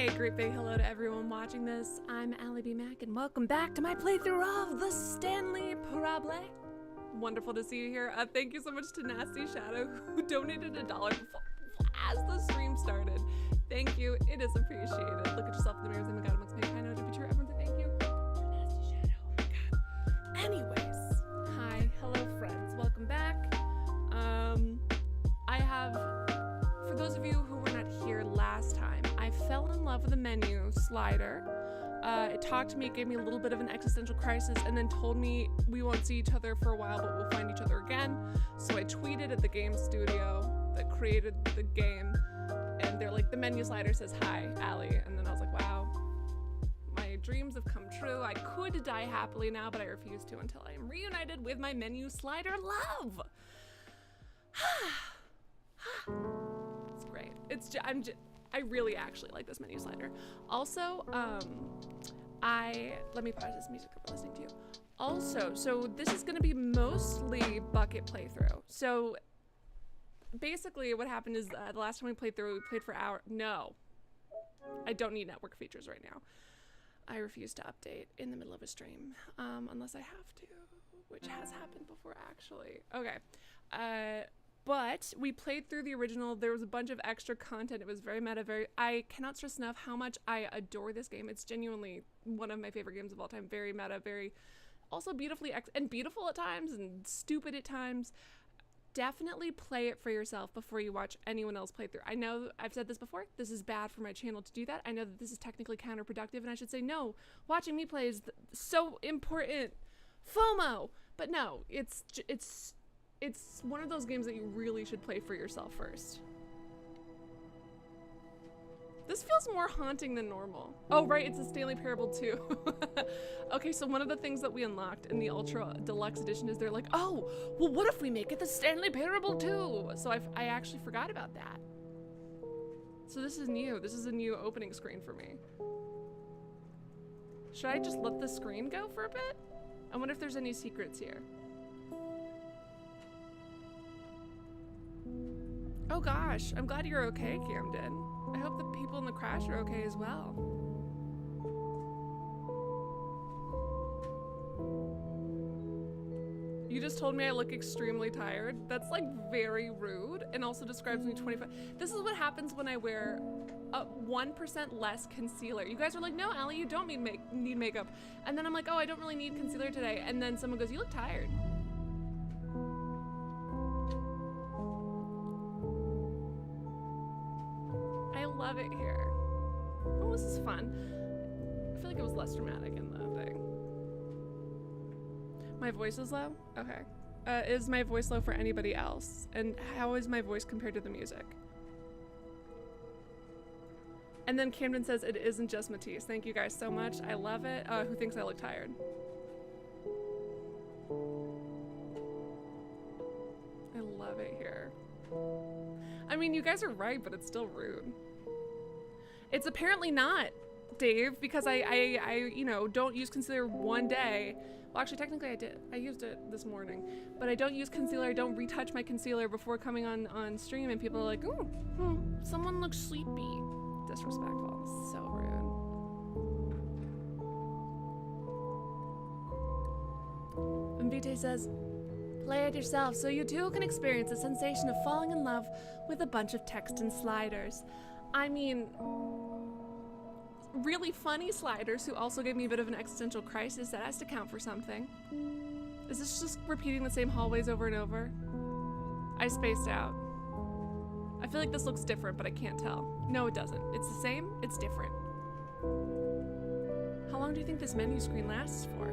Hey, great big hello to everyone watching this. I'm Allie B. Mack, and welcome back to my playthrough of the Stanley Parable. Wonderful to see you here. Thank you so much to Nasty Shadow, who donated $1 as the stream started. Thank you. It is appreciated. Look at yourself in the mirror. Oh my God, it makes me kind of to be true. Everyone, thank you. Nasty Shadow. Oh my God. Anyways, hi, hello, friends. Welcome back. For those of you who were not here last time, I fell in love with the menu slider. It talked to me, gave me a little bit of an existential crisis, and then told me we won't see each other for a while, but we'll find each other again. So I tweeted at the game studio that created the game, and they're like, the menu slider says, "Hi, Allie." And then I was like, wow, my dreams have come true. I could die happily now, but I refuse to until I am reunited with my menu slider love. It's great. I really actually like this menu slider. Also, let me pause this music that we're listening to. Also, so this is gonna be mostly bucket playthrough. So basically what happened is the last time we played through, we played for hours. No, I don't need network features right now. I refuse to update in the middle of a stream, unless I have to, which has happened before actually. Okay. But we played through the original. There was a bunch of extra content. It was very meta. I cannot stress enough how much I adore this game. It's genuinely one of my favorite games of all time. Very meta, very also beautifully and beautiful at times and stupid at times. Definitely play it for yourself before you watch anyone else play through. I know I've said this before. This is bad for my channel to do that. I know that this is technically counterproductive, and I should say no. Watching me play is so important. FOMO. But no, it's one of those games that you really should play for yourself first. This feels more haunting than normal. Oh, right, it's a Stanley Parable too. Okay, so one of the things that we unlocked in the Ultra Deluxe Edition is they're like, oh, well, what if we make it the Stanley Parable too? So I actually forgot about that. So this is new. This is a new opening screen for me. Should I just let the screen go for a bit? I wonder if there's any secrets here. Oh gosh, I'm glad you're okay, Camden. I hope the people in the crash are okay as well. You just told me I look extremely tired. That's like very rude and also describes me 25. This is what happens when I wear 1% less concealer. You guys are like, no, Allie, you don't need makeup. And then I'm like, oh, I don't really need concealer today. And then someone goes, you look tired. I love it here. Oh, this is fun. I feel like it was less dramatic in the thing. My voice is low? Okay. Is my voice low for anybody else? And how is my voice compared to the music? And then Camden says it isn't just Matisse. Thank you guys so much. I love it. Who thinks I look tired? I love it here. I mean, you guys are right, but it's still rude. It's apparently not, Dave, because I you know, don't use concealer one day. Well, actually, technically I did. I used it this morning, but I don't use concealer. I don't retouch my concealer before coming on stream, and people are like, "Ooh, someone looks sleepy." Disrespectful. So rude. Mvite says, play it yourself so you too can experience the sensation of falling in love with a bunch of text and sliders. I mean, really funny sliders who also gave me a bit of an existential crisis. That has to count for something. Is this just repeating the same hallways over and over? I spaced out. I feel like this looks different, but I can't tell. No, it doesn't. It's the same, it's different. How long do you think this menu screen lasts for?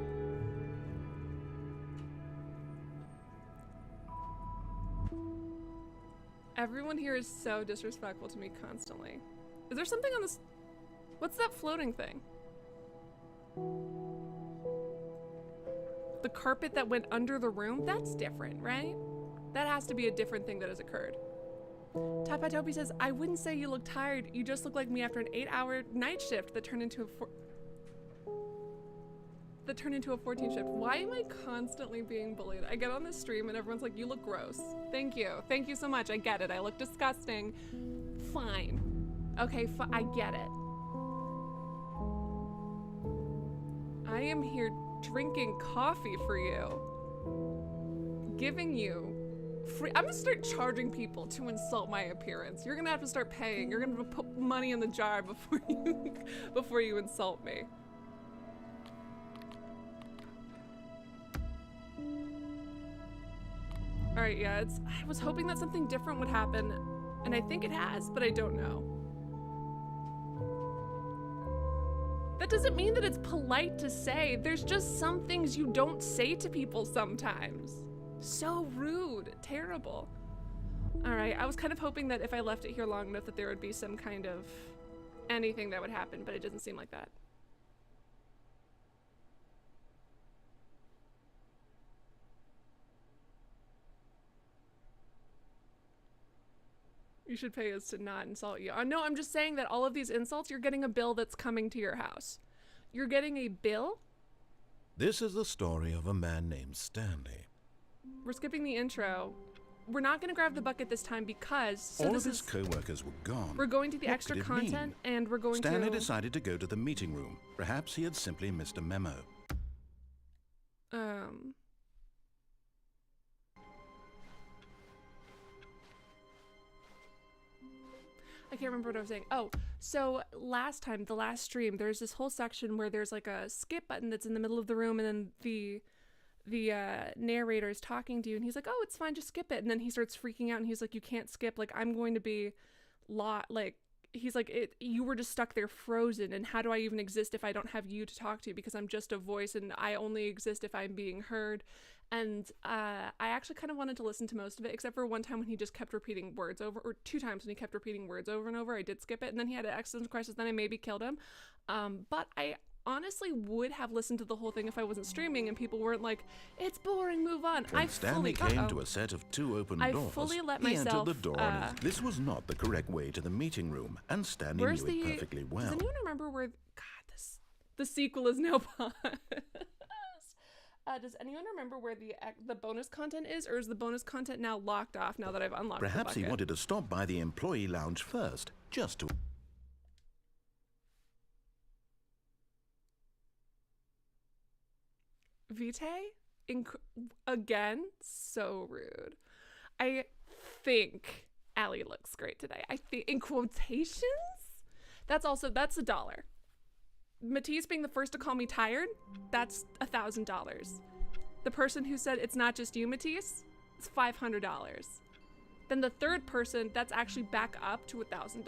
Everyone here is so disrespectful to me constantly. Is there something on this? What's that floating thing? The carpet that went under the room? That's different, right? That has to be a different thing that has occurred. Tapatopi says, I wouldn't say you look tired. You just look like me after an 8-hour night shift that turned into a 14 shift. Why am I constantly being bullied? I get on this stream and everyone's like, you look gross. Thank you. Thank you so much. I get it. I look disgusting. Fine. Okay, I get it. I am here drinking coffee for you. Giving you free. I'm gonna start charging people to insult my appearance. You're gonna have to start paying. You're gonna put money in the jar before you insult me. All right, yeah, I was hoping that something different would happen, and I think it has, but I don't know. That doesn't mean that it's polite to say. There's just some things you don't say to people sometimes. So rude, terrible. All right, I was kind of hoping that if I left it here long enough that there would be some kind of anything that would happen, but it doesn't seem like that. You should pay us to not insult you. No, I'm just saying that all of these insults, you're getting a bill that's coming to your house. You're getting a bill? This is the story of a man named Stanley. We're skipping the intro. We're not going to grab the bucket this time because... all of his co-workers were gone. We're going to the extra content and we're going Stanley decided to go to the meeting room. Perhaps he had simply missed a memo. I can't remember what I was saying. Oh, so last time, the last stream, there's this whole section where there's like a skip button that's in the middle of the room, and then the narrator is talking to you, and he's like, oh, it's fine, just skip it. And then he starts freaking out, and he's like, you can't skip. Like, I'm going to be he's like, you were just stuck there frozen, and how do I even exist if I don't have you to talk to? Because I'm just a voice, and I only exist if I'm being heard. And I actually kind of wanted to listen to most of it, except for one time when he just kept repeating words over, or 2 times when he kept repeating words over and over. I did skip it, and then he had an existential crisis, then I maybe killed him. But I honestly would have listened to the whole thing if I wasn't streaming and people weren't like, it's boring, move on. When Stanley came to a set of 2 open doors, I fully let he myself, entered the door. This was not the correct way to the meeting room, and Stanley knew it perfectly well. Does anyone remember where... God, the sequel is now paused. Does anyone remember where the bonus content is, or is the bonus content now locked off now that I've unlocked the bucket? Perhaps he wanted to stop by the employee lounge first, just to... Vitae? Again? So rude. I think Allie looks great today. I think, in quotations? That's $1. Matisse being the first to call me tired, that's $1,000. The person who said it's not just you, Matisse, it's $500. Then the third person, that's actually back up to $1,000.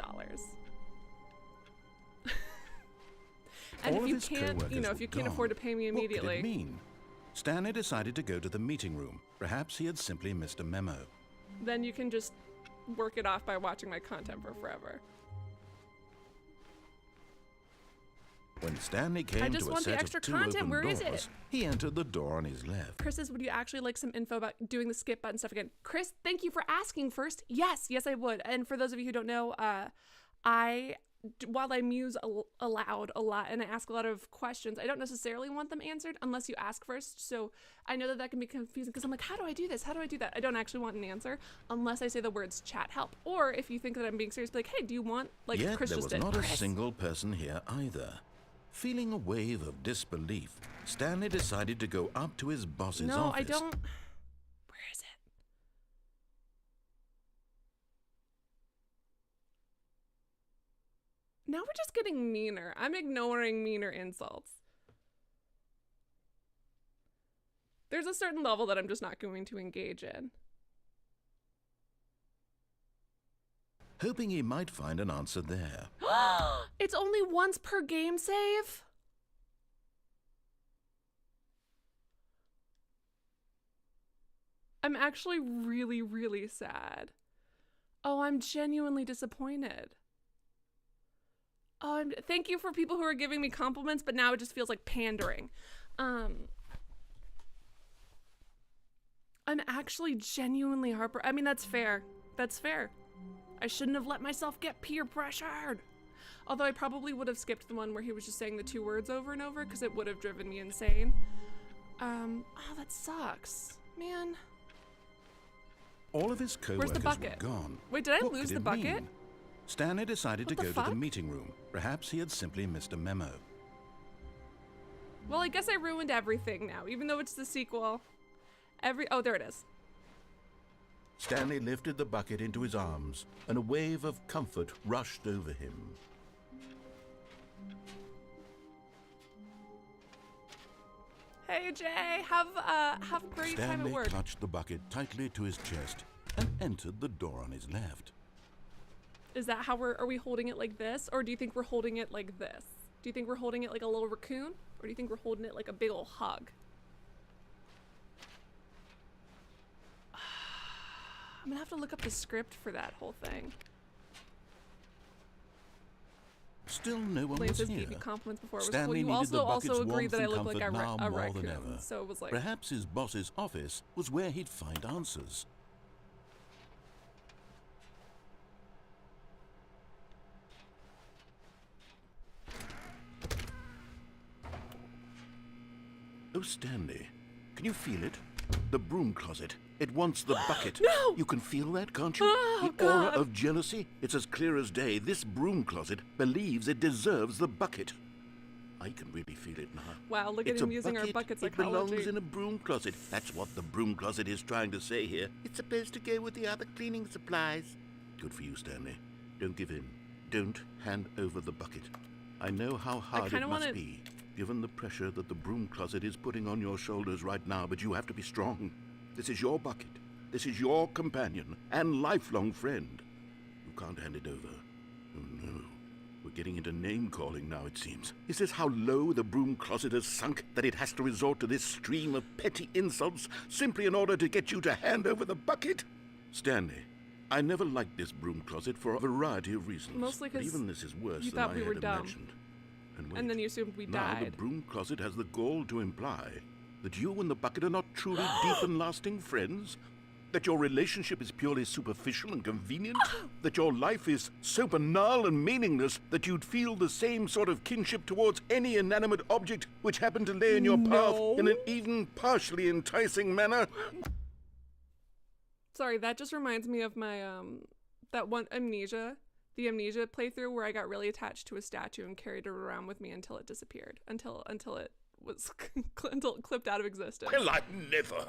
And if you can't, if you can't afford to pay me immediately. What could it mean? Stanley decided to go to the meeting room. Perhaps he had simply missed a memo. Then you can just work it off by watching my content for forever. When Stanley came to a set of 2 open doors, he entered the door on his left. Chris says, would you actually like some info about doing the skip button stuff again? Chris, thank you for asking first. Yes, I would. And for those of you who don't know, while I muse aloud a lot and I ask a lot of questions, I don't necessarily want them answered unless you ask first. So I know that can be confusing because I'm like, how do I do this? How do I do that? I don't actually want an answer unless I say the words chat help. Or if you think that I'm being serious, be like, hey, do you want, like Yet Chris just did? There was not a single person here either. Feeling a wave of disbelief, Stanley decided to go up to his boss's office. No, I don't. Where is it? Now we're just getting meaner. I'm ignoring meaner insults. There's a certain level that I'm just not going to engage in. Hoping he might find an answer there. It's only once per game save? I'm actually really, really sad. Oh, I'm genuinely disappointed. Thank you for people who are giving me compliments, but now it just feels like pandering. I'm actually genuinely I mean, that's fair. That's fair. I shouldn't have let myself get peer pressured. Although I probably would have skipped the one where he was just saying the 2 words over and over because it would have driven me insane. Oh, that sucks. Man. All of his co-workers were gone. Wait, did I lose the bucket? Mean? Stanley decided to go to the meeting room. Perhaps he had simply missed a memo. Well, I guess I ruined everything now, even though it's the sequel. Oh, there it is. Stanley lifted the bucket into his arms, and a wave of comfort rushed over him. Hey, Jay, have a great time at Stanley work. clutched the bucket tightly to his chest and entered the door on his left. Is that how are we holding it like this? Or do you think we're holding it like this? Do you think we're holding it like a little raccoon? Or do you think we're holding it like a big ol' hug? I'm gonna have to look up the script for that whole thing. Still no one Lance was gave here. me compliments before. It was Stanley cool. You needed the bucket's also agreed warmth that I and look like comfort now a more than raccoon. ever. So it was like, Perhaps his boss's office was where he'd find answers. Oh, Stanley, can you feel it? The broom closet. It wants the bucket. No! You can feel that, can't you? Oh, the aura God. of jealousy. It's as clear as day. This broom closet believes it deserves the bucket. I can really feel it now. wow, look at It's him a using our bucket It belongs psychology. in a broom closet. That's what the broom closet is trying to say here. It's supposed to go with the other cleaning supplies. Good for you, Stanley. Don't give in. Don't hand over the bucket. I know how hard it kinda must wanna- be, given the pressure that the broom closet is putting on your shoulders right now, but you have to be strong. This is your bucket. This is your companion and lifelong friend. You can't hand it over. Oh, no. We're getting into name-calling now, it seems. Is this how low the broom closet has sunk, that it has to resort to this stream of petty insults simply in order to get you to hand over the bucket? Stanley, I never liked this broom closet for a variety of reasons. Mostly but 'cause even this is worse you than thought I we were had dumb. imagined. And, wait, And then you assumed we now the died. broom closet has the gall to imply that you and the bucket are not truly deep and lasting friends, that your relationship is purely superficial and convenient, that your life is so banal and meaningless that you'd feel the same sort of kinship towards any inanimate object which happened to lay in your path in an even partially enticing manner. Sorry, that just reminds me of my that one the amnesia playthrough where I got really attached to a statue and carried it around with me until it disappeared, until it was until it clipped out of existence. Well, I'd never.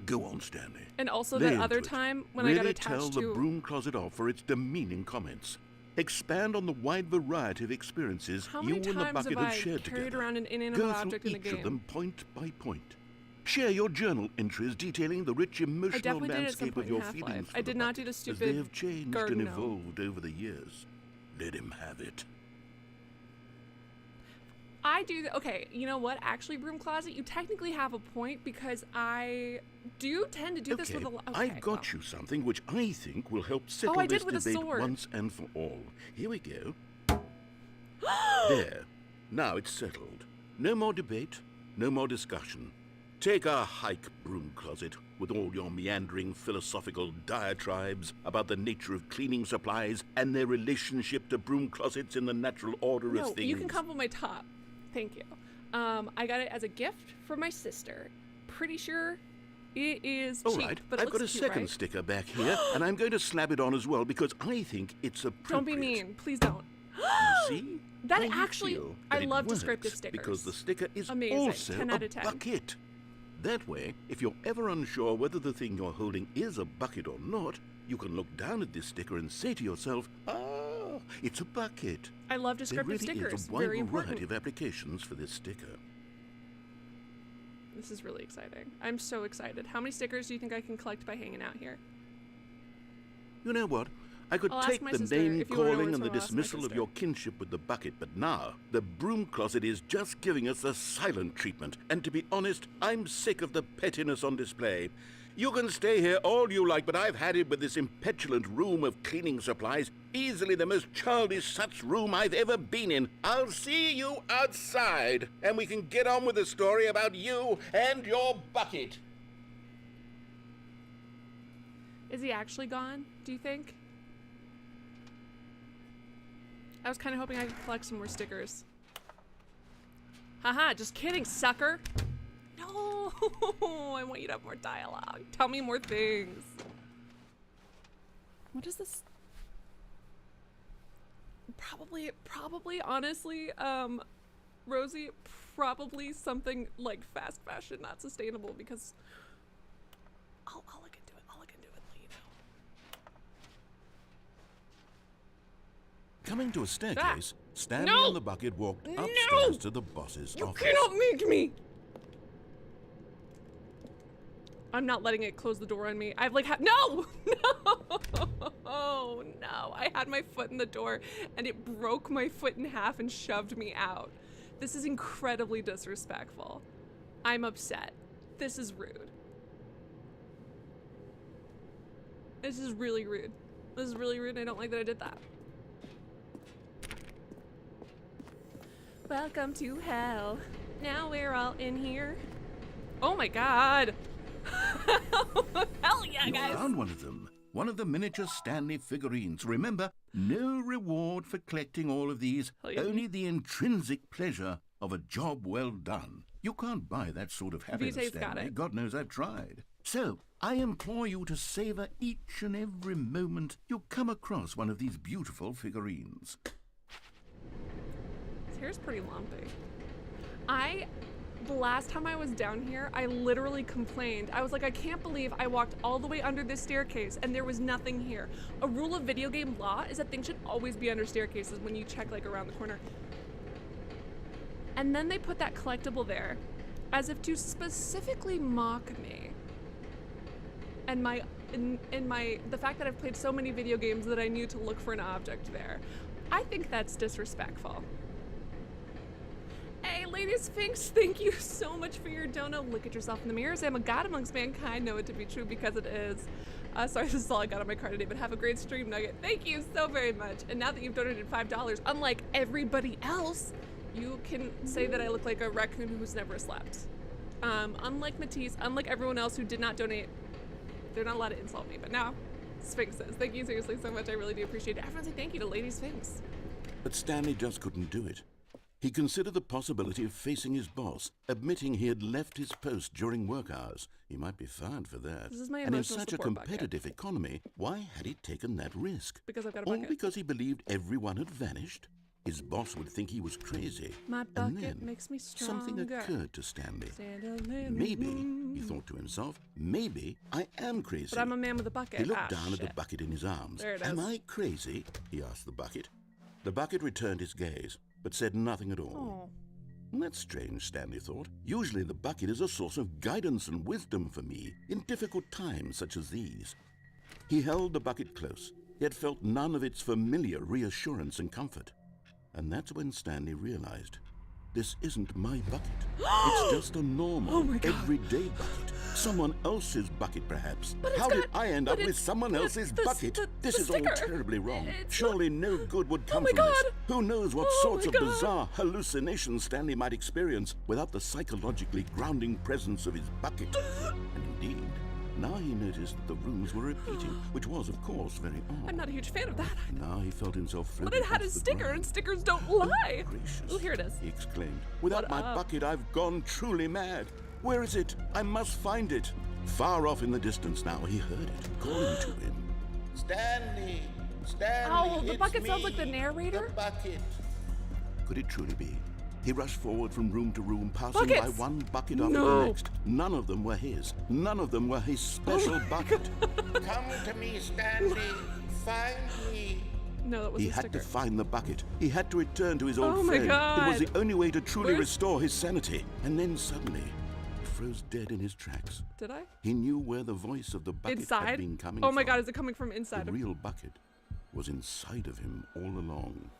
Go on, Stanley. And also Lay that into other it. time when really I got tell attached the to broom closet off for its demeaning comments. Expand on the wide variety of experiences how you many and the times bucket have have I shared carried together. around an inanimate Go through object in the each of game? them point by point. Share your journal entries detailing the rich emotional definitely did at some landscape point of in your Half-Life. feelings for I the did not do bucket the as stupid they have changed garden and gnome. evolved over the years. Let him have it. I do. Okay, you know what? Actually, broom closet, you technically have a point because I do tend to do this with a lot. Okay, I've got you something which I think will help settle I did this with a debate sword. once and for all. Here we go. There. Now it's settled. No more debate, no more discussion. Take a hike, broom closet, with all your meandering philosophical diatribes about the nature of cleaning supplies and their relationship to broom closets in the natural order No, of things. you can come with my top. Thank you. I got it as a gift from my sister. Pretty sure it is cheap, All right, but it I've got a looks cute, second right? sticker back here, and I'm going to slap it on as well because I think it's appropriate. Don't be mean, please don't. You see? That How you actually- feel I that it love works descriptive stickers. because the sticker is Amazing. also 10 a out of 10. bucket. That way, if you're ever unsure whether the thing you're holding is a bucket or not, you can look down at this sticker and say to yourself, "Ah, it's a bucket." I love There descriptive really stickers. is a wide Very important. variety of applications for this sticker. This is really exciting. I'm so excited. How many stickers do you think I can collect by hanging out here? You know what? I could I'll ask take my the sister if you wanna know name-calling what's and the I'll ask my dismissal of sister. your kinship with the bucket, but now the broom closet is just giving us the silent treatment. And to be honest, I'm sick of the pettiness on display. You can stay here all you like, but I've had it with this impetulant room of cleaning supplies. Easily the most childish such room I've ever been in. I'll see you outside, and we can get on with the story about you and your bucket. Is he actually gone, do you think? I was kind of hoping I could collect some more stickers. Haha, just kidding, sucker. No, I want you to have more dialogue. Tell me more things. What is this? Probably, honestly, Rosie, probably something like fast fashion, not sustainable, because I'll look into it. I'll look into it and let you know. Coming to a staircase, Stanley No! and the bucket walked No! upstairs to the boss's You office. cannot make me! I'm not letting it close the door on me. I've like no! No! Oh no. I had my foot in the door and it broke my foot in half and shoved me out. This is incredibly disrespectful. I'm upset. This is rude. This is really rude. This is really rude and I don't like that I did that. Welcome to hell. Now we're all in here. Oh my god. Hell yeah, You guys. found one of them. One of the miniature Stanley figurines. Remember, no reward for collecting all of these. Hell yeah. Only the intrinsic pleasure of a job well done. You can't buy that sort of happiness, Vitae's got Stanley. it. God knows I've tried. So, I implore you to savor each and every moment you come across one of these beautiful figurines. His hair's pretty lumpy. The last time I was down here, I literally complained. I was like, I can't believe I walked all the way under this staircase and there was nothing here. A rule of video game law is that things should always be under staircases when you check like around the corner. And then they put that collectible there as if to specifically mock me. And the fact that I've played so many video games that I knew to look for an object there. I think that's disrespectful. Hey, Lady Sphinx, thank you so much for your dono. Look at yourself in the mirror. Say, I'm a god amongst mankind. Know it to be true because it is. Sorry, this is all I got on my card today, but have a great stream, Nugget. Thank you so very much. And now that you've donated $5, unlike everybody else, you can say that I look like a raccoon who's never slept. Unlike Matisse, unlike everyone else who did not donate, they're not allowed to insult me. But now, Sphinx says, thank you seriously so much. I really do appreciate it. Everyone say thank you to Lady Sphinx. But Stanley just couldn't do it. He considered the possibility of facing his boss, admitting he had left his post during work hours. He might be fired for that. This is my And in emotional such a support bucket. competitive economy, why had he taken that risk? Because I've got a All bucket. because he believed everyone had vanished? His boss would think he was crazy. My And bucket then makes me stronger. something occurred to Stanley. Stand a little Maybe, more. he thought to himself, maybe I am crazy. But I'm a man with a bucket. He looked Ah, down at the shit. bucket in his arms. There it Am is. I crazy? He asked the bucket. The bucket returned his gaze, but said nothing at all. Oh. That's strange, Stanley thought. Usually the bucket is a source of guidance and wisdom for me in difficult times such as these. He held the bucket close, yet felt none of its familiar reassurance and comfort. And that's when Stanley realized, this isn't my bucket. It's just a normal, Oh my God. everyday bucket. Someone else's bucket, perhaps. But it's How did got- I end but up with it's- someone but else's the- bucket? the- This the is all sticker. terribly wrong. It's Surely no good would come my from this. God. Who knows what Oh sorts my of God. bizarre hallucinations Stanley might experience without the psychologically grounding presence of his bucket. And indeed, now he noticed that the rooms were repeating, which was, of course, very odd. I'm not a huge fan of that. Now he felt himself But floating it had a off the sticker, ground. and stickers don't lie. Gracious, Oh, here it is. he exclaimed. Without What my up? bucket, I've gone truly mad. Where is it? I must find it. Far off in the distance now, he heard it, calling to him. Stanley! Stanley, Oh, the it's bucket sounds me, like the narrator? The bucket. Could it truly be? He rushed forward from room to room, passing by Buckets! one bucket after No. the next. None of them were his. None of them were his special bucket. Come to me, Stanley. Find me. No, that was He a had sticker. to find the bucket. He had to return to his old Oh my friend. It was God. the only way to truly Where's- restore his sanity. And then suddenly, he froze dead in his tracks. Did I? He knew where the voice of the bucket had Inside? been coming Oh my from. god, is it coming from inside The of real bucket was inside of him all along.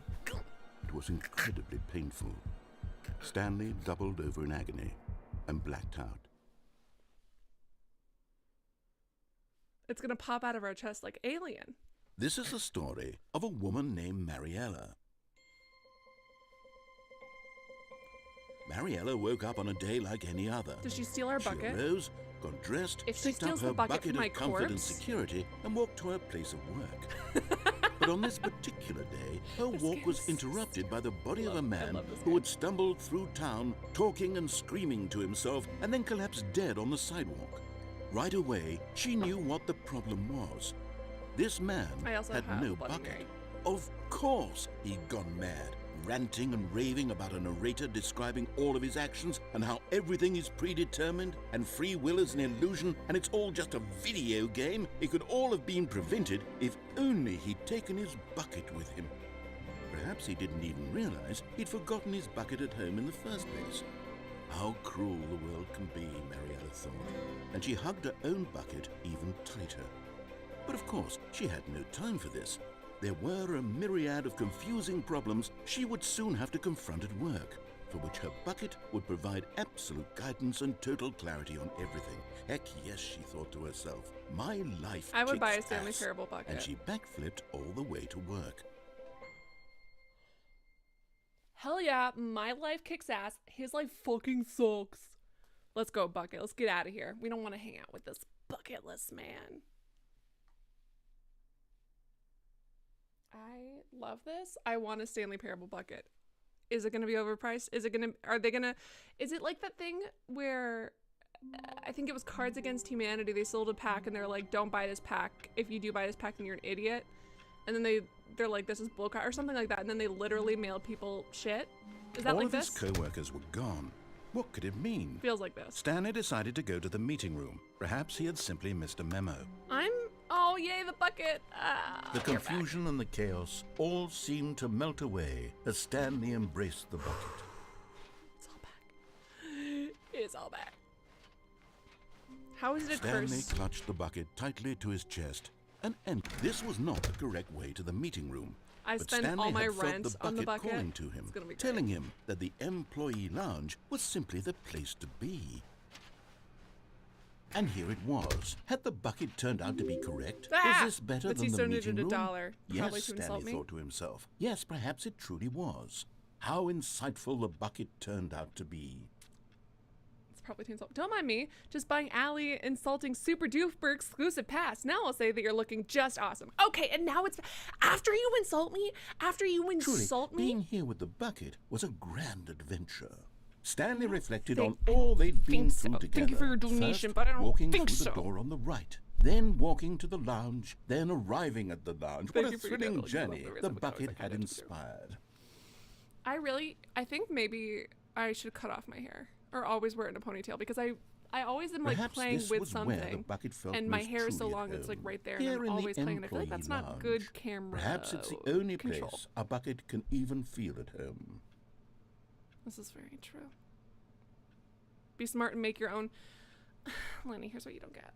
It was incredibly painful. Stanley doubled over in agony and blacked out. It's gonna pop out of our chest like Alien. This is the story of a woman named Mariella. Mariella woke up on a day like any other. Did she steal our She bucket? arose, got dressed, If she picked up steals her the bucket from my of comfort and corpse- security, and walked to her place of work. But on this particular day, her This walk game was is so interrupted by the body of a I man love this who game. had stumbled through town, talking and screaming to himself, and then collapsed dead on the sidewalk. Right away, she knew what the problem was. This man I also had have no Bloody bucket. Mary. Of course he'd gone mad. ranting and raving about a narrator describing all of his actions and how everything is predetermined and free will is an illusion and it's all just a video game. It could all have been prevented if only he'd taken his bucket with him. Perhaps he didn't even realize he'd forgotten his bucket at home in the first place. How cruel the world can be, Mariella thought, and she hugged her own bucket even tighter. But of course, she had no time for this. There were a myriad of confusing problems she would soon have to confront at work, for which her bucket would provide absolute guidance and total clarity on everything. Heck yes, she thought to herself, my life I would buy a kicks Stanley ass. Parable bucket. And she backflipped all the way to work. Hell yeah, my life kicks ass. His life fucking sucks. Let's go, bucket. Let's get out of here. We don't want to hang out with this bucketless man. I love this. I want a Stanley Parable bucket. Is it going to be overpriced? Is it like that thing where I think it was Cards Against Humanity. They sold a pack and they're like, don't buy this pack. If you do buy this pack, then you're an idiot. And then they're like, this is bullcrap or something like that. And then they literally mailed people shit. Is that all like of this? his co-workers were gone. What could it mean? Feels like this. Stanley decided to go to the meeting room. Perhaps he had simply missed a memo. Oh, yay, the bucket. The You're back. confusion and the chaos all seemed to melt away as Stanley embraced the bucket. It's all back. It's all back. How is it a Stanley curse? clutched the bucket tightly to his chest and entered. This was not the correct way to the meeting room. I But spend Stanley all my had felt rent the on the bucket bucket. calling to him, It's gonna be great. telling him that the employee lounge was simply the place to be. And here it was. Had the bucket turned out to be correct? Ah! Was this better But than he the donated meeting room? $1, probably Yes, to insult Stanley me. thought to himself. Yes, perhaps it truly was. How insightful the bucket turned out to be. It's probably to insult. Don't mind me. Just buying Allie insulting super duper exclusive pass. Now I'll say that you're looking just awesome. Okay, and now it's after you insult me. After you Truly, insult me. being here with the bucket was a grand adventure. Stanley reflected think- on all they'd been think through so. together. Thank you for your donation, First, but I don't walking think through so. the door on the right, then walking to the lounge, then arriving at the lounge. Thank What a you for your thrilling donation. I love journey the the rhythm of bucket colors. I had kinda do too. inspired. I think maybe I should cut off my hair or always wear it in a ponytail because I always am like Perhaps playing this with was where the something bucket felt and my most hair is so truly at long it's like home. right there Here and I'm in always the playing and I feel like that's not employee good lounge. camera Perhaps it's the only control. place a bucket can even feel at home. This is very true. Be smart and make your own. Lenny, here's what you don't get.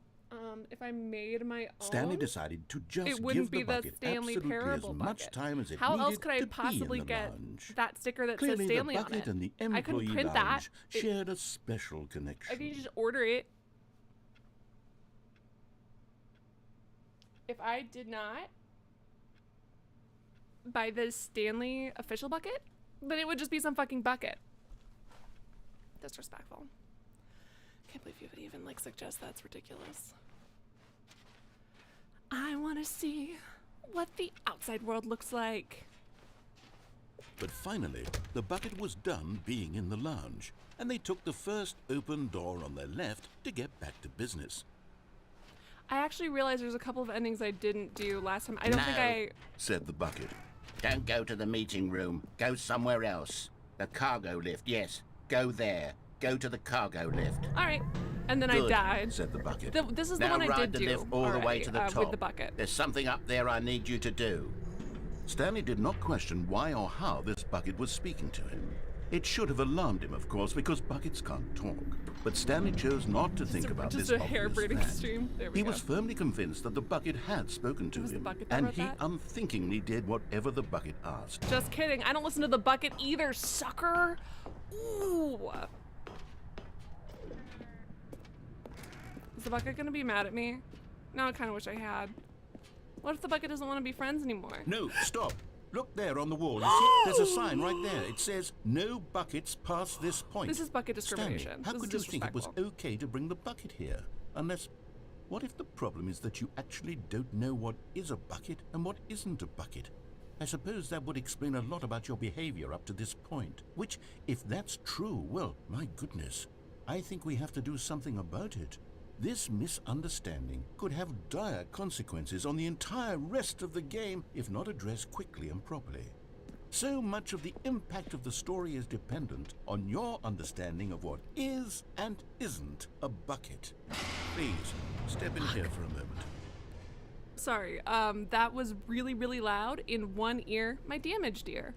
If I made my own, Stanley decided to just it wouldn't give be the the bucket Stanley absolutely Parable as much bucket. time as it How needed else could I to be possibly in the get lounge. that sticker that Clearly, says Stanley the on bucket it? and the I couldn't employee print that. lounge shared a special connection. I can just order it. If I did not buy this Stanley official bucket, then it would just be some fucking bucket. Disrespectful. Can't believe you would even like suggest that's ridiculous. I want to see what the outside world looks like. But finally, the bucket was done being in the lounge, and they took the first open door on their left to get back to business. I actually realized there's a couple of endings I didn't do last time. I don't think No. I... Said the bucket. Don't go to the meeting room. Go somewhere else. The cargo lift, yes. Go there. Go to the cargo lift. All right. And then Good, I died. said the bucket. This is the Now one I ride did the do lift all the way already, to the top. with the bucket. There's something up there I need you to do. Stanley did not question why or how this bucket was speaking to him. It should have alarmed him, of course, because buckets can't talk. But Stanley chose not to think about Just this a hair obvious braiding fact. stream. There we He go. was firmly convinced that the bucket had spoken to was the him, bucket that and wrote he that? unthinkingly did whatever the bucket asked. Just kidding. I don't listen to the bucket either, sucker. Ooh. Is the bucket gonna be mad at me? No, I kind of wish I had. What if the bucket doesn't want to be friends anymore? No, stop. Look there on the wall. You see, there's a sign right there. It says, no buckets past this point. This is bucket Stanley, discrimination. how This could is you think it was disrespectful. okay to bring the bucket here? Unless, what if the problem is that you actually don't know what is a bucket and what isn't a bucket? I suppose that would explain a lot about your behavior up to this point. Which, if that's true, well, my goodness, I think we have to do something about it. This misunderstanding could have dire consequences on the entire rest of the game if not addressed quickly and properly. So much of the impact of the story is dependent on your understanding of what is and isn't a bucket. Please, step in here for a moment. Sorry, that was really, really loud in one ear. My damaged ear.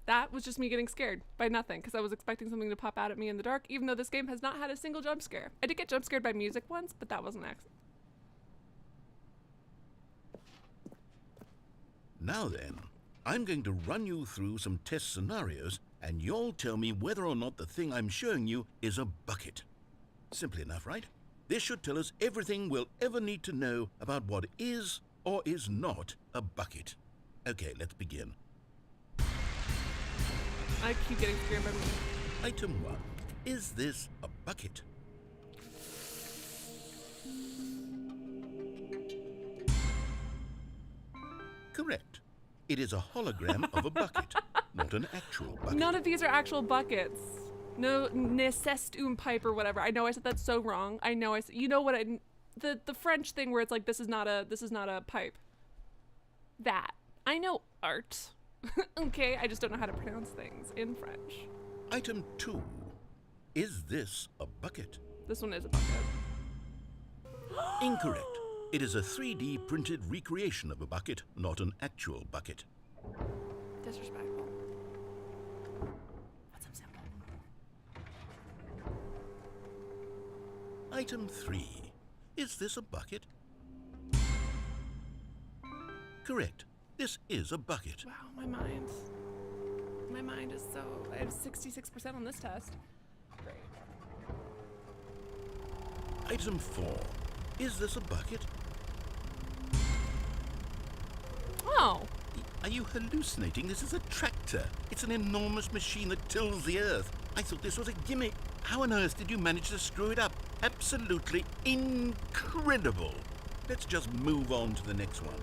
That was just me getting scared by nothing, because I was expecting something to pop out at me in the dark, even though this game has not had a single jump scare. I did get jump scared by music once, but that wasn't accident. Now then, I'm going to run you through some test scenarios, and you'll tell me whether or not the thing I'm showing you is a bucket. Simple enough, right? This should tell us everything we'll ever need to know about what is or is not a bucket. Okay, let's begin. I keep getting scared by music. Item 1. Is this a bucket? Correct. It is a hologram of a bucket, not an actual bucket. None of these are actual buckets. No necestum pipe or whatever. I know I said that so wrong. I know I said, you know what the French thing where it's like this is not a pipe. That. I know art. Okay, I just don't know how to pronounce things in French. Item 2. Is this a bucket? This one is a bucket. Incorrect. It is a 3D printed recreation of a bucket, not an actual bucket. Disrespectful. What's some simple? Item 3. Is this a bucket? Correct. This is a bucket. Wow, my mind is so... I have 66% on this test. Great. Item 4. Is this a bucket? Oh. Are you hallucinating? This is a tractor. It's an enormous machine that tills the earth. I thought this was a gimmick. How on earth did you manage to screw it up? Absolutely incredible. Let's just move on to the next one.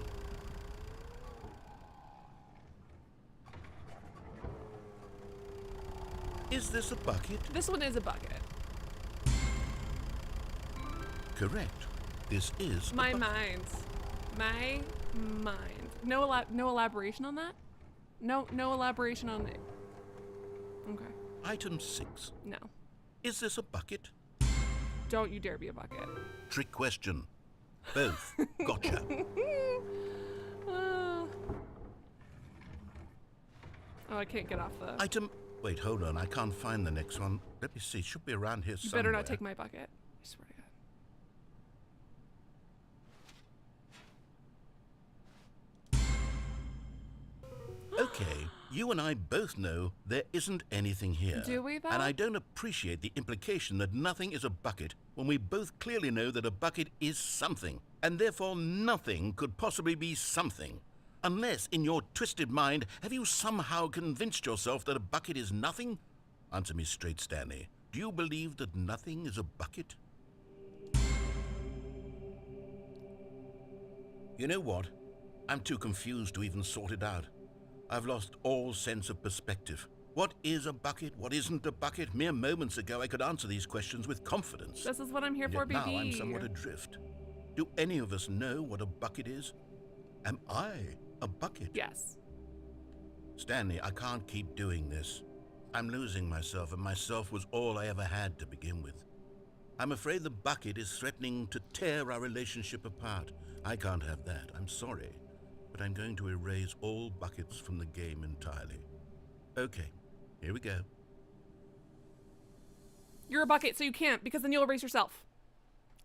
Is this a bucket? This one is a bucket. Correct. This is My a bucket. mind. My mind. No elaboration on that? No elaboration on it. Okay. Item 6. No. Is this a bucket? Don't you dare be a bucket. Trick question. Both. Gotcha. Oh, I can't get off the... Item... Wait, hold on. I can't find the next one. Let me see. Should be around here You somewhere. better not take my bucket. I swear to God. Okay, you and I both know there isn't anything here. Do we, though? And I don't appreciate the implication that nothing is a bucket when we both clearly know that a bucket is something, and therefore nothing could possibly be something. Unless, in your twisted mind, have you somehow convinced yourself that a bucket is nothing? Answer me straight, Stanley. Do you believe that nothing is a bucket? You know what? I'm too confused to even sort it out. I've lost all sense of perspective. What is a bucket? What isn't a bucket? Mere moments ago, I could answer these questions with confidence. This is what I'm here And for, yet baby. now I'm somewhat adrift. Do any of us know what a bucket is? Am I a bucket? Yes. Stanley, I can't keep doing this. I'm losing myself, and myself was all I ever had to begin with. I'm afraid the bucket is threatening to tear our relationship apart. I can't have that. I'm sorry. But I'm going to erase all buckets from the game entirely. Okay, here we go. You're a bucket, so you can't, because then you'll erase yourself.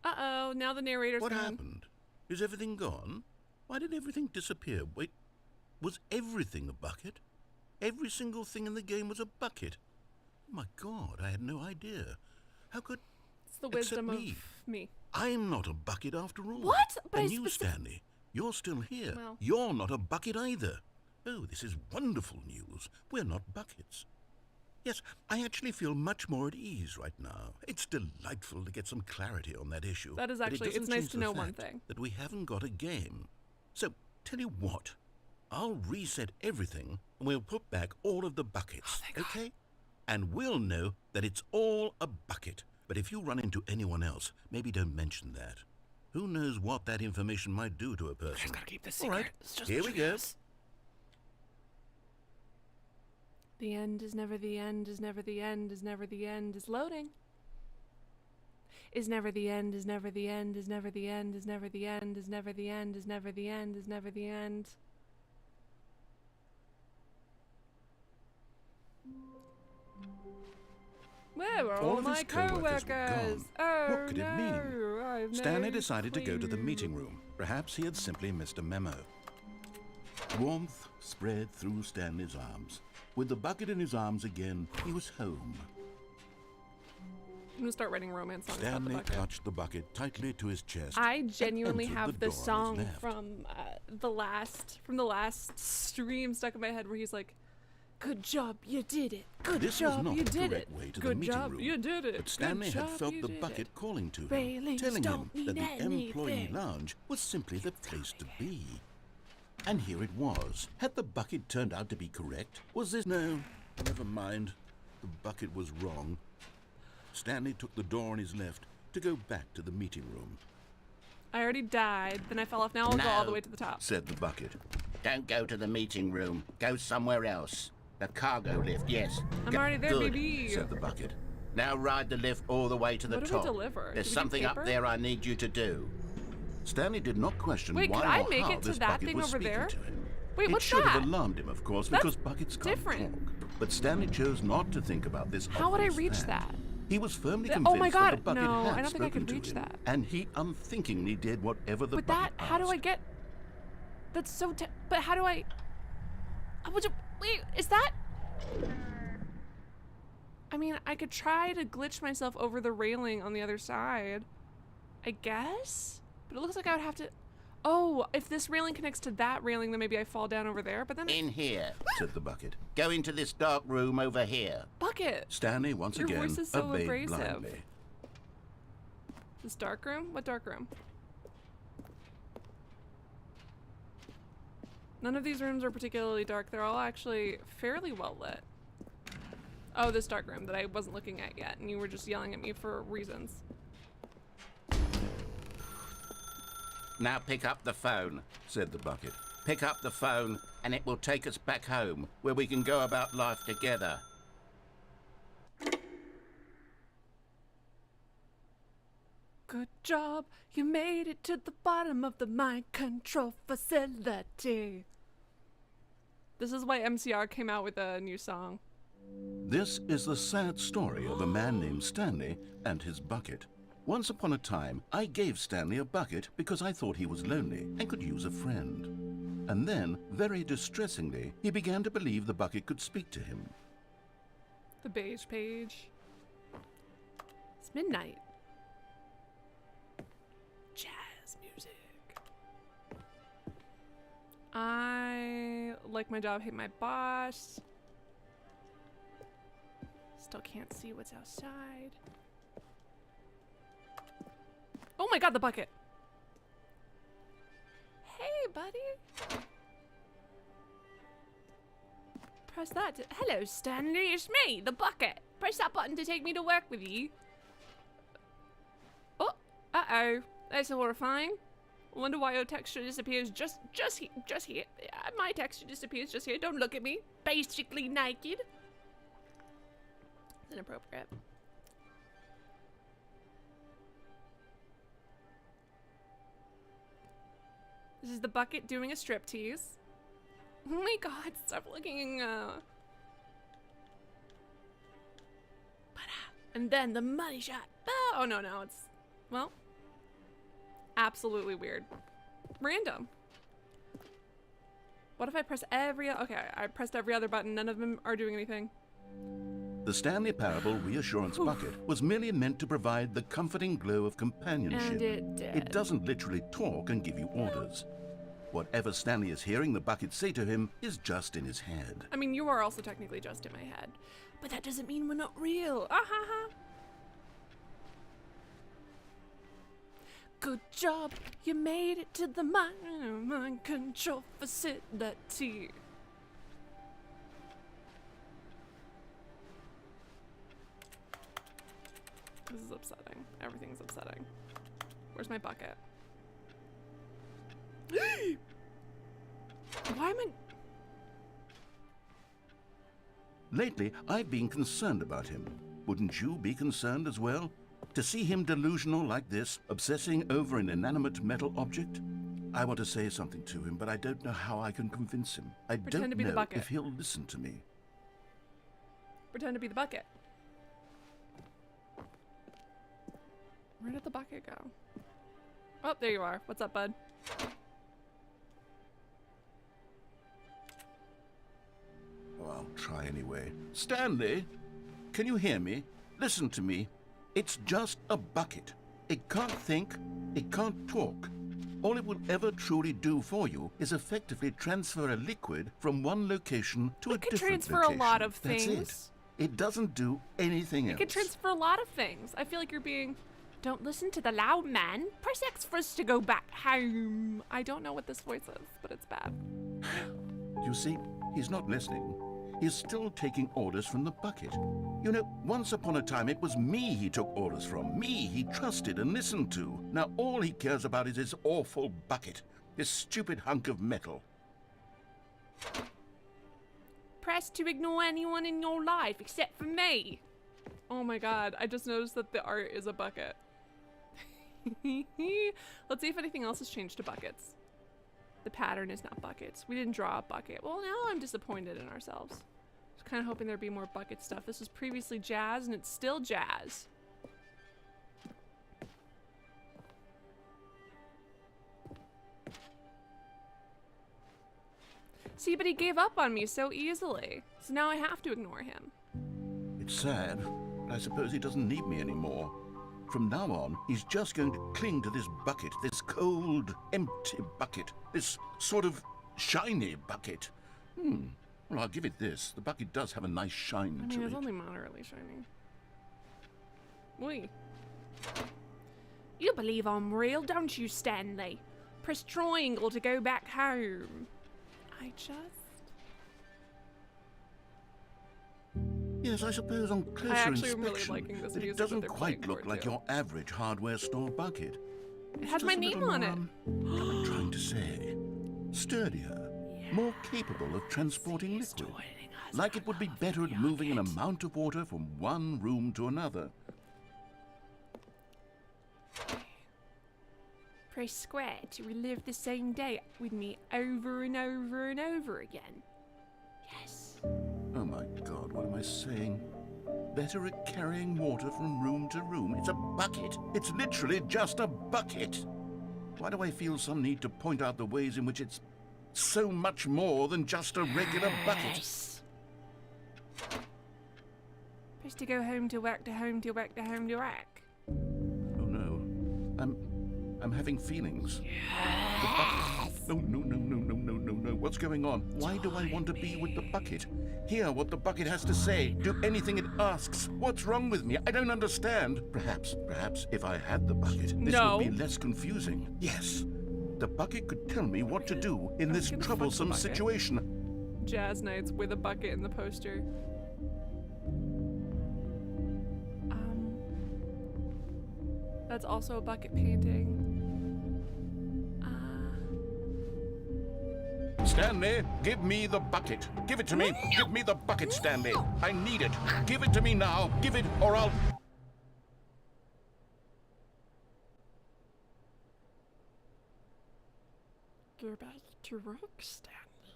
Uh-oh, now the narrator's What gone. happened? Is everything gone? Why did everything disappear? Wait, was everything a bucket? Every single thing in the game was a bucket. Oh my God, I had no idea. How could... It's the wisdom of me. me. I'm not a bucket after all. What? But And I you, Stanley, you're still here. Well- You're not a bucket either. Oh, this is wonderful news. We're not buckets. Yes, I actually feel much more at ease right now. It's delightful to get some clarity on that issue. That is but it actually- it's doesn't nice change to the know one fact thing. That we haven't got a game. So, tell you what, I'll reset everything and we'll put back all of the buckets, thank God. okay? And we'll know that it's all a bucket. But if you run into anyone else, maybe don't mention that. Who knows what that information might do to a person? Just gotta keep this All secret. right, It's just here we between go. us. The end is never the end, is never the end, is never the end, is loading. Is never the end, is never the end, is never the end, is never the end, is never the end, is never the end, is never the end. Where are All all of my his co-workers were co-workers? gone. Oh, What could it mean? no, I've Stanley no decided to go to the clue. meeting room. Perhaps he had simply missed a memo. Warmth spread through Stanley's arms. With the bucket in his arms again, he was home. I'm gonna start writing romance songs about the Stanley bucket. clutched the bucket tightly to his chest. I genuinely entered have the the door on his song left. from the last stream stuck in my head where he's like, "Good job, you did it. Good This job, was not you the did correct it. way to Good the meeting job, room. you did it. But Stanley Good had job, felt you the did bucket it. calling to him, Railings telling him don't that mean the employee anything. lounge was simply the place to be. And here it was. Had the bucket turned out to be correct? Was this... No, never mind. The bucket was wrong. Stanley took the door on his left to go back to the meeting room. I already died, then I fell off. Now I'll go all the No. way to the top. Said the bucket. Don't go to the meeting room. Go somewhere else. The cargo lift, yes. I'm already there, Good, baby. Said the bucket. Now ride the lift all the way to the What do we top. deliver? There's Do we do something up paper? there I need you to do. Stanley did not question Wait, why could I or make how it to this that bucket thing was over speaking there? to him. Wait, it what's should that? have alarmed him, of course, That's because buckets can't different. talk. But Stanley chose not to think about this. How would I obvious reach fact. that? He was firmly Oh convinced my that God, the bucket no, had I don't think I spoken could to reach him, that. and he unthinkingly did whatever the But bucket that, how do I asked. get? That's so. But how do I? Wait, is that? I mean, I could try to glitch myself over the railing on the other side, I guess. But it looks like I would have to. Oh, if this railing connects to that railing, then maybe I fall down over there. But then In here. said the bucket. Go into this dark room over here. bucket. Stanley once Your again voice is so obeyed abrasive. blindly. This dark room? What dark room? None of these rooms are particularly dark. They're all actually fairly well lit. Oh, this dark room that I wasn't looking at yet, and you were just yelling at me for reasons. Now pick up the phone. Said the bucket. Pick up the phone, and it will take us back home, where we can go about life together. Good job, you made it to the bottom of the mind control facility. This is why MCR came out with a new song. This is the sad story of a man named Stanley and his bucket. Once upon a time, I gave Stanley a bucket because I thought he was lonely and could use a friend. And then, very distressingly, he began to believe the bucket could speak to him. The beige page. It's midnight. Jazz music. I like my job, hate my boss. Still can't see what's outside. Oh my god, the bucket. Hey, buddy. Press that. Hello, Stanley. It's me, the bucket. Press that button to take me to work with you. Oh, uh-oh. That's horrifying. I wonder why your texture disappears just here. My texture disappears just here. Don't look at me. Basically naked. It's inappropriate. This is the bucket doing a striptease. Oh my god, stop looking. And then the money shot. Oh no, it's, well, absolutely weird. Random. What if I press okay, I pressed every other button. None of them are doing anything. The Stanley Parable Reassurance Bucket was merely meant to provide the comforting glow of companionship. And it did. It doesn't literally talk and give you orders. Whatever Stanley is hearing the bucket say to him is just in his head. I mean, you are also technically just in my head. But that doesn't mean we're not real. Ah ha ha. Good job. You made it to the mind control facility. This is upsetting. Everything's upsetting. Where's my bucket? Why am I... Lately, I've been concerned about him. Wouldn't you be concerned as well? To see him delusional like this, obsessing over an inanimate metal object? I want to say something to him, but I don't know how I can convince him. I Pretend to don't be the know bucket. if he'll listen to me. Pretend to be the bucket. Where did the bucket go? Oh, there you are. What's up, bud? Oh, I'll try anyway. Stanley, can you hear me? Listen to me. It's just a bucket. It can't think, it can't talk. All it will ever truly do for you is effectively transfer a liquid from one location to a It can different transfer location. a lot of That's things. it doesn't do anything else. It can transfer a lot of things. I feel like you're being... Don't listen to the loud man. Press X for us to go back home. I don't know what this voice is, but it's bad. You see, he's not listening. He's still taking orders from the bucket. You know, once upon a time, it was me he took orders from. Me he trusted and listened to. Now all he cares about is his awful bucket. This stupid hunk of metal. Press to ignore anyone in your life except for me. Oh my god, I just noticed that the art is a bucket. Let's see if anything else has changed to buckets. The pattern is not buckets. We didn't draw a bucket. Well, now I'm disappointed in ourselves. I was kind of hoping there'd be more bucket stuff. This was previously jazz, and it's still jazz. See, but he gave up on me so easily. So now I have to ignore him. It's sad, but I suppose he doesn't need me anymore. From now on, he's just going to cling to this bucket, this cold, empty bucket, this sort of shiny bucket. Well, I'll give it this. The bucket does have a nice shine I to mean, it's it. only moderately shiny. Wait. You believe I'm real, don't you, Stanley? Press triangle to go back home. I just... Yes, I suppose on closer actually am really inspection, liking this that it music that doesn't they're quite playing look for it, like too. your average hardware store bucket. It has my name on it. What am I trying to say? Sturdier, more capable of transporting liquid. Like it would be better at moving an amount of water from one room to another. Press square to relive the same day with me over and over and over again. Yes. Oh my God, what am I saying? Better at carrying water from room to room. It's a bucket. It's literally just a bucket. Why do I feel some need to point out the ways in which it's so much more than just a regular bucket? Yes. Press to go home to work to home to work to home to work. Oh no. I'm having feelings. The bucket. No. What's going on? Why do I want to be with the bucket? Hear what the bucket has to say. Do anything it asks. What's wrong with me? I don't understand. Perhaps if I had the bucket, this No. would be less confusing. Yes. The bucket could tell me what to do in this gonna fuck the troublesome bucket. situation. Jazz nights with a bucket in the poster. That's also a bucket painting. Stanley, give me the bucket. Give it to me. Give me the bucket, Stanley. I need it. Give it to me now. Give it or I'll... You're back to work, Stanley.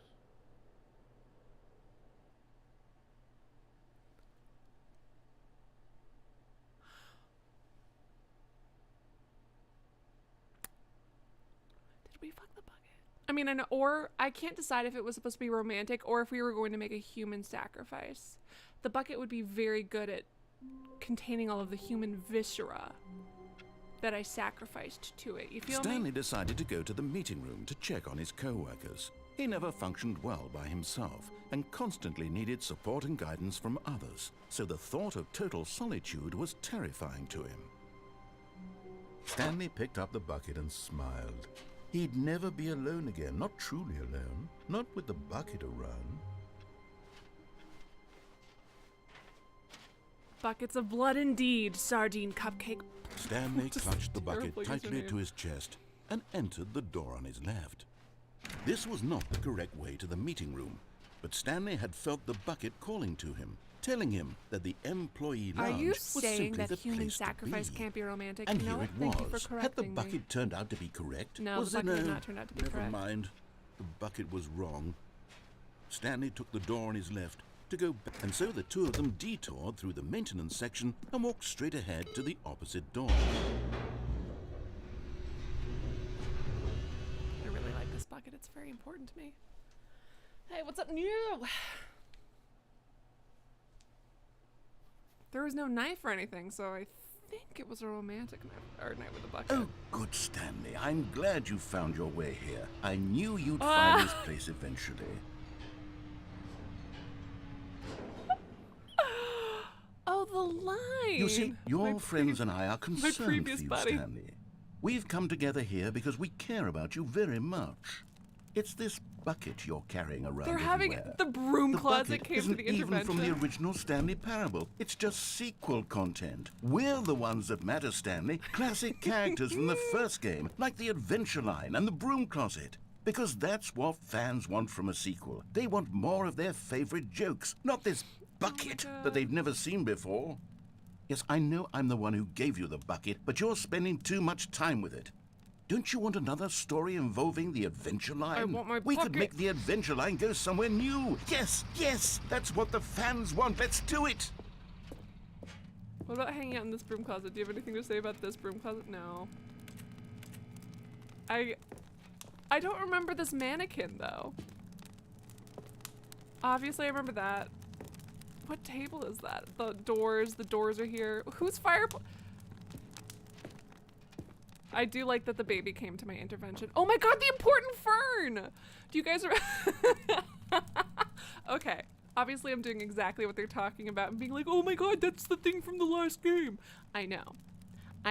Did we fuck the bucket? I mean, I know, or I can't decide if it was supposed to be romantic or if we were going to make a human sacrifice. The bucket would be very good at containing all of the human viscera that I sacrificed to it. You feel Stanley me? decided to go to the meeting room to check on his co-workers. He never functioned well by himself and constantly needed support and guidance from others, so the thought of total solitude was terrifying to him. Stanley picked up the bucket and smiled. He'd never be alone again, not truly alone, not with the bucket around. Buckets of blood indeed, sardine cupcake. Stanley Just clutched the bucket terrible tightly username. to his chest. and entered the door on his left. This was not the correct way to the meeting room, but Stanley had felt the bucket calling to him, telling him that the employee Are lounge you was saying simply that the human place sacrifice to be. can't be romantic? And You know here what? it Thank you was. for Had the correcting me. bucket turned out to be correct? No, was the bucket it did no? not turn out to be Never correct. mind. The bucket was wrong. Stanley took the door on his left to go back, and so the two of them detoured through the maintenance section and walked straight ahead to the opposite door. I really like this bucket. It's very important to me. Hey, what's up new? There was no knife or anything, so I think it was a romantic night with a bucket. Oh, good, Stanley. I'm glad you found your way here. I knew you'd find this place eventually. Oh, the line! You see, your My friends and I are concerned for previous you, buddy. Stanley. We've come together here because we care about you very much. It's this bucket you're carrying around They're having everywhere. the broom The closet bucket came to isn't the even intervention. from the original Stanley Parable. It's just sequel content. We're the ones that matter, Stanley. Classic characters from the first game, like the Adventure Line and the Broom Closet. Because that's what fans want from a sequel. They want more of their favorite jokes, not this bucket that they've never seen before. Yes, I know I'm the one who gave you the bucket, but you're spending too much time with it. Don't you want another story involving the Adventure Line? I want my We could bucket. make the Adventure Line go somewhere new. Yes, yes, that's what the fans want. Let's do it. What about hanging out in this broom closet? Do you have anything to say about this broom closet? No. I don't remember this mannequin though. Obviously I remember that. What table is that? The doors are here. Whose fireplace? I do like that the baby came to my intervention. Oh my god, the important fern! Do you guys Okay, obviously I'm doing exactly what they're talking about and being like, oh my god, that's the thing from the last game. I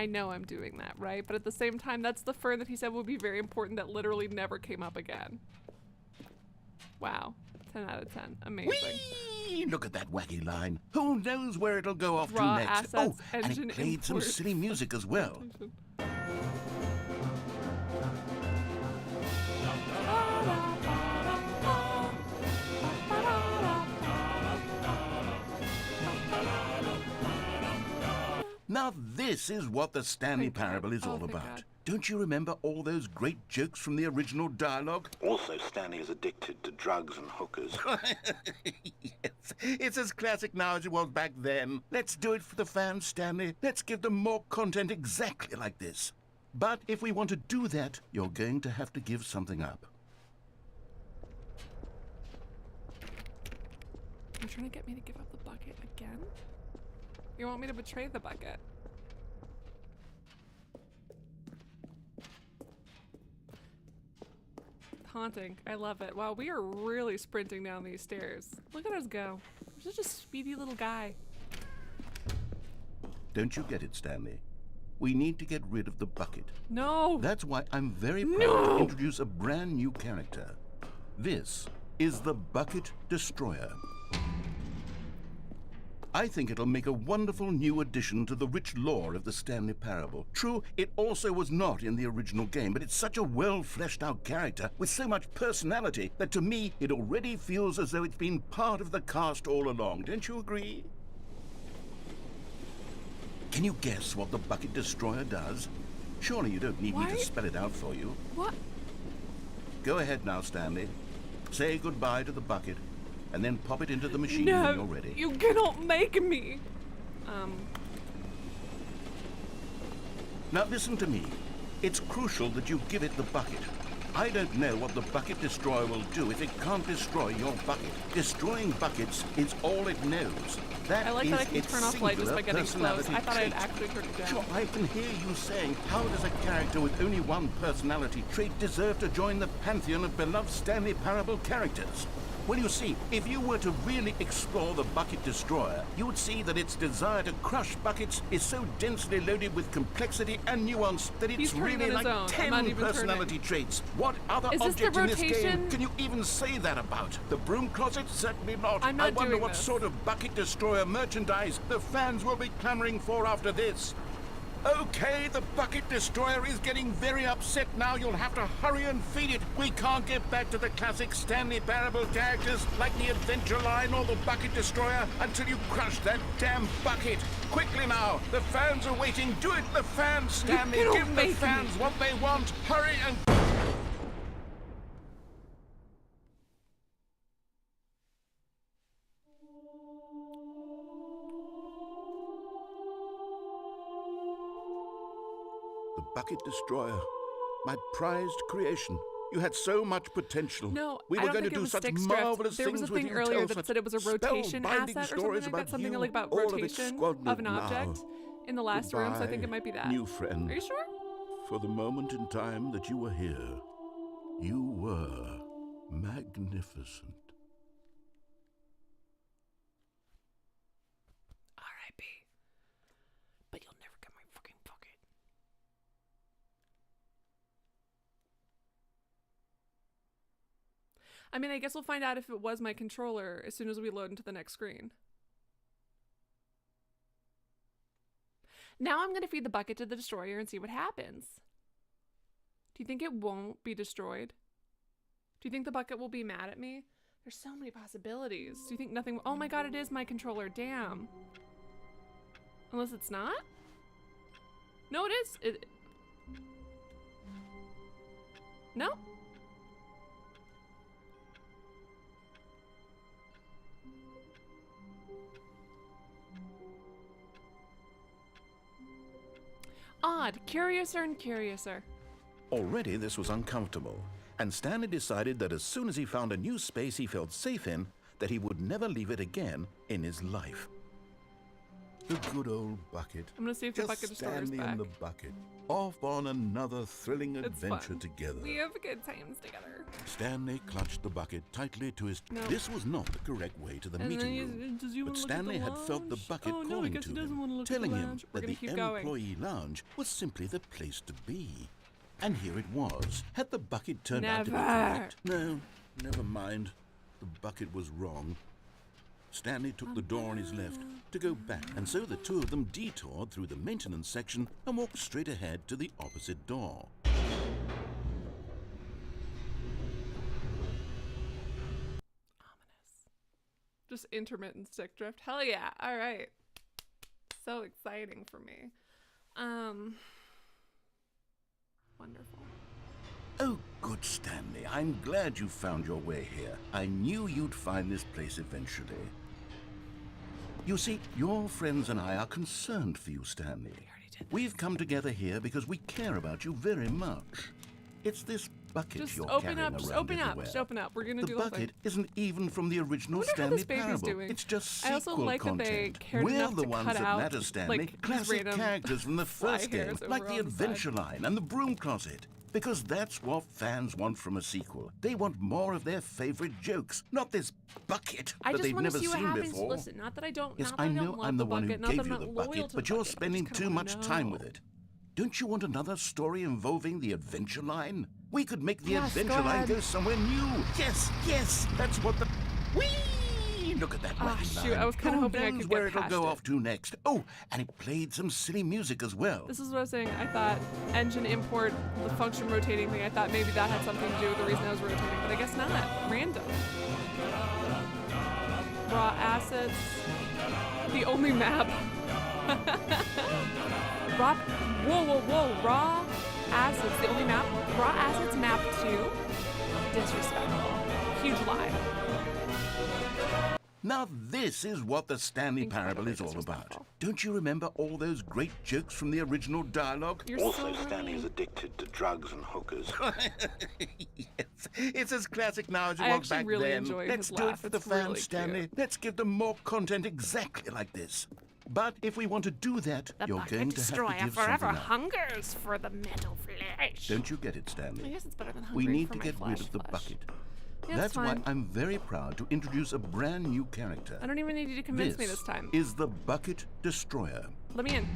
know I'm doing that, right? But at the same time, that's the fern that he said would be very important that literally never came up again. Wow, 10 out of 10, amazing. Whee! Look at that wacky line. Who knows where it'll go off Raw to next? assets, Oh, and engine it played some import. silly music as well. Now this is what the Stanley Thank God. Parable is Oh, all thank about. God. Don't you remember all those great jokes from the original dialogue? Also, Stanley is addicted to drugs and hookers. Yes, it's as classic now as it was back then. Let's do it for the fans, Stanley. Let's give them more content exactly like this. But if we want to do that, you're going to have to give something up. You're trying to get me to give up the bucket again? You want me to betray the bucket? Haunting. I love it. Wow, we are really sprinting down these stairs. Look at us go. We're such a speedy little guy. Don't you get it, Stanley? We need to get rid of the bucket. No! That's why I'm very proud to introduce a brand new character. This is the Bucket Destroyer. I think it'll make a wonderful new addition to the rich lore of the Stanley Parable. True, it also was not in the original game, but it's such a well-fleshed-out character with so much personality that to me, it already feels as though it's been part of the cast all along. Don't you agree? Can you guess what the Bucket Destroyer does? Surely you don't need me Why? to spell it out for you. What? Go ahead now, Stanley. Say goodbye to the bucket, and then pop it into the machine No! when you're ready. You cannot make me! Now listen to me. It's crucial that you give it the bucket. I don't know what the Bucket Destroyer will do if it can't destroy your bucket. Destroying buckets is all it knows. I like that I can its turn off light just by singular getting close. personality I thought I'd trait. actually turn it down. Sure, I can hear you saying, how does a character with only one personality trait deserve to join the pantheon of beloved Stanley Parable characters? Well, you see, if you were to really explore the Bucket Destroyer, you would see that its desire to crush buckets is so densely loaded with complexity and nuance that He's it's turning really on his like own. I'm 10 not even personality traits. What other Is this the object in this game rotation? can you even say that about? The broom closet? Certainly not. I'm not I wonder doing what this. sort of Bucket Destroyer merchandise the fans will be clamoring for after this. Okay, the bucket destroyer is getting very upset now. You'll have to hurry and feed it. We can't get back to the classic Stanley Parable characters like the Adventure Line or the bucket destroyer until you crush that damn bucket. Quickly now, the fans are waiting. Do it, the fans, Stanley. Give the fans what they want. Hurry and... The bucket destroyer, my prized creation. You had so much potential. No, we I were don't going to think it do was such stick drift. marvelous There was things a with thing you. earlier Tell that such said it was a rotation spellbinding asset or stories something like that. Something you, like about all of it rotation squandered of an now. object in the last room, so I think it might be that. New friend. Are you sure? For the moment in time that you were here, you were magnificent. R.I.P. But you'll never get my fucking bucket. I mean, I guess we'll find out if it was my controller as soon as we load into the next screen. Now I'm going to feed the bucket to the destroyer and see what happens. Do you think it won't be destroyed? Do you think the bucket will be mad at me? There's so many possibilities. Do you think nothing... Oh my god, it is my controller. Damn. Unless it's not? No, it is. No? Odd. Curiouser and curiouser. Already this was uncomfortable, and Stanley decided that as soon as he found a new space he felt safe in, that he would never leave it again in his life. The good old bucket. I'm gonna see if the bucket destroyer's Stanley back. and the bucket, off on another thrilling It's adventure fun. together. We have good times together. Stanley clutched the bucket tightly to his... No. This was not the correct way to the And then meeting he- room. does you But wanna look at Stanley the had felt the lounge? bucket Oh, no, I calling guess to he doesn't him, wanna look at the telling him lounge. We're that gonna the keep going. employee lounge was simply the place to be. And here it was. Had the bucket turned out to be Never. correct? No, never mind. The bucket was wrong. Stanley took the door on his left to go back, and so the two of them detoured through the maintenance section and walked straight ahead to the opposite door. Ominous. Just intermittent stick drift. Hell yeah. All right. So exciting for me. Wonderful. Oh, good Stanley. I'm glad you found your way here. I knew you'd find this place eventually. You see, your friends and I are concerned for you, Stanley. We've come together here because we care about you very much. It's this bucket Just you're open carrying up. Just around open up. everywhere. Just open up. We're gonna The do the whole thing. bucket isn't even from the original wonder how Stanley this baby's Parable. doing. It's just I sequel also like that they content. cared We're enough the to ones cut that out, matter, Stanley. like, these Classic random characters from the fly first game, hairs over like the on the Adventure side. Line and the Broom Closet. Because that's what fans want from a sequel. They want more of their favorite jokes, not this bucket I that just they've want to never see what seen happens. before. Listen, not that I don't. Yes, not that I don't know love I'm the the one who bucket, not that gave I'm you the not loyal bucket, to but the you're bucket, I spending just kinda too wanna much time know. with it. Don't you want another story involving the Adventure Line? We could make the Yes, Adventure go Line ahead. go somewhere new. Yes, yes, that's what the... Whee! Look at that Ah, wacky shoot, line. I was kinda Who hoping I knows could where get it'll past go it. off to next. Oh, and it played some silly music as well. This is what I was saying. I thought engine import, the function rotating thing, I thought maybe that had something to do with the reason I was rotating, but I guess not. Random. Raw assets. The only map. Raw. Whoa. Raw assets. The only map. Raw assets map 2. Disrespectful. Huge lie. Now this is what the Stanley Parable is all about. disrespectful. Don't you remember all those great jokes from the original dialogue? You're Also, so Stanley right. is addicted to drugs and hookers. Yes, it's as classic now as it I was actually back really then. enjoyed Let's his do it laugh. for the It's fans, really Stanley. cute. Let's give them more content exactly like this. But if we want to do that, The you're bucket going to have to destroyer give forever something up. hungers for the metal flesh. Don't you get it, I Stanley? guess it's better than We hungry need for to my get rid flesh of the flesh. bucket. Yeah, That's it's why fine. I'm very proud to introduce a brand new character. I don't even need you to convince me this time. is the Bucket Destroyer. Let me in.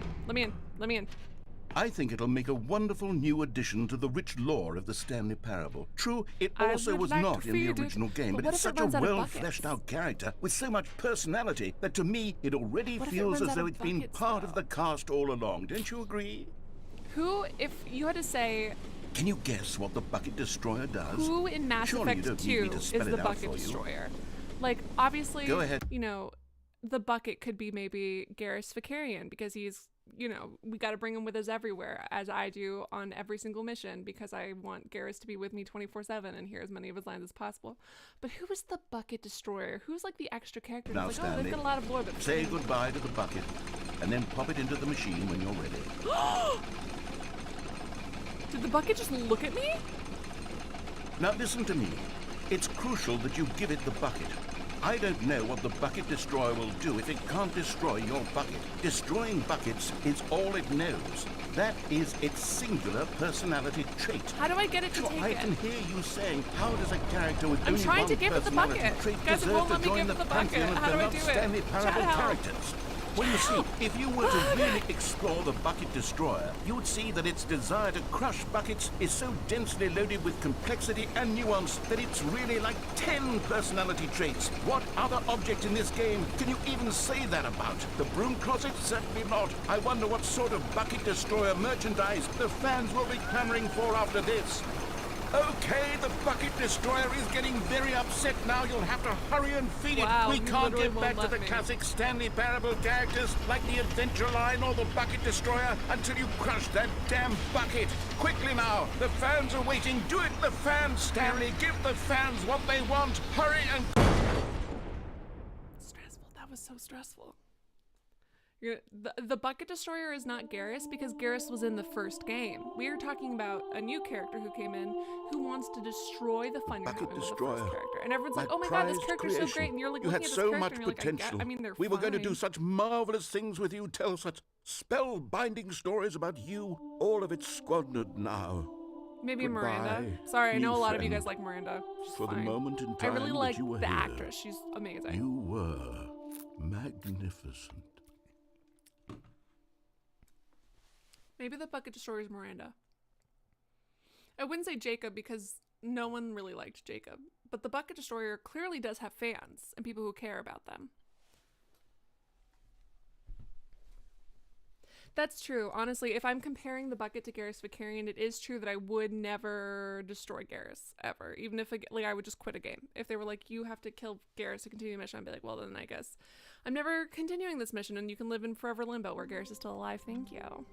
I think it'll make a wonderful new addition to the rich lore of the Stanley Parable. True, it I also would was like not to in the feed it, original game, but but what it's if it such a runs out of well-fleshed-out character with so much personality that to me it already What if it feels runs as out though of it's been buckets, part of though? the cast all along. Don't you agree? Who, if you had to say, Can you guess what the Bucket Destroyer does? who in Mass Surely you Effect don't need me 2 to is spell the it out Bucket for you. Destroyer? Like, obviously, Go ahead. you know, the Bucket could be maybe Garrus Figurine because he's, you know, we got to bring him with us everywhere, as I do on every single mission because I want Garrus to be with me 24/7 and hear as many of his lines as possible. But who is the Bucket Destroyer? Who's like the extra character? Now, It's like, oh, Stanley, they've got a lot of lore, but Say goodbye to the bucket, and then pop it into the machine when you're ready. Did the Bucket just look at me? Now listen to me. It's crucial that you give it the bucket. I don't know what the Bucket Destroyer will do if it can't destroy your bucket. Destroying buckets is all it knows. That is its singular personality trait. How do I get it to Sure, take I it? can hear you saying, how does a character with I'm only trying one to give it the personality bucket. trait Guys, it deserve won't to let me join give the it the bucket. pantheon of How do I beloved do it? Stanley Chat, Parable help. characters? Well, you see, if you were to really explore the Bucket Destroyer, you would see that its desire to crush buckets is so densely loaded with complexity and nuance that it's really like 10 personality traits. What other object in this game can you even say that about? The broom closet? Certainly not. I wonder what sort of Bucket Destroyer merchandise the fans will be clamoring for after this. Okay, the Bucket Destroyer is getting very upset now. You'll have to hurry and feed Wow, it. We you can't literally get won't back to let the me. classic Stanley Parable characters like the Adventure Line or the Bucket Destroyer until you crush that damn bucket. Quickly now, the fans are waiting. Do it, the fans, Stanley. Give the fans what they want. Hurry and... Stressful. That was so stressful. The Bucket Destroyer is not Garrus because Garrus was in the first game. We are talking about a new character who came in who wants to destroy the fun you're Bucket having with the Destroyer. first character. And everyone's My like, oh my god, this prized character's so creation. great. And you're like You looking had at this so character much and you're potential. like, I mean, they're We were going to do fine. such marvelous things with you, tell such spellbinding stories about you. All of it squandered now. Maybe Goodbye, Miranda. Sorry, I know new a lot of you friend. guys like Miranda. She's For the fine. moment in I time really that like you were the here, actress. She's amazing. You were magnificent. Maybe the Bucket Destroyer is Miranda. I wouldn't say Jacob because no one really liked Jacob. But the Bucket Destroyer clearly does have fans and people who care about them. That's true. Honestly, if I'm comparing the Bucket to Garrus Vicarian, it is true that I would never destroy Garrus, ever. Even if, like, I would just quit a game. If they were like, you have to kill Garrus to continue the mission, I'd be like, well, then I guess I'm never continuing this mission and you can live in forever limbo where Garrus is still alive. Thank you.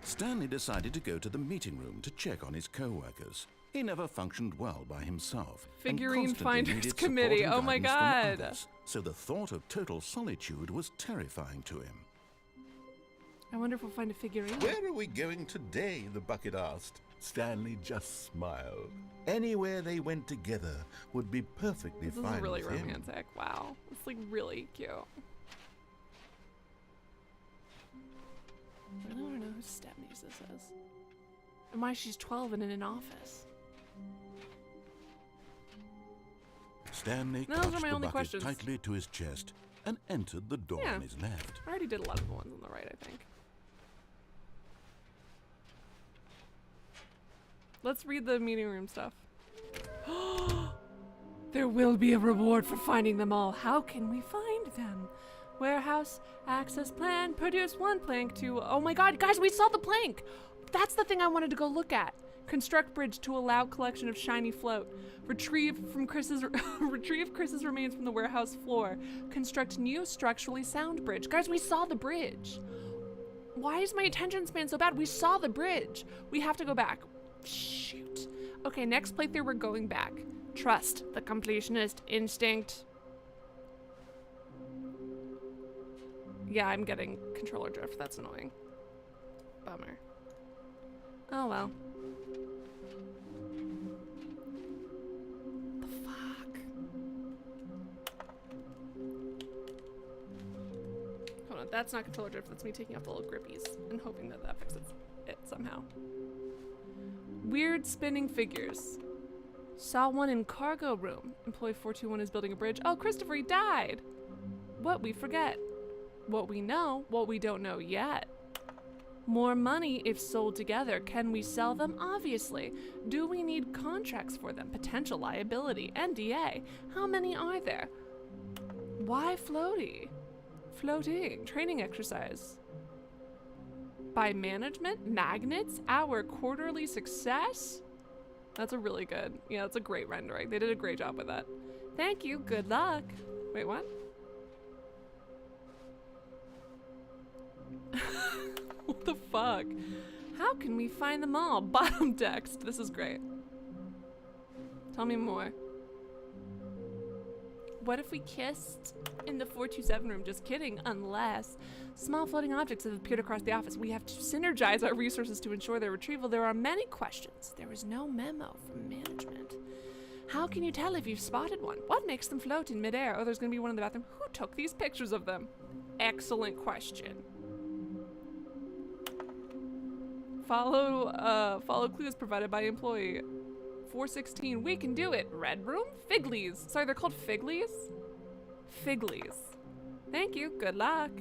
Stanley decided to go to the meeting room to check on his co-workers. He never functioned well by himself. and Figurine constantly Finders needed Committee. support and Oh my guidance from God. others. So the thought of total solitude was terrifying to him. I wonder if we'll find a figurine. Where are we going today? The bucket asked. Stanley just smiled. Anywhere they went together would be perfectly This fine is really with him. romantic. Wow. It's like really cute. I really want to know whose stepniece this is. And why she's 12 and in an office. Stanley No, those are clutched my the only bucket questions. tightly to his chest and entered the door Yeah. on his left. I already did a lot of the ones on the right, I think. Let's read the meeting room stuff. There will be a reward for finding them all. How can we find them? Warehouse access plan. Produce one plank to... Oh my god, guys, we saw the plank! That's the thing I wanted to go look at. Construct bridge to allow collection of shiny float. Retrieve Chris's remains from the warehouse floor. Construct new structurally sound bridge. Guys, we saw the bridge. Why is my attention span so bad? We saw the bridge. We have to go back. Shoot. Okay, next playthrough we're going back. Trust the completionist instinct. Yeah, I'm getting controller drift. That's annoying. Bummer. Oh well. The fuck? Hold on, that's not controller drift. That's me taking off the little grippies and hoping that that fixes it somehow. Weird spinning figures. Saw one in cargo room. Employee 421 is building a bridge. Oh, Christopher, he died. What we forget. What we know, what we don't know yet. More money if sold together. Can we sell them? Obviously. Do we need contracts for them? Potential liability. NDA. How many are there? Why floaty? Floating. Training exercise. By management? Magnets? Our quarterly success? That's a really good. Yeah, that's a great rendering. They did a great job with that. Thank you. Good luck. Wait, what? What the fuck? How can we find them all? Bottom text. This is great. Tell me more. What if we kissed in the 427 room? Just kidding. Unless small floating objects have appeared across the office. We have to synergize our resources to ensure their retrieval. There are many questions. There was no memo from management. How can you tell if you've spotted one? What makes them float in midair? Oh, there's gonna be one in the bathroom. Who took these pictures of them? Excellent question. Follow clues provided by employee. 416, we can do it. Red room? Figlies. Sorry, they're called Figlies? Figlies. Thank you, good luck.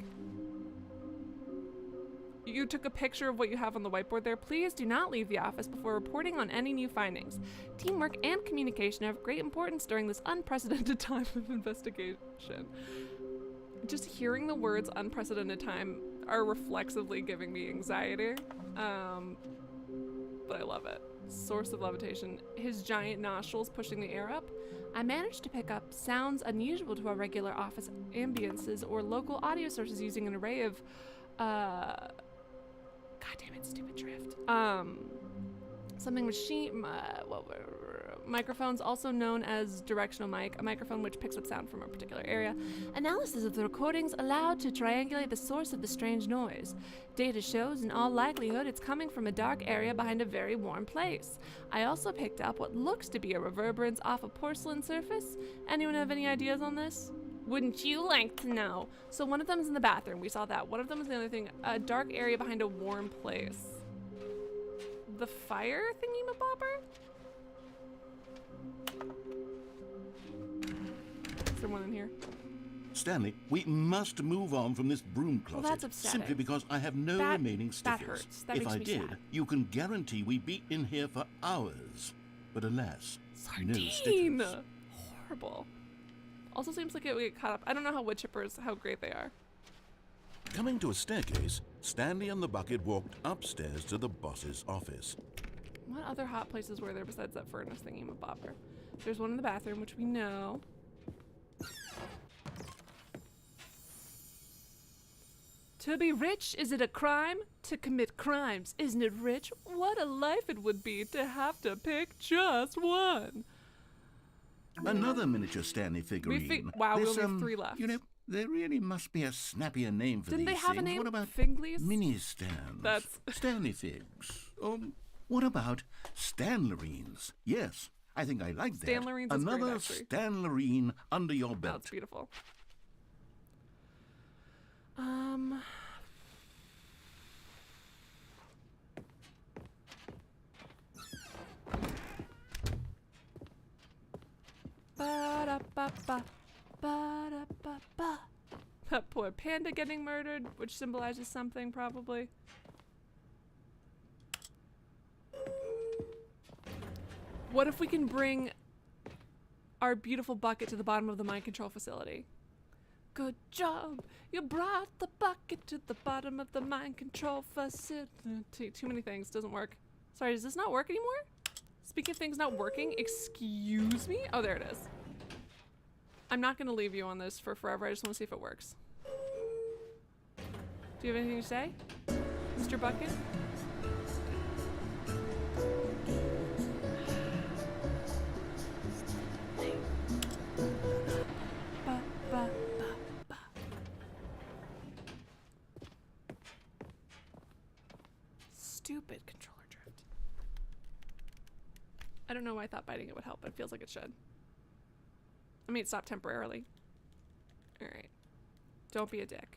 You took a picture of what you have on the whiteboard there. Please do not leave the office before reporting on any new findings. Teamwork and communication have great importance during this unprecedented time of investigation. Just hearing the words unprecedented time are reflexively giving me anxiety. But I love it. Source of levitation. His giant nostrils pushing the air up. I managed to pick up sounds unusual to our regular office ambiances or local audio sources using an array of, God damn it, stupid drift. Something machine, microphones, also known as directional mic, a microphone which picks up sound from a particular area. Analysis of the recordings allowed to triangulate the source of the strange noise. Data shows in all likelihood it's coming from a dark area behind a very warm place. I also picked up what looks to be a reverberance off a porcelain surface. Anyone have any ideas on this? Wouldn't you like to know? So one of them is in the bathroom, we saw that. One of them is the other thing, a dark area behind a warm place. The fire thingy-mabobber? Is there one in here? Stanley, we must move on from this broom closet. Well, that's upsetting. Simply because I have no remaining stickers. That hurts. That if makes I me did, sad. you can guarantee we'd be in here for hours. But alas, no Sardine! stickers. Horrible. Also seems like it would get caught up. I don't know how wood chippers, how great they are. Coming to a staircase, Stanley and the bucket walked upstairs to the boss's office. What other hot places were there besides that furnace thingy-mabobber? There's one in the bathroom, which we know. To be rich, is it a crime? To commit crimes, isn't it rich? What a life it would be to have to pick just one. Another miniature Stanley figurine. Wow, we This, only have 3 left. You know, there really must be a snappier name for Didn't these they have things. a name? What about Figlies? mini stands? That's- Stanley figs. What about Stanlerines? Yes, I think I like that. Stanlerines is great, Another actually. Stanlerine under your Oh, belt. it's beautiful. Ba-da-ba-ba, ba-da-ba-ba. That poor panda getting murdered, which symbolizes something, probably. What if we can bring our beautiful bucket to the bottom of the mind control facility? Good job. You brought the bucket to the bottom of the mind control facility. Too many things. Doesn't work. Sorry, does this not work anymore? Speaking of things not working, excuse me? Oh, there it is. I'm not going to leave you on this for forever. I just want to see if it works. Do you have anything to say, Mr. Bucket? Ba, ba, ba, ba. Stupid controller drift. I don't know why I thought biting it would help, but it feels like it should. I mean, stop temporarily. Alright. Don't be a dick.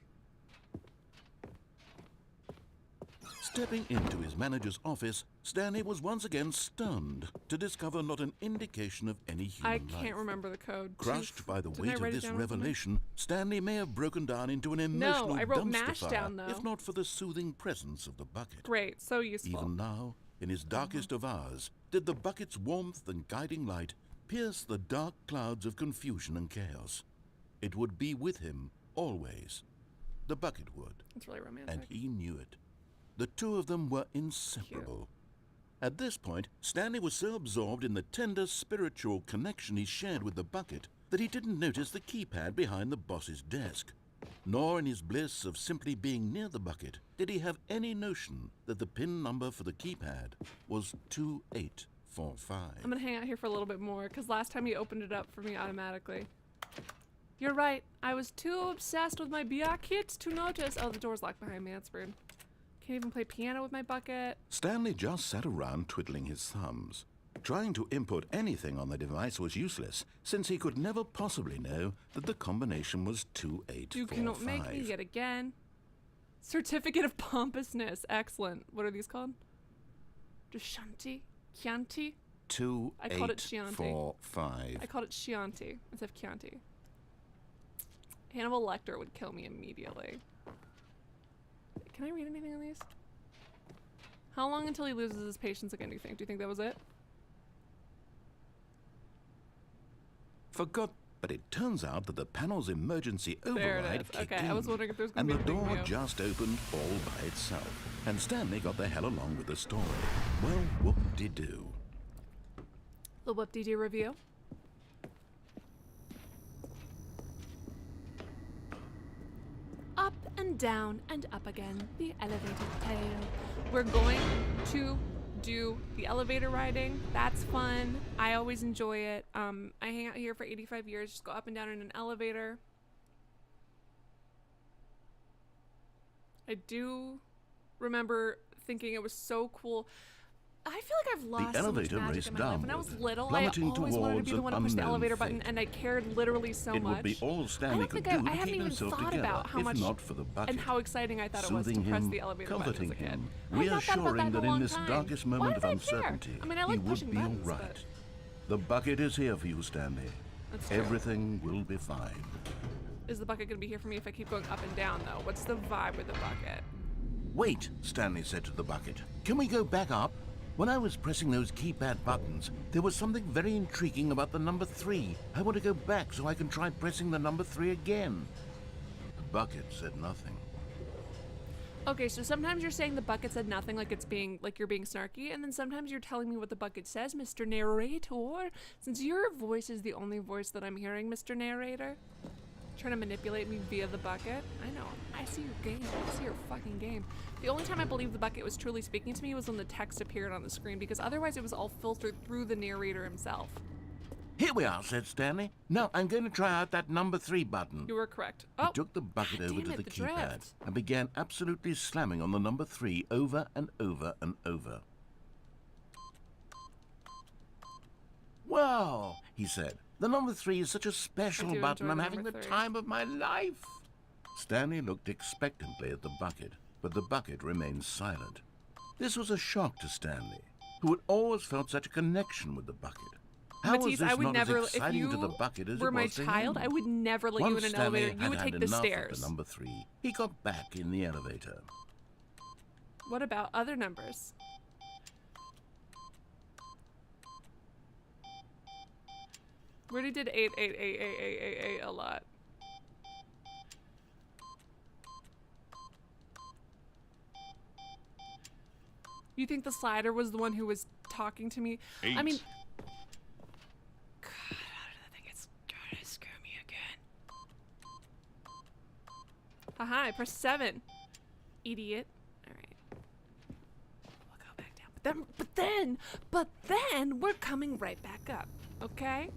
Stepping into his manager's office, Stanley was once again stunned to discover not an indication of any human I life. can't remember the code. Crushed by the Didn't I weight of write it this down or something? revelation, Stanley may have broken down into an emotional I wrote dumpster mash fire, down, though. if not for the soothing presence of the bucket. Great, so useful. Even now, in his darkest of hours, did the bucket's warmth and guiding light pierce the dark clouds of confusion and chaos. It would be with him, always. The bucket would. It's really romantic. And he knew it. The two of them were inseparable. At this point, Stanley was so absorbed in the tender spiritual connection he shared with the bucket that he didn't notice the keypad behind the boss's desk. Nor in his bliss of simply being near the bucket did he have any notion that the PIN number for the keypad was 2845. I'm gonna hang out here for a little bit more, because last time you opened it up for me automatically. You're right. I was too obsessed with my bucket to notice. Oh, the door's locked behind me. That's rude. Can't even play piano with my bucket. Stanley just sat around twiddling his thumbs. Trying to input anything on the device was useless, since he could never possibly know that the combination was 2845. You cannot make me yet again. Certificate of Pompousness. Excellent. What are these called? Chianti? Chianti? I called it Chianti. 2845. I called it Chianti instead of Chianti. Hannibal Lecter would kill me immediately. Can I read anything on these? How long until he loses his patience again, do you think? Do you think that was it? Forgot, but it turns out that the panel's emergency There it override is. kicked Okay, in. I was wondering if there was And gonna the be a big door reveal. just opened all by itself. And Stanley got the hell along with the story. Well, whoop-de-doo. The whoop-de-doo review. Up and down and up again, the elevator tail. We're going to do the elevator riding. That's fun. I always enjoy it. I hang out here for 85 years, just go up and down in an elevator. I do remember thinking it was so cool. I feel like I've lost so much elevator magic raced in my life. When I was downward, little, I plummeting always wanted to towards be the an one to push the unknown elevator button, fate. and I cared literally so It much. would be all I Stanley don't could think do I to haven't keep even himself thought together, about how if much not for the bucket. and how exciting I thought it was to Soothing press him, the elevator button as comforting a kid. him, I had not thought about reassuring that that in a in this long time. darkest Why moment of did I care? uncertainty, I mean, I he like would pushing be all buttons, right. but The bucket is here for you, Stanley. that's true. Everything will be fine. Is the bucket gonna be here for me if I keep going up and down, though? What's the vibe with the bucket? Wait, Stanley said to the bucket. Can we go back up? When I was pressing those keypad buttons, there was something very intriguing about the number 3. I want to go back so I can try pressing the number 3 again. The bucket said nothing. Okay, so sometimes you're saying the bucket said nothing, like you're being snarky, and then sometimes you're telling me what the bucket says, Mr. Narrator. Since your voice is the only voice that I'm hearing, Mr. Narrator, trying to manipulate me via the bucket. I know. I see your game. I see your fucking game. The only time I believe the bucket was truly speaking to me was when the text appeared on the screen, because otherwise it was all filtered through the narrator himself. Here we are, said Stanley. Now I'm going to try out that number 3 button. You were correct. He Oh, took the bucket God over damn to it, the the keypad drift. and began absolutely slamming on the number 3 over and over and over. Wow, he said. The number 3 is such a special do button. enjoy I'm the having number the 3. time of my life. Stanley looked expectantly at the bucket, but the bucket remained silent. This was a shock to Stanley, who had always felt such a connection with the bucket. How was Matisse, this I would not never, as if exciting you to the bucket as were it my was to child, him? I would never let you Once in an Stanley elevator. You would had take had the enough stairs. of the number 3. He got back in the elevator. What about other numbers? We already did 8 a lot. You think the slider was the one who was talking to me? I mean, God, how did that thing get gonna screw me again? Aha, I pressed 7. Idiot. Alright. We'll go back down. But then, we're coming right back up. Okay?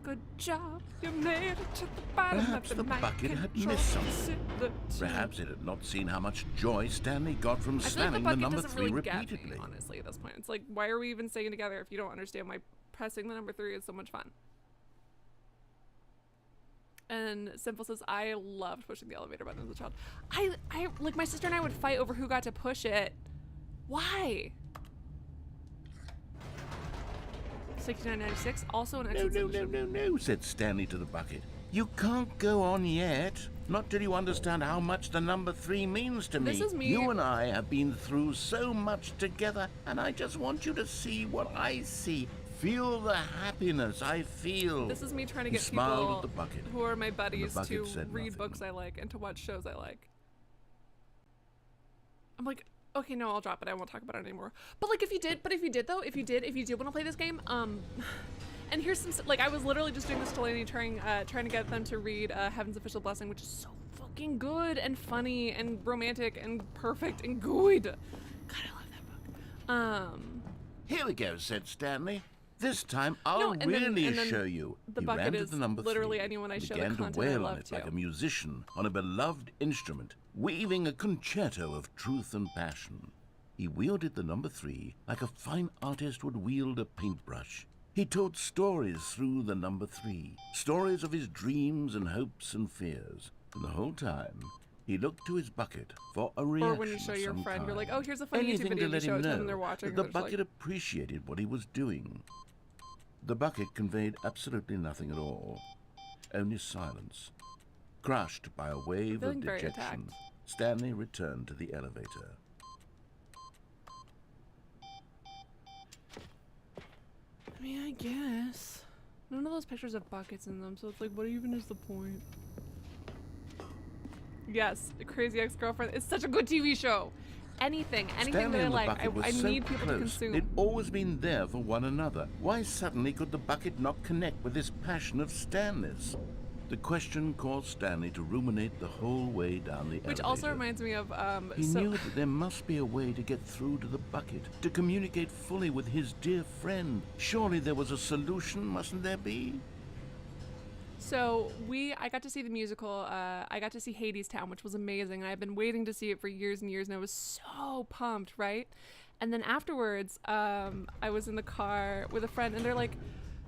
Good job. You made it to the bottom Perhaps of the night bucket had control missed something. facility. Perhaps it had not seen how much joy Stanley got from I feel like slamming the the bucket number doesn't 3 really get repeatedly. me, honestly, at this point. It's like, why are we even staying together if you don't understand why pressing the number 3 is so much fun? And Simple says, I loved pushing the elevator button as a child. I like, my sister and I would fight over who got to push it. Why? 69.96, also an excellent No, said Stanley to the bucket. You can't go on yet. Not till you understand how much the number 3 means to me. This is me. You and I have been through so much together, and I just want you to see what I see. Feel the happiness I feel. This is me trying to He get smiled people at the bucket. who are my buddies bucket to said read nothing. books I like and to watch shows I like. I'm like, okay, no, I'll drop it. I won't talk about it anymore. But like, if you did want to play this game, and here's some, like, I was literally just doing this to Laney, trying to get them to read Heaven's Official Blessing, which is so fucking good and funny and romantic and perfect and good. God, I love that book. Here we go, said Stanley. This time I'll No, and really then show you. the He bucket ran to is the number literally 3, anyone I and show the began to content I wail love on it to. like a musician on a beloved instrument, weaving a concerto of truth and passion. He wielded the number 3 like a fine artist would wield a paintbrush. He told stories through the number 3, stories of his dreams and hopes and fears. And the whole time, he looked to his bucket for a reaction. Or when you show of your some friend, you're like, kind. oh, here's a funny Anything YouTube video, to and let you show him it to them know and they're watching. that the and they're just bucket like, appreciated what he was doing. The bucket conveyed absolutely nothing at all, only silence. Crushed by a wave of Feeling very dejection, attacked. Stanley returned to the elevator. I mean, I guess. None of those pictures have buckets in them, so it's like, what even is the point? Yes, Crazy Ex-Girlfriend. It's such a good TV show. Anything Stanley that I and the like, bucket was I so need people to close. consume. They'd always been there for one another. Why suddenly could the bucket not connect with this passion of Stanley's? The question caused Stanley to ruminate the whole way down the elevator. Which also reminds me of, He knew that there must be a way to get through to the bucket, to communicate fully with his dear friend. Surely there was a solution, mustn't there be? So I got to see the musical, I got to see Hadestown, which was amazing. I've been waiting to see it for years and years, and I was so pumped, right? And then afterwards, I was in the car with a friend, and they're like,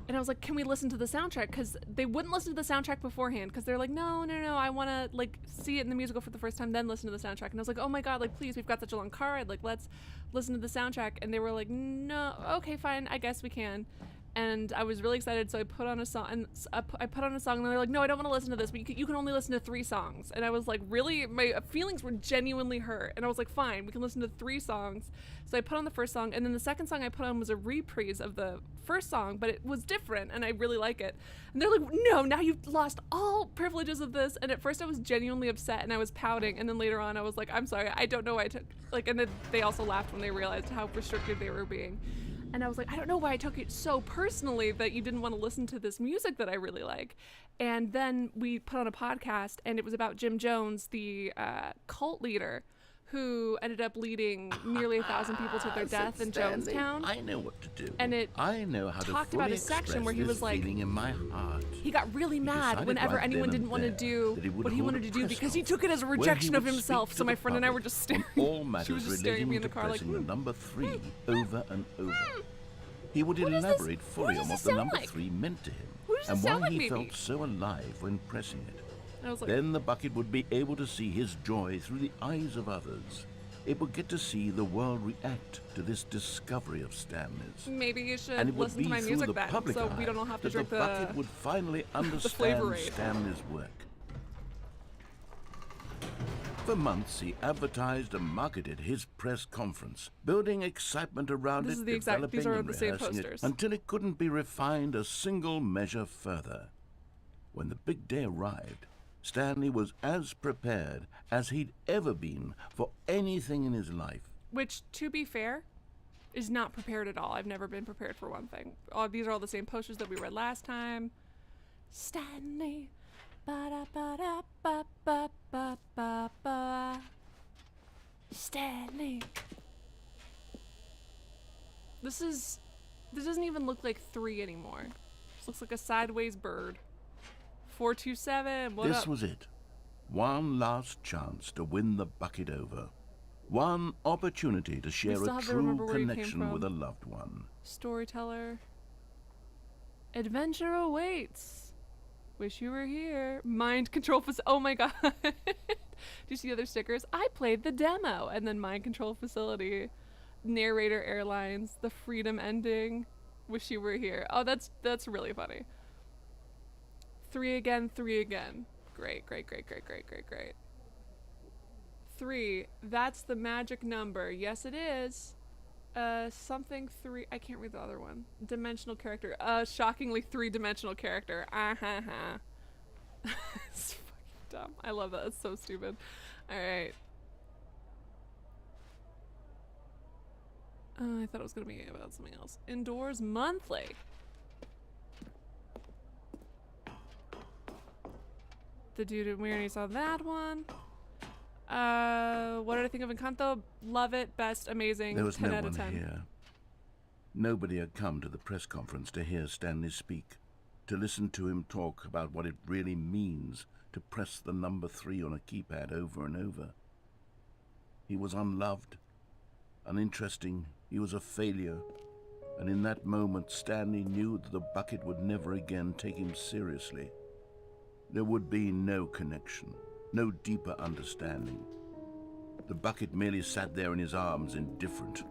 and I was like, can we listen to the soundtrack? Because they wouldn't listen to the soundtrack beforehand, because they're like, no, I want to, like, see it in the musical for the first time, then listen to the soundtrack. And I was like, oh my god, like, please, we've got such a long car ride, like, let's listen to the soundtrack. And they were like, no, okay, fine, I guess we can. And I was really excited, so I put on a song, and I put on a song, and they're like, no, I don't want to listen to this, but you can only listen to 3 songs. And I was like, really? My feelings were genuinely hurt. And I was like, fine, we can listen to 3 songs. So I put on the first song, and then the second song I put on was a reprise of the first song, but it was different, and I really like it. And they're like, no, now you've lost all privileges of this. And at first I was genuinely upset, and I was pouting, and then later on I was like, I'm sorry, I don't know why I took, like, and then they also laughed when they realized how restrictive they were being. And I was like, I don't know why I took it so personally that you didn't want to listen to this music that I really like. And then we put on a podcast, and it was about Jim Jones, the cult leader, who ended up leading nearly 1,000 people to their death in Stanley, Jonestown. I know what to do. And it I know how to talked fully about a section where he express was this like, feeling in my heart. he got really mad decided whenever right anyone then didn't and want to there do that he would what he hold wanted a to do press because he conference took it as a where he rejection of would himself. speak So to my the friend and I were public just staring. on all She matters was just staring at me in relating the to car like, pressing the number 3 over and over. He would Who does this- elaborate who fully does on this what the sound number like? 3 meant to him, Who does this and sound why like, he maybe? felt so alive when pressing it. I was like, Then the bucket would be able to see his joy through the eyes of others. It would get to see the world react to this discovery of Stanley's. maybe you And should it would listen be to my through music the then, public so we eye don't all have to that drink the bucket would finally Flavor understand Aid. Stanley's work. For months, he advertised and marketed his press conference, building excitement around This it, is the exact- developing these are and the same rehearsing it, posters. until it couldn't be refined a single measure further. When the big day arrived, Stanley was as prepared as he'd ever been for anything in his life. which, to be fair, is not prepared at all. I've never been prepared for one thing. These are all the same posters that we read last time. Stanley. Ba-da-ba-da-ba-ba-ba-ba-ba. Stanley. This doesn't even look like 3 anymore. This looks like a sideways bird. 427, what This up? was it. One last chance to win the bucket over. One opportunity to share still a have to true remember where you came connection from. with a loved one. Storyteller. Adventure awaits. Wish you were here. Mind control oh my god. Do you see other stickers? I played the demo. And then mind control facility. Narrator airlines. The freedom ending. Wish you were here. Oh, that's really funny. 3 again, 3 again. Great. 3. That's the magic number. Yes, it is. Something 3. I can't read the other one. Dimensional character. Shockingly 3-dimensional character. It's fucking dumb. I love that. It's so stupid. Alright. I thought it was gonna be about something else. Indoors monthly. The dude, we already saw that one. What did I think of Encanto? Love it, best, amazing, There was 10 no out of one 10. here. Nobody had come to the press conference to hear Stanley speak, to listen to him talk about what it really means to press the number 3 on a keypad over and over. He was unloved, uninteresting, he was a failure, and in that moment Stanley knew that the bucket would never again take him seriously. There would be no connection, no deeper understanding. The bucket merely sat there in his arms, indifferent.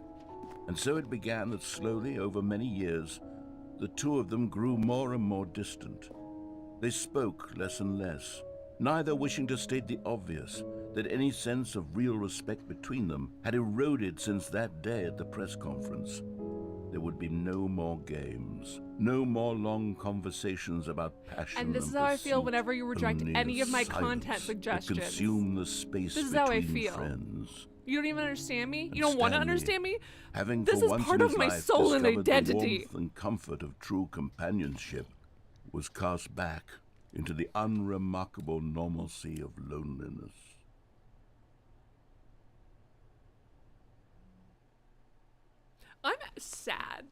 And so it began that slowly, over many years, the two of them grew more and more distant. They spoke less and less, neither wishing to state the obvious, that any sense of real respect between them had eroded since that day at the press conference. There would be no more games, no more long conversations about passion And this is how I feel pursuit, whenever you reject only any of my silence content that suggestions. consume the space This is how I between feel. friends. You don't even understand me? And You don't want to Stanley, understand me? having This for is once part in of his my life soul and discovered identity. the warmth and comfort of true companionship, was cast back into the unremarkable normalcy of loneliness. I'm sad.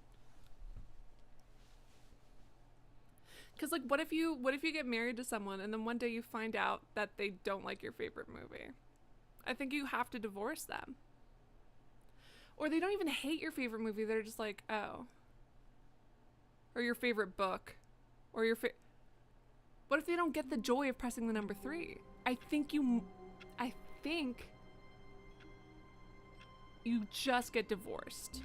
Cause like, what if you get married to someone and then one day you find out that they don't like your favorite movie? I think you have to divorce them. Or they don't even hate your favorite movie. They're just like, oh. Or your favorite book. Or your what if they don't get the joy of pressing the number 3? I think you just get divorced.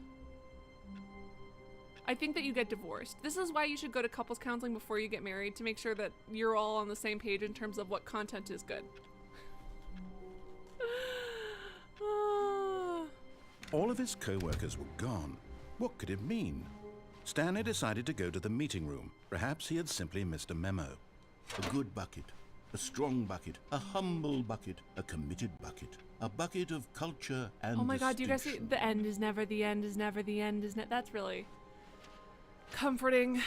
I think that you get divorced. This is why you should go to couples counseling before you get married, to make sure that you're all on the same page in terms of what content is good. All of his co-workers were gone. What could it mean? Stanley decided to go to the meeting room. Perhaps he had simply missed a memo. A good bucket, a strong bucket, a humble bucket, a committed bucket, a bucket of culture and Oh my god, do you guys see? distinction. The end is never the end is never the end is that's really comforting.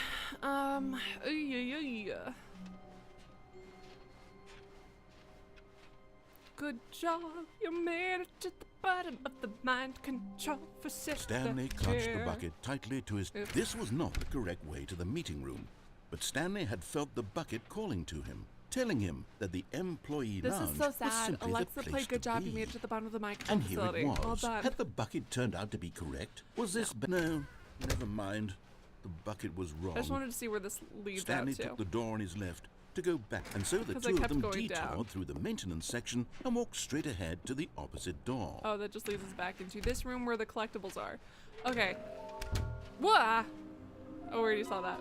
Good job, you made it to the bottom of the mind control facility. Stanley clutched the bucket tightly to his... This was not the correct way to the meeting room, but Stanley had felt the bucket calling to him, telling him that the employee This lounge is so was sad. simply Alexa the place played good to job. be. You made it to the bottom of the mic And here facility. it was. Well done. Had the bucket turned out to be correct? Was this... No, never mind. The bucket was wrong. I just wanted to see where this leads Stanley out to. took the door on his left to go back, and so the 'Cause I two of kept them going detoured down. through the maintenance section and walked straight ahead to the opposite door. Oh, that just leads us back into this room where the collectibles are. Okay. Whoa! Oh, we already saw that.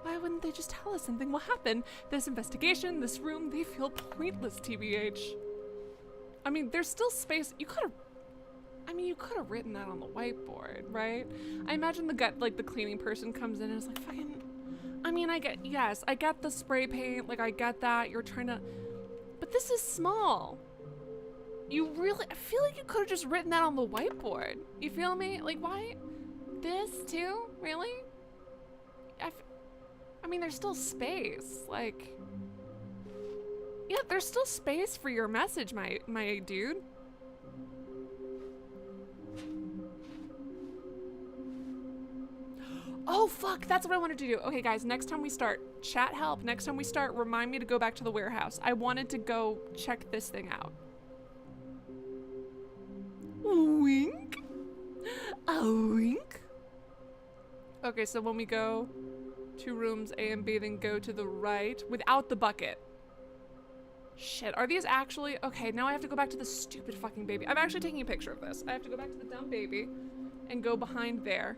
Why wouldn't they just tell us something will happen? This investigation, this room, they feel pointless, TBH. I mean, there's still space. You could have written that on the whiteboard, right? I imagine the cleaning person comes in and is like, fucking, I get the spray paint, like I get that, you're trying to, but this is small. I feel like you could have just written that on the whiteboard. You feel me? Like, why? This too? Really? There's still space. Like, yeah, there's still space for your message, my dude. Oh, fuck, that's what I wanted to do. Okay, guys, next time we start, chat help. Next time we start, remind me to go back to the warehouse. I wanted to go check this thing out. Wink. A wink. Okay, so when we go 2 rooms, A and B, then go to the right without the bucket. Shit, are these actually... Okay, now I have to go back to the stupid fucking baby. I'm actually taking a picture of this. I have to go back to the dumb baby and go behind there.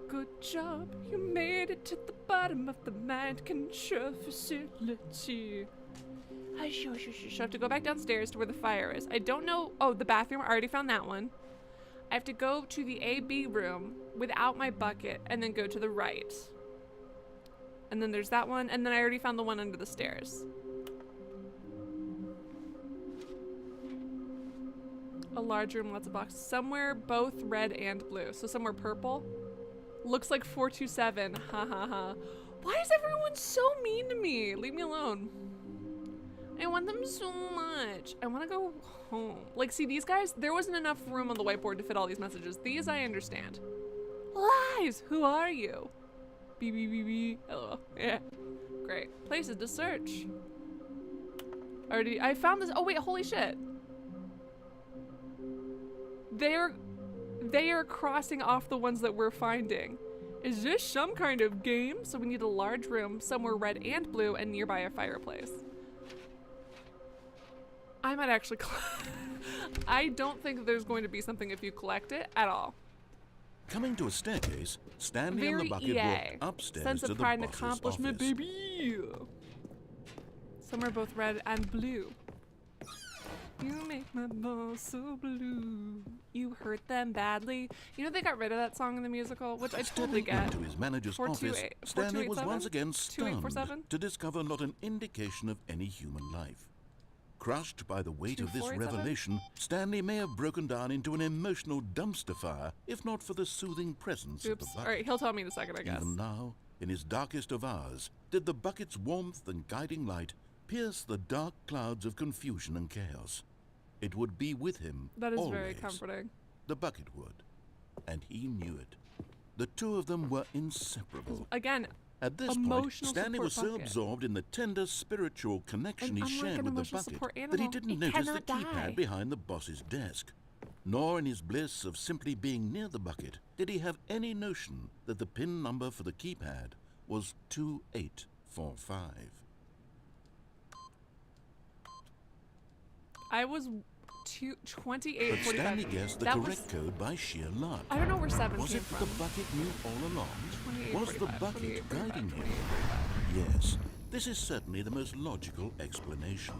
Good job, you made it to the bottom of the mind control facility. I have to go back downstairs to where the fire is. I don't know... Oh, the bathroom, I already found that one. I have to go to the A-B room without my bucket and then go to the right. And then there's that one, and then I already found the one under the stairs. A large room, lots of boxes. Somewhere both red and blue. So somewhere purple. Looks like 427. Ha ha ha. Why is everyone so mean to me? Leave me alone. I want them so much. I want to go home. Like, see, these guys, there wasn't enough room on the whiteboard to fit all these messages. These I understand. Lies! Who are you? BBBB. Hello. Yeah. Great. Places to search. I found this. Oh wait, holy shit. They are crossing off the ones that we're finding. Is this some kind of game? So we need a large room, somewhere red and blue, and nearby a fireplace. I might actually I don't think there's going to be something if you collect it at all. Coming to a staircase, Stanley Very and the bucket EA. walked upstairs Sense to of the pride and boss's accomplishment, office. baby. Somewhere both red and blue. You make my balls so blue. You hurt them badly. You know they got rid of that song in the musical, which I totally Stepping get. into his manager's office, 428 Stanley was 4287? once again stunned 2847? to discover not an indication of any human life. Crushed by the weight of this 2487? revelation, Stanley may have broken down into an emotional dumpster fire, if not for the soothing presence of the Oops. bucket. Alright, he'll tell me in a second, I guess. Even now, in his darkest of hours, did the bucket's warmth and guiding light pierce the dark clouds of confusion and chaos. It would be with him That is always. very comforting. The bucket would, and he knew it. The two of them were inseparable. Again, At this point, emotional Stanley was so support bucket. absorbed in the tender spiritual connection And he unlike shared an with the emotional bucket support that he animal, didn't it notice the cannot die. keypad behind the boss's desk. Nor in his bliss of simply being near the bucket did he have any notion that the PIN number for the keypad was 2845. I was But 2845. Stanley guessed the That correct was, code by sheer luck. I don't know where 7 Was came it from. the bucket knew all along? Was the 2845, bucket 2845, guiding him? 2845. Yes, this is certainly the most logical explanation.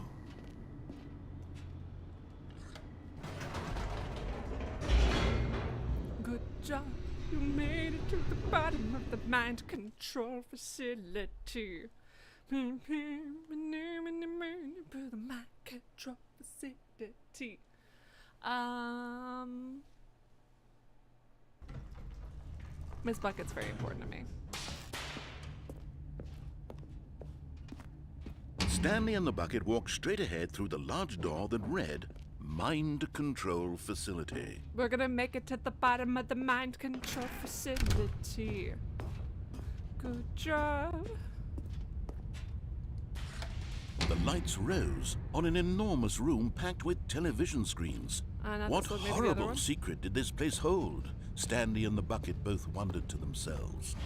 Good job, you made it to the bottom of the mind control facility. The mind control facility. Miss Bucket's very important to me. Stanley and the bucket walked straight ahead through the large door that read, Mind Control Facility. We're gonna make it to the bottom of the mind control facility. Good job. The lights rose on an enormous room packed with television screens. Not What this one, maybe the other horrible one? secret did this place hold? Stanley and the bucket both wondered to themselves.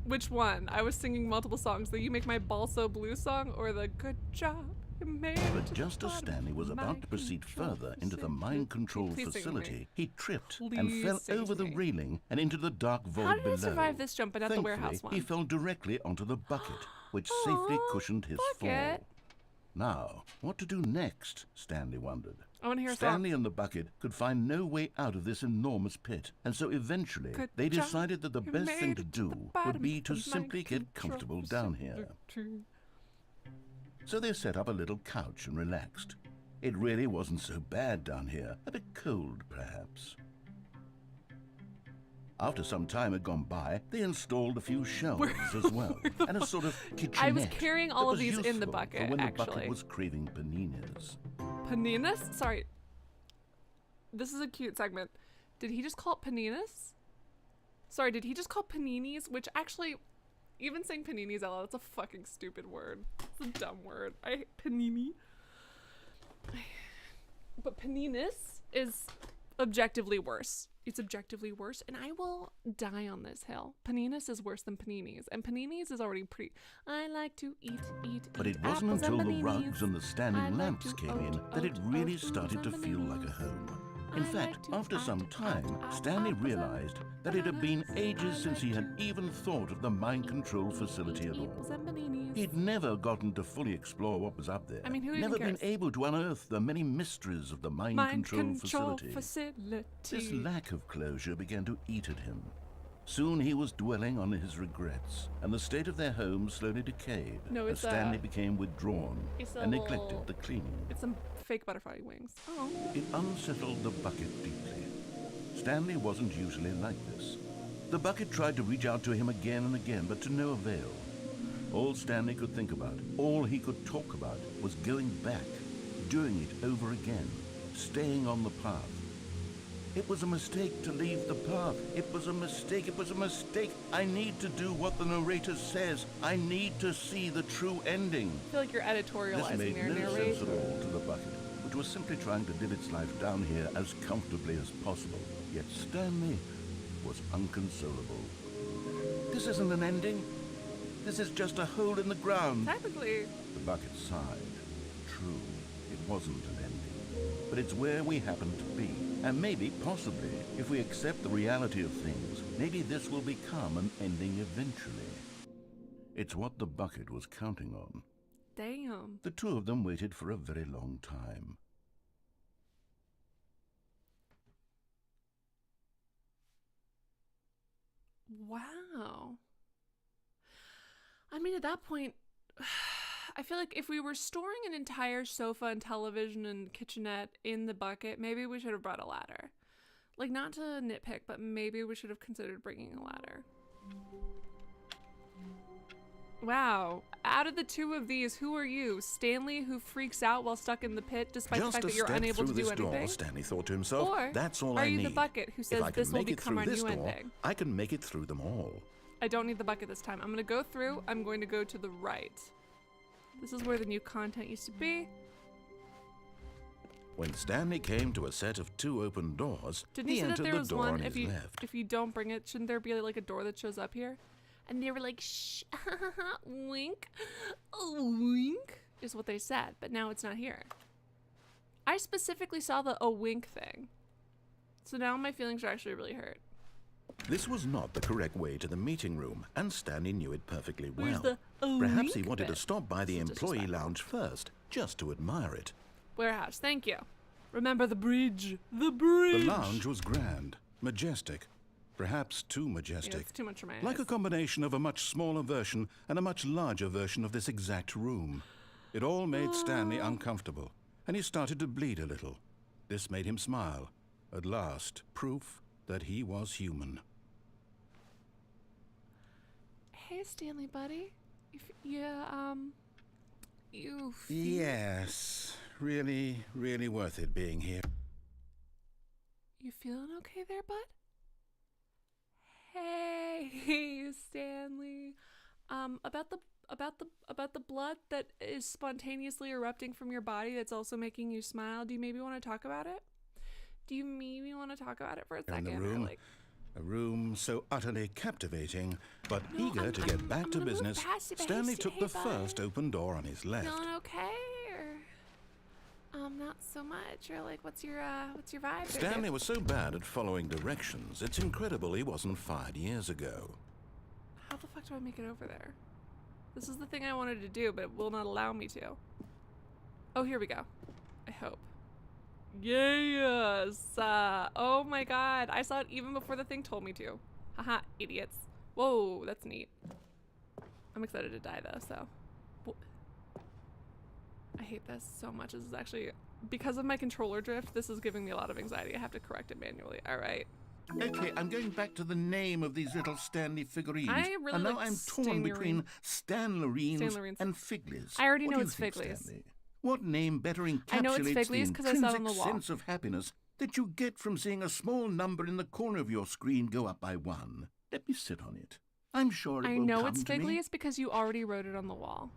Which one? I was singing multiple songs. The You Make My Ball So Blue song or the Good Job You Made It But to the just as bottom Stanley of was the about mind to proceed control further into the mind control Please sing with me. facility, he tripped and Please fell sing over to the me. railing and into the dark void How did below. I survive this jump but not the Thankfully, warehouse one? he fell directly onto the bucket, which safely Aw, cushioned his bucket. fall. Now, what to do next? Stanley wondered. I want to hear a Stanley song. and the bucket could find no way out of this enormous pit, and so eventually Good they job, decided that the you best thing made to it to the do bottom would be of to the simply mind get control comfortable down here. facility. So they set up a little couch and relaxed. It really wasn't so bad down here, a bit cold perhaps. After some time had gone by, they installed a few shelves as well, and a sort of kitchenette. I was carrying all that of was these in the useful bucket, for when the actually. bucket was craving paninis. Paninas? Sorry. This is a cute segment. Did he just call it paninas? Sorry, did he just call paninis? Which actually, even saying paninis out loud, that's a fucking stupid word. It's a dumb word. I hate panini. But paninis is objectively worse. It's objectively worse, and I will die on this hill. Paninis is worse than paninis, and paninis is already pretty. I like to eat. But it wasn't apples and until the paninis. rugs and the I standing like lamps to came in that it really started to feel like a home. In fact, after some time, Stanley realized that it had been ages since he had even thought of the mind control facility at all. Apples and paninis. He'd never gotten to fully explore what was up there. I mean, who even never been cares? able to unearth the many mysteries of the mind control facility. This lack of closure began to eat at him. Soon he was dwelling on his regrets, and the state of their home slowly decayed No, as it's Stanley became withdrawn it's a and little- neglected the cleaning. It's some fake butterfly wings. Oh. It unsettled the bucket deeply. Stanley wasn't usually like this. The bucket tried to reach out to him again and again, but to no avail. All Stanley could think about, all he could talk about, was going back, doing it over again, staying on the path. It was a mistake to leave the path. It was a mistake. It was a mistake. I need to do what the narrator says. I need to see the true ending. I feel like you're This editorializing made your no sense at narration. all to the bucket, which was simply trying to live its life down here as comfortably as possible. Yet Stanley was unconsolable. This isn't an ending. This is just a hole in the ground. Technically, The bucket sighed. True, it wasn't an ending. But it's where we happen to be. And maybe, possibly, if we accept the reality of things, maybe this will become an ending eventually. It's what the bucket was counting on. damn. The two of them waited for a very long time. Wow. I mean, at that point, I feel like if we were storing an entire sofa and television and kitchenette in the bucket, maybe we should have brought a ladder. Like, not to nitpick, but maybe we should have considered bringing a ladder. Wow. Out of the two of these, who are you? Stanley, who freaks out while stuck in the pit despite the Just fact a that you're step unable through to do this door, anything? Stanley thought to himself. Or That's all are I you need. the bucket who says if I can this will make it become through our this new door, ending? I can make it through them all. I don't need the bucket this time. I'm going to go through. I'm going to go to the right. This is where the new content used to be. When Stanley came to a set of two open doors, Didn't he you say that entered there the was door one on if his you left. if you don't bring it, shouldn't there be like a door that shows up here? And they were like, shh, wink, wink is what they said, but now it's not here. I specifically saw the a wink thing. So now my feelings are actually really hurt. This was not the correct way to the meeting room, and Stanley knew it perfectly Where's well. the a Perhaps he wink wanted to bit? stop by the This is employee disrespectful. lounge first, just to admire it. Warehouse, thank you. Remember the bridge. The bridge. The lounge was grand, majestic, perhaps too Yeah, majestic. it's too much for my Like a eyes. combination of a much smaller version and a much larger version of this exact room. It all made Stanley uncomfortable, and he started to bleed a little. This made him smile. At last, proof that he was human. Hey, Stanley, buddy. If you feel... Yes, really worth it being here. You feeling okay there, bud? Hey, Stanley. About the blood that is spontaneously erupting from your body that's also making you smile. Do you maybe want to talk about it? Do you maybe want to talk about it for a In second? the or, room, like, a room so utterly captivating, but No, eager to get back I'm to gonna move business, past you, but Stanley hey, took hey, the bud. first open door on his left. feeling okay, or not so much, or like, what's your vibe? there, Stanley dude? was so bad at following directions, it's incredible he wasn't fired years ago. How the fuck do I make it over there? This is the thing I wanted to do, but it will not allow me to. Oh, here we go. I hope. Yes! Oh my god. I saw it even before the thing told me to. Haha, idiots. Whoa, that's neat. I'm excited to die though, so. I hate this so much. This is actually, because of my controller drift, this is giving me a lot of anxiety. I have to correct it manually. Alright. Okay, I'm going back to the name of these little Stanley figurines. I really and now like I'm torn between Stanlerines Stanlerines. and Figlies. I already What know do you it's think, Figlies. Stanley? What name better encapsulates I know it's the Figlies 'cause I saw it on the intrinsic wall. sense of happiness that you get from seeing a small number in the corner of your screen go up by one? Let me sit on it. I'm sure it I will know come it's to me. Figlies because you already wrote it on the wall.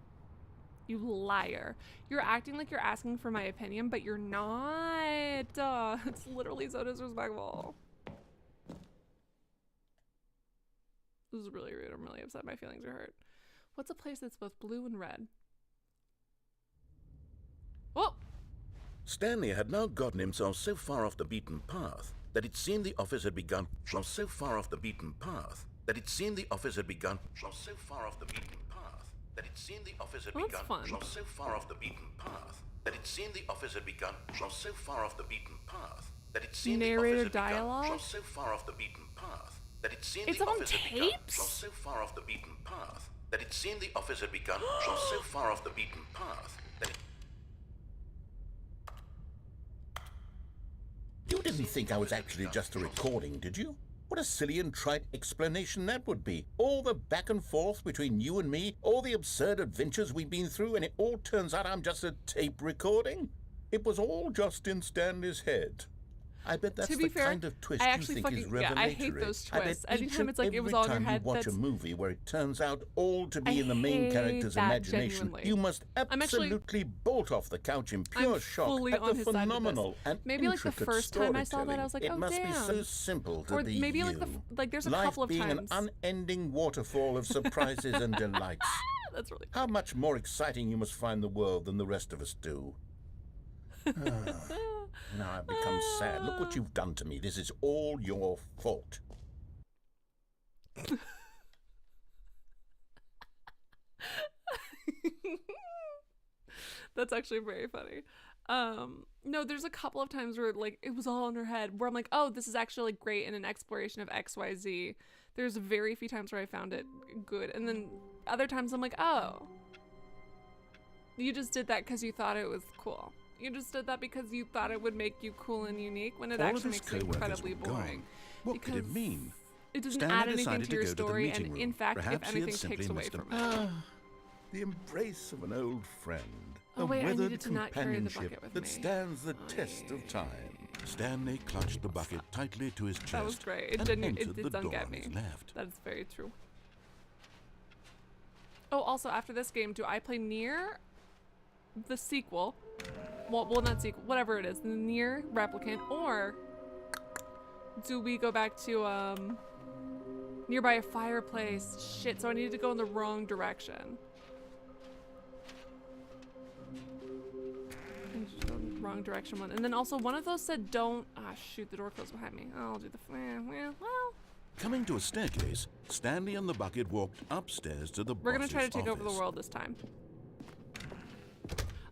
You liar. You're acting like you're asking for my opinion, but you're not. It's literally so disrespectful. This is really rude. I'm really upset. My feelings are hurt. What's a place that's both blue and red? Oh! Stanley had now gotten himself so far off the beaten path that it seemed the office had begun. So far off the beaten path that it seemed the office had begun. So far off the beaten path that it seemed the office had begun. So far off the beaten path that it seemed the office had begun. So far off the beaten path that it seemed the office had begun. Dialogue? So far off the beaten path that it seemed It's the on office had begun. tapes? So far off the beaten path that it seemed the office had begun. So far off the beaten path that it. You didn't think I was actually just a recording, did you? What a silly and trite explanation that would be. All the back and forth between you and me, all the absurd adventures we've been through, and it all turns out I'm just a tape recording? It was all just in Stanley's head. I bet that's the kind of twist you think is revelatory. I hate those twists. Anytime it's like it was all in your head, you watch a movie where it turns out all to be in the main character's imagination, genuinely. you must absolutely bolt off the couch in pure shock at the phenomenal and maybe like the first time I saw that, I was like, it oh must damn. be so simple to or be maybe you. like there's a Life couple of being times. an unending waterfall of surprises and delights. That's really How much more exciting you must find the world than the rest of us do. Now I've become sad. Look what you've done to me. This is all your fault. That's actually very funny. No, there's a couple of times where like it was all in her head where I'm like, oh, this is actually great in an exploration of XYZ. There's very few times where I found it good. And then other times I'm like, oh, you just did that because you thought it was cool. You just did that because you thought it would make you cool and unique when it actually makes it incredibly boring. What could it mean? It doesn't Stanley add anything decided to to your go to the story, meeting and room. in fact, Perhaps if he had anything, simply takes away missed a- from it. The embrace of an old friend. Oh, a wait, I weathered needed to not carry the companionship bucket with that me. stands the test of time. Stanley clutched the bucket tightly to his chest That was great. It and didn't. entered It the did door get on me. his left. That is very true. Oh, also after this game, do I play Nier, the sequel? Well, not sequel. Whatever it is, the Nier Replicant, or do we go back to nearby a fireplace? Shit. So I needed to go in the wrong direction. Wrong direction one. And then also one of those said don't shoot, the door closed behind me. I'll do the well. Coming to a staircase, Stanley and the bucket walked upstairs to the We're gonna try to take over the office. world this time.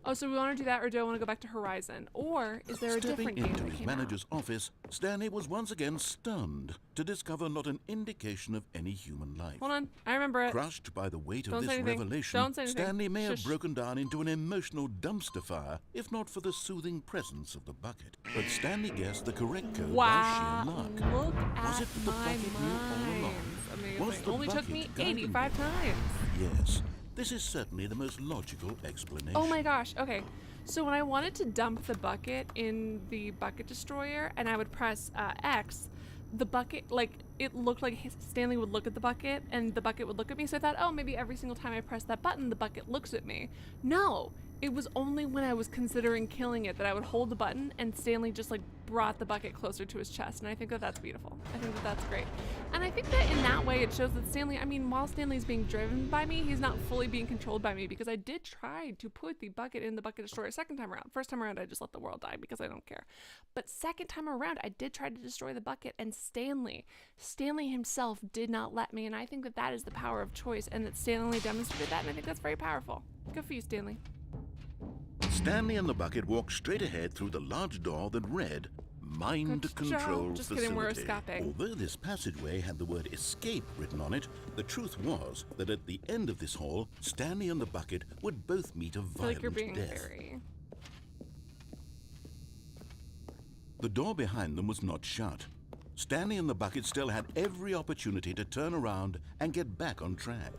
Oh, so we want to do that, or do I want to go back to Horizon? Or is there a Stepping different game into that his came manager's office, Stanley was once again stunned to discover not an indication of any human life. out? Hold on, I remember it. Crushed by the weight Don't of say this anything. revelation, Don't say anything. Stanley may have Shush. broken down into an emotional dumpster fire if not for the soothing presence of the bucket. But Stanley guessed the correct code Wow, by sheer luck. look Was at it that the my bucket knew all along? Amazing. Was the Only took bucket me guiding 85 him? times. Yes, this is certainly the most logical explanation. Oh my gosh, okay. So when I wanted to dump the bucket in the bucket destroyer and I would press X, the bucket, like, it looked like Stanley would look at the bucket and the bucket would look at me. So I thought, oh, maybe every single time I press that button, the bucket looks at me. No, it was only when I was considering killing it that I would hold the button and Stanley just like brought the bucket closer to his chest. And I think that that's beautiful. I think that that's great. And I think that in that way it shows that Stanley, I mean, while Stanley's being driven by me, he's not fully being controlled by me, because I did try to put the bucket in the bucket destroyer second time around. First time around, I just let the world die because I don't care. But second time around, I did try to destroy the bucket, and Stanley himself did not let me. And I think that that is the power of choice, and that Stanley demonstrated that, and I think that's very powerful. Good for you, Stanley. Stanley and the bucket walked straight ahead through the large door that read Mind Good Control job. Just Facility. kidding, we're escaping. Although this passageway had the word escape written on it, the truth was that at the end of this hall, Stanley and the bucket would both meet a I feel violent like you're being death. very... The door behind them was not shut. Stanley and the bucket still had every opportunity to turn around and get back on track.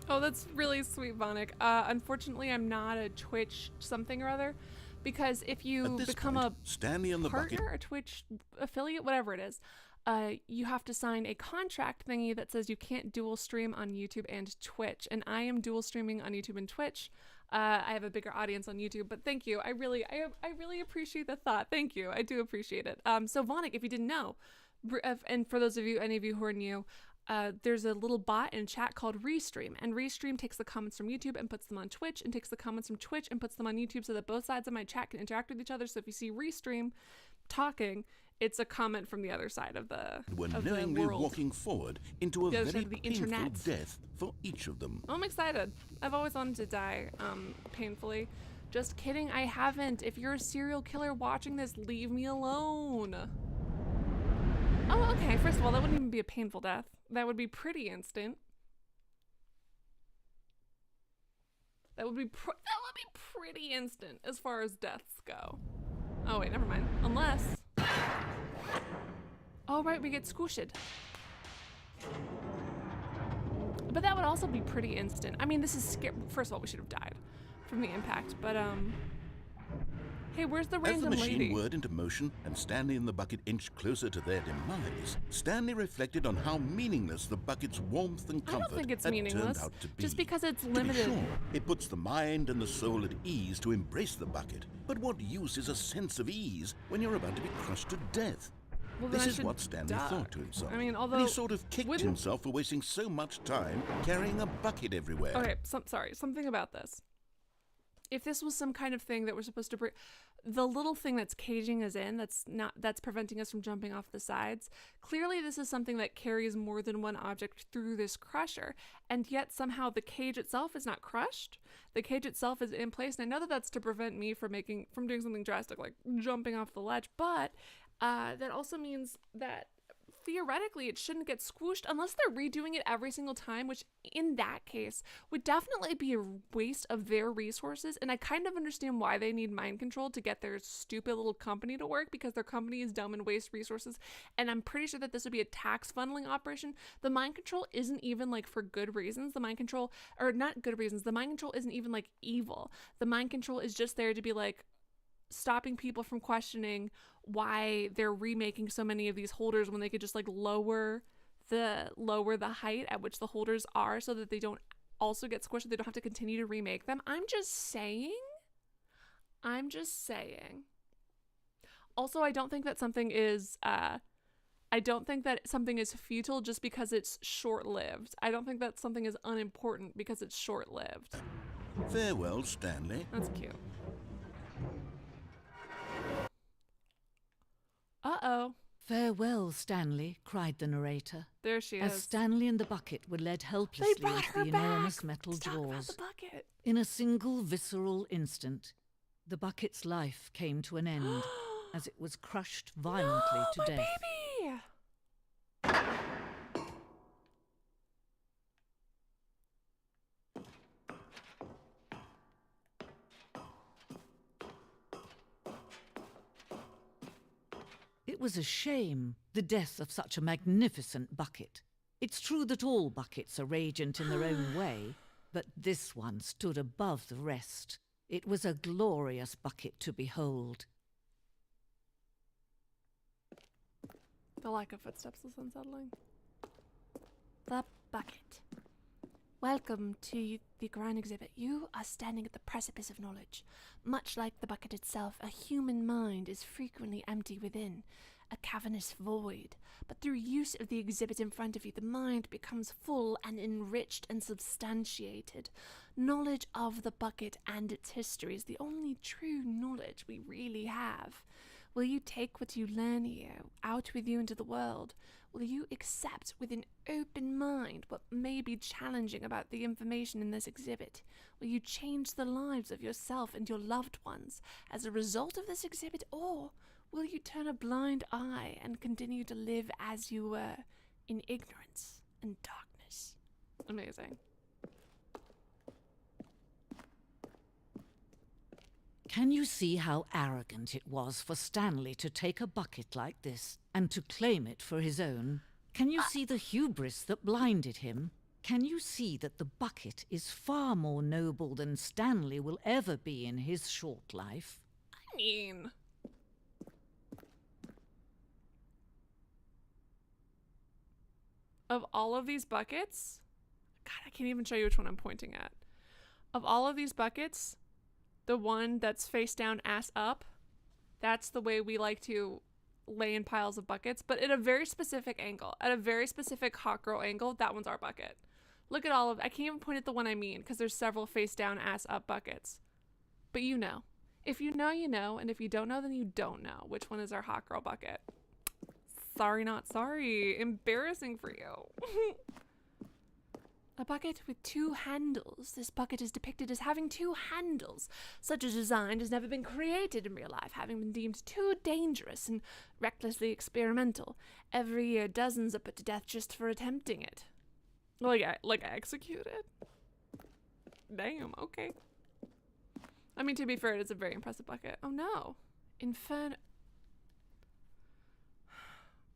Oh, that's really sweet, Vonic. Unfortunately, I'm not a Twitch something or other, because if you At this become point, Stanley and the partner, bucket a Twitch affiliate, whatever it is, you have to sign a contract thingy that says you can't dual stream on YouTube and Twitch. And I am dual streaming on YouTube and Twitch. I have a bigger audience on YouTube, but thank you. I really appreciate the thought. Thank you. I do appreciate it. So Vonic, if you didn't know, and for those of you, any of you who are new, there's a little bot in chat called Restream, and Restream takes the comments from YouTube and puts them on Twitch, and takes the comments from Twitch and puts them on YouTube, so that both sides of my chat can interact with each other. So if you see Restream talking, it's a comment from the other side of the Were of the knowingly world. walking forward into a The other very side of the painful internet. death for each of them. I'm excited. I've always wanted to die painfully. Just kidding, I haven't. If you're a serial killer watching this, leave me alone. Oh, okay. First of all, that wouldn't even be a painful death. That would be pretty instant. That would be pretty instant as far as deaths go. Oh wait, never mind. Unless. Oh right, we get squished. But that would also be pretty instant. I mean, this is scary. First of all, we should have died from the impact. But hey, where's the As random the machine lady? whirred into motion and Stanley and the bucket inched closer to their demise, Stanley reflected on how meaningless the bucket's warmth and I don't comfort think it's had meaningless. turned out to be. Just because it's To be limited. sure, it puts the mind and the soul at ease to embrace the bucket. But what use is a sense of ease when you're about to be crushed to death? Well, then This I is should what Stanley duck. thought to himself. I mean, and although he sort of kicked wouldn't- himself for wasting so much time carrying a bucket everywhere. Okay, something about this. If this was some kind of thing that we're supposed to bring, the little thing that's caging us in, that's preventing us from jumping off the sides, clearly this is something that carries more than one object through this crusher, and yet somehow the cage itself is not crushed. The cage itself is in place, and I know that that's to prevent me from doing something drastic like jumping off the ledge, but that also means that theoretically it shouldn't get squooshed unless they're redoing it every single time, which in that case would definitely be a waste of their resources. And I kind of understand why they need mind control to get their stupid little company to work, because their company is dumb and wastes resources. And I'm pretty sure that this would be a tax funneling operation. The mind control isn't even like for good reasons. The mind control, or not good reasons, the mind control isn't even like evil. The mind control is just there to be like stopping people from questioning why they're remaking so many of these holders when they could just like lower the height at which the holders are, so that they don't also get squished, they don't have to continue to remake them. I'm just saying. Also, I don't think that something is futile just because it's short-lived. I don't think that something is unimportant because it's short-lived. Farewell, Stanley. That's cute. Uh-oh. Farewell, Stanley, cried the narrator, There she as is. Stanley and the bucket were led They helplessly brought into her the back. enormous metal Let's talk about jaws. the bucket. In a single visceral instant, the bucket's life came to an end as it was crushed violently No, to my death. baby. It was a shame, the death of such a magnificent bucket. It's true that all buckets are radiant in their own way, but this one stood above the rest. It was a glorious bucket to behold. The lack of footsteps is unsettling. The bucket. Welcome to the grand exhibit. You are standing at the precipice of knowledge. Much like the bucket itself, a human mind is frequently empty within, a cavernous void. But through use of the exhibit in front of you, the mind becomes full and enriched and substantiated. Knowledge of the bucket and its history is the only true knowledge we really have. Will you take what you learn here out with you into the world? Will you accept with an open mind what may be challenging about the information in this exhibit? Will you change the lives of yourself and your loved ones as a result of this exhibit? Or will you turn a blind eye and continue to live as you were, in ignorance and darkness? Amazing. Can you see how arrogant it was for Stanley to take a bucket like this and to claim it for his own? Can you see the hubris that blinded him? Can you see that the bucket is far more noble than Stanley will ever be in his short life? I mean, of all of these buckets, God, I can't even show you which one I'm pointing at. Of all of these buckets, the one that's face down, ass up, that's the way we like to lay in piles of buckets, but at a very specific angle, at a very specific hot girl angle. That one's our bucket. Look at all of, I can't even point at the one I mean because there's several face down, ass up buckets. But you know. If you know, you know, and if you don't know, then you don't know which one is our hot girl bucket. Sorry, not sorry. Embarrassing for you. A bucket with two handles. This bucket is depicted as having two handles. Such a design has never been created in real life, having been deemed too dangerous and recklessly experimental. Every year, dozens are put to death just for attempting it. Like executed? Damn, okay. I mean, to be fair, it's a very impressive bucket. Oh no. Inferno.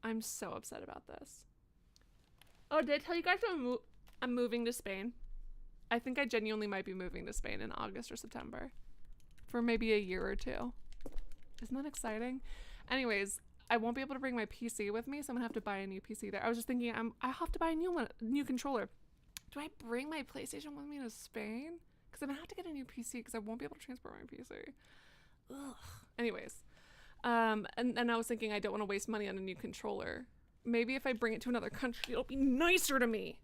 I'm so upset about this. Oh, did I tell you guys I'm moving to Spain? I think I genuinely might be moving to Spain in August or September. For maybe a year or two. Isn't that exciting? Anyways, I won't be able to bring my PC with me, so I'm gonna have to buy a new PC there. I was just thinking I have to buy a new controller. Do I bring my PlayStation with me to Spain? Because I'm gonna have to get a new PC because I won't be able to transport my PC. Ugh. Anyways, and I was thinking I don't want to waste money on a new controller. Maybe if I bring it to another country, it'll be nicer to me.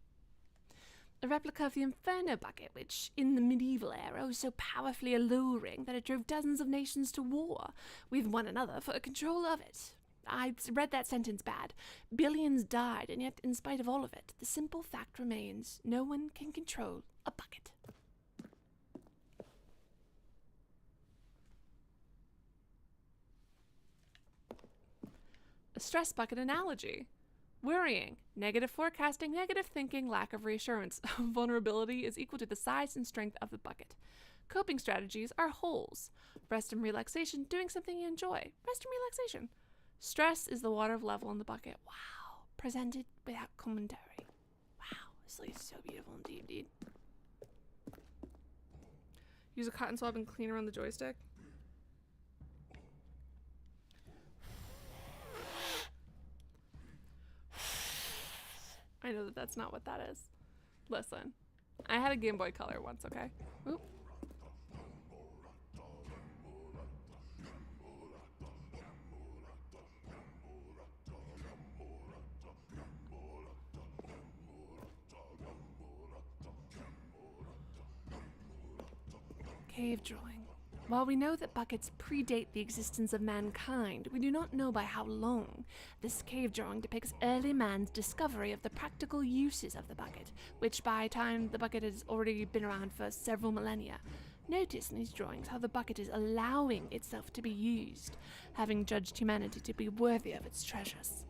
A replica of the Inferno bucket, which in the medieval era was so powerfully alluring that it drove dozens of nations to war with one another for control of it. I read that sentence bad. Billions died, and yet in spite of all of it, the simple fact remains: no one can control a bucket. A stress bucket analogy. Worrying, negative forecasting, negative thinking, lack of reassurance. Vulnerability is equal to the size and strength of the bucket. Coping strategies are holes. Rest and relaxation, doing something you enjoy. Rest and relaxation. Stress is the water level in the bucket. Wow. Presented without commentary. Wow. This is so beautiful indeed. Use a cotton swab and clean around the joystick. I know that that's not what that is. Listen, I had a Game Boy Color once, okay? Oop. Cave drawing. While we know that buckets predate the existence of mankind, we do not know by how long. This cave drawing depicts early man's discovery of the practical uses of the bucket, which by time the bucket has already been around for several millennia. Notice in these drawings how the bucket is allowing itself to be used, having judged humanity to be worthy of its treasures.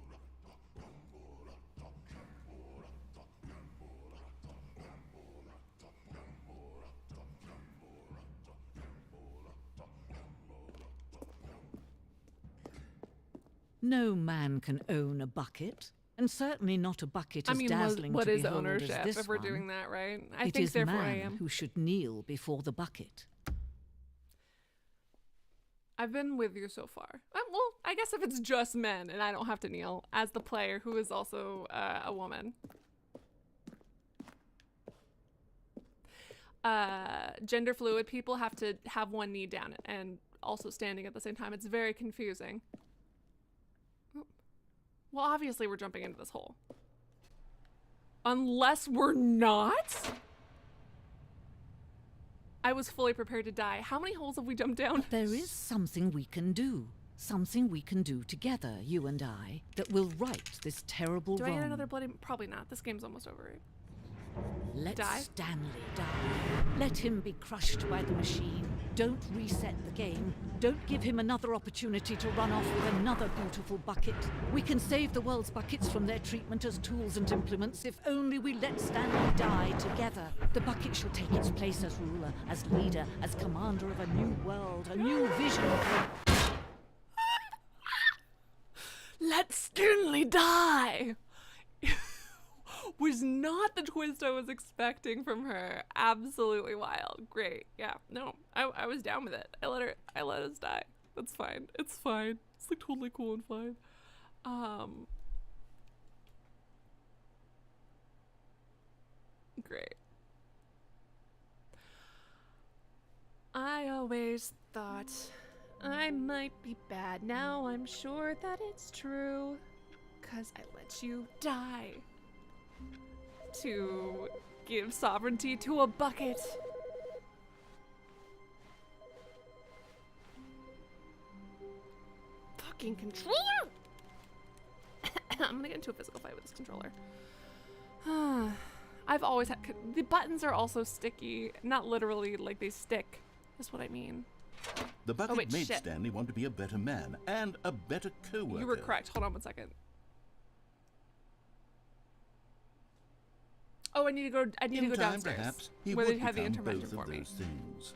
No man can own a bucket, and certainly not a bucket as dazzling what to is behold ownership as this if we're one. doing that, right? It is man who should kneel before the bucket. I've been with you so far. Well, I guess if it's just men and I don't have to kneel as the player who is also a woman. Gender fluid people have to have one knee down and also standing at the same time. It's very confusing. Well, obviously we're jumping into this hole. Unless we're not? I was fully prepared to die. How many holes have we jumped down? There is something we can do. Something we can do together, you and I, that will right this terrible Do wrong. I get another bloody... Probably not. This game's almost over, right? Let Die? Stanley die. Let him be crushed by the machine. Don't reset the game. Don't give him another opportunity to run off with another beautiful bucket. We can save the world's buckets from their treatment as tools and implements if only we let Stanley die together. The bucket shall take its place as ruler, as leader, as commander of a new world, a new vision. Let Stanley die! Was not the twist I was expecting from her. Absolutely wild. Great. Yeah. No, I was down with it. I let us die. That's fine. It's fine. It's like totally cool and fine. Great. always thought I might be bad. Now I'm sure that it's true. 'Cause I let you die. To give sovereignty to a bucket. Fucking controller! I'm gonna get into a physical fight with this controller. I've always had... The buttons are also sticky. Not literally, like they stick. That's what I mean. The bucket wait, made shit. Stanley want to be a better man and a better co-worker. You were correct. Hold on 1 second. Oh, I need to go In time, downstairs. perhaps, he where would they have the become intervention both for of me. those things.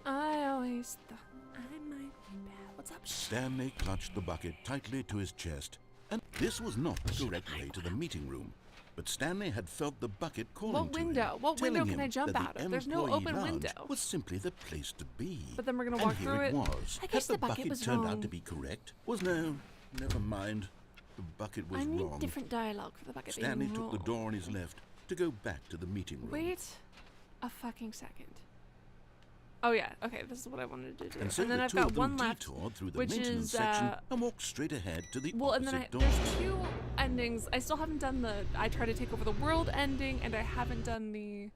I always thought I might be bad. What's up? Stanley clutched the bucket tightly to his chest, and this was not the correct way to the meeting room. But Stanley had felt the bucket calling What to him, window? What telling window can him I jump that out the of? There's no employee open lounge window. was simply the place to be. But then we're gonna And walk here through it it. was. I guess Had the bucket was turned wrong. out to be correct? Was no, never mind. The bucket was I need wrong. different dialogue for the bucket being Stanley took the wrong. door on his left to go back to the meeting room. Wait a fucking second. Oh yeah, okay, this is what I wanted to do. And so then the I've two got of them one left, detoured through the which maintenance is section and walked straight ahead to the well, and opposite then door. there's two endings. I still haven't done the I try to take over the world ending, and I haven't done the.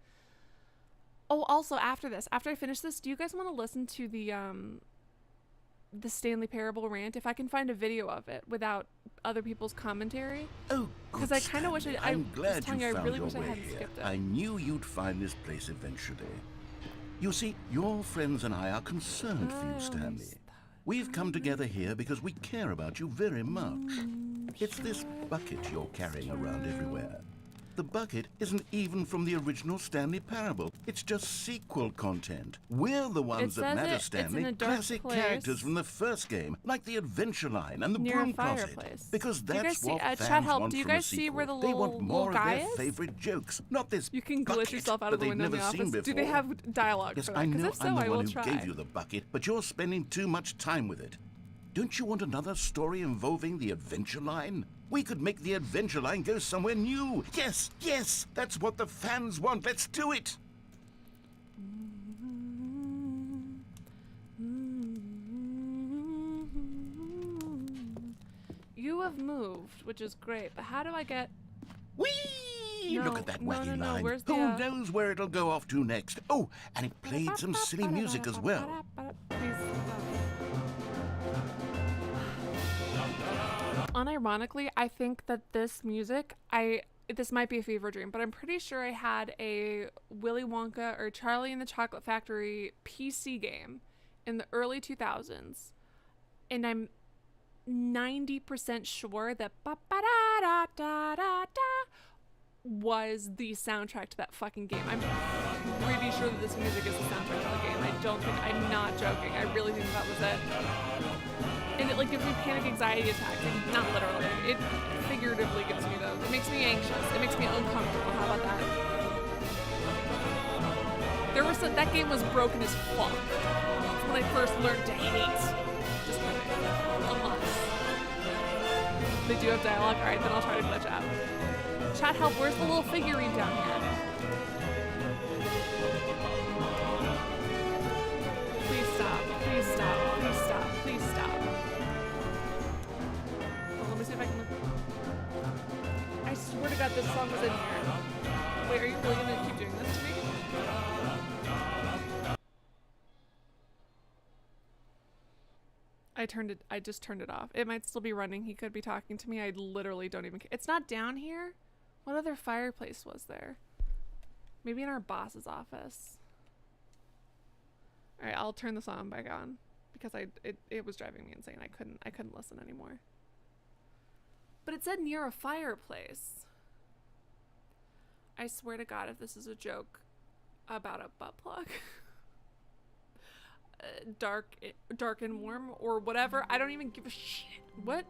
Oh, also after this, after I finish this, do you guys want to listen to the Stanley Parable rant? If I can find a video of it without other people's commentary. Oh, Because good, I kind of wish Stanley. I I'm glad was telling you you, I found really your wish I way hadn't here. skipped it. I knew you'd find this place eventually. You see, your friends and I are concerned for you, Stanley. We've come together here because we care about you very much. It's this bucket you're carrying around everywhere. The bucket isn't even from the original Stanley Parable. It's just sequel content. We're the ones that says matter, it's in Stanley. a dark Classic place characters from the first game, like the Adventure Line and the Near a Broom Closet. fireplace. Because Do you that's guys see- what chat fans help, want do you from a guys see where sequel. the They want little more of guy their is? favorite jokes, not this You can glitch bucket yourself out that of the they've window in the never seen office. Do they before. have dialogue Yes, for that? I 'Cause know if so, I'm the I one will who try. gave you the bucket, but you're spending too much time with it. Don't you want another story involving the Adventure Line? We could make the Adventure Line go somewhere new. Yes, yes, that's what the fans want. Let's do it. You have moved, which is great, but how do I get... Whee! No, Look at that no, wacky no, no, line. where's the, Who knows where it'll go off to next? Oh, and it played some silly music as well. Please stop. Unironically, I think that this music, this might be a fever dream, but I'm pretty sure I had a Willy Wonka or Charlie and the Chocolate Factory PC game in the early 2000s, and I'm 90% sure that ba-ba-da-da-da-da-da was the soundtrack to that fucking game. I'm pretty sure that this music is the soundtrack to the game. I'm not joking. I really think that was it. And it like gives me panic anxiety attacks. Like, not literally. It figuratively gives me those. It makes me anxious. It makes me uncomfortable. How about that? That game was broken as fuck. That's when I first learned to hate. Just kidding. Unless they do have dialogue. Alright, then I'll try to glitch out. Chat help, where's the little figurine down here? Please stop. Please stop. Please stop. Please stop. Oh, let me see if I can look. I swear to God this song was in here. Wait, are you really gonna keep doing this to me? I just turned it off. It might still be running. He could be talking to me. I literally don't even care. It's not down here? What other fireplace was there? Maybe in our boss's office. All right, I'll turn the song back on because it was driving me insane. I couldn't listen anymore. But it said near a fireplace. I swear to God, if this is a joke about a butt plug, dark and warm or whatever, I don't even give a shit. What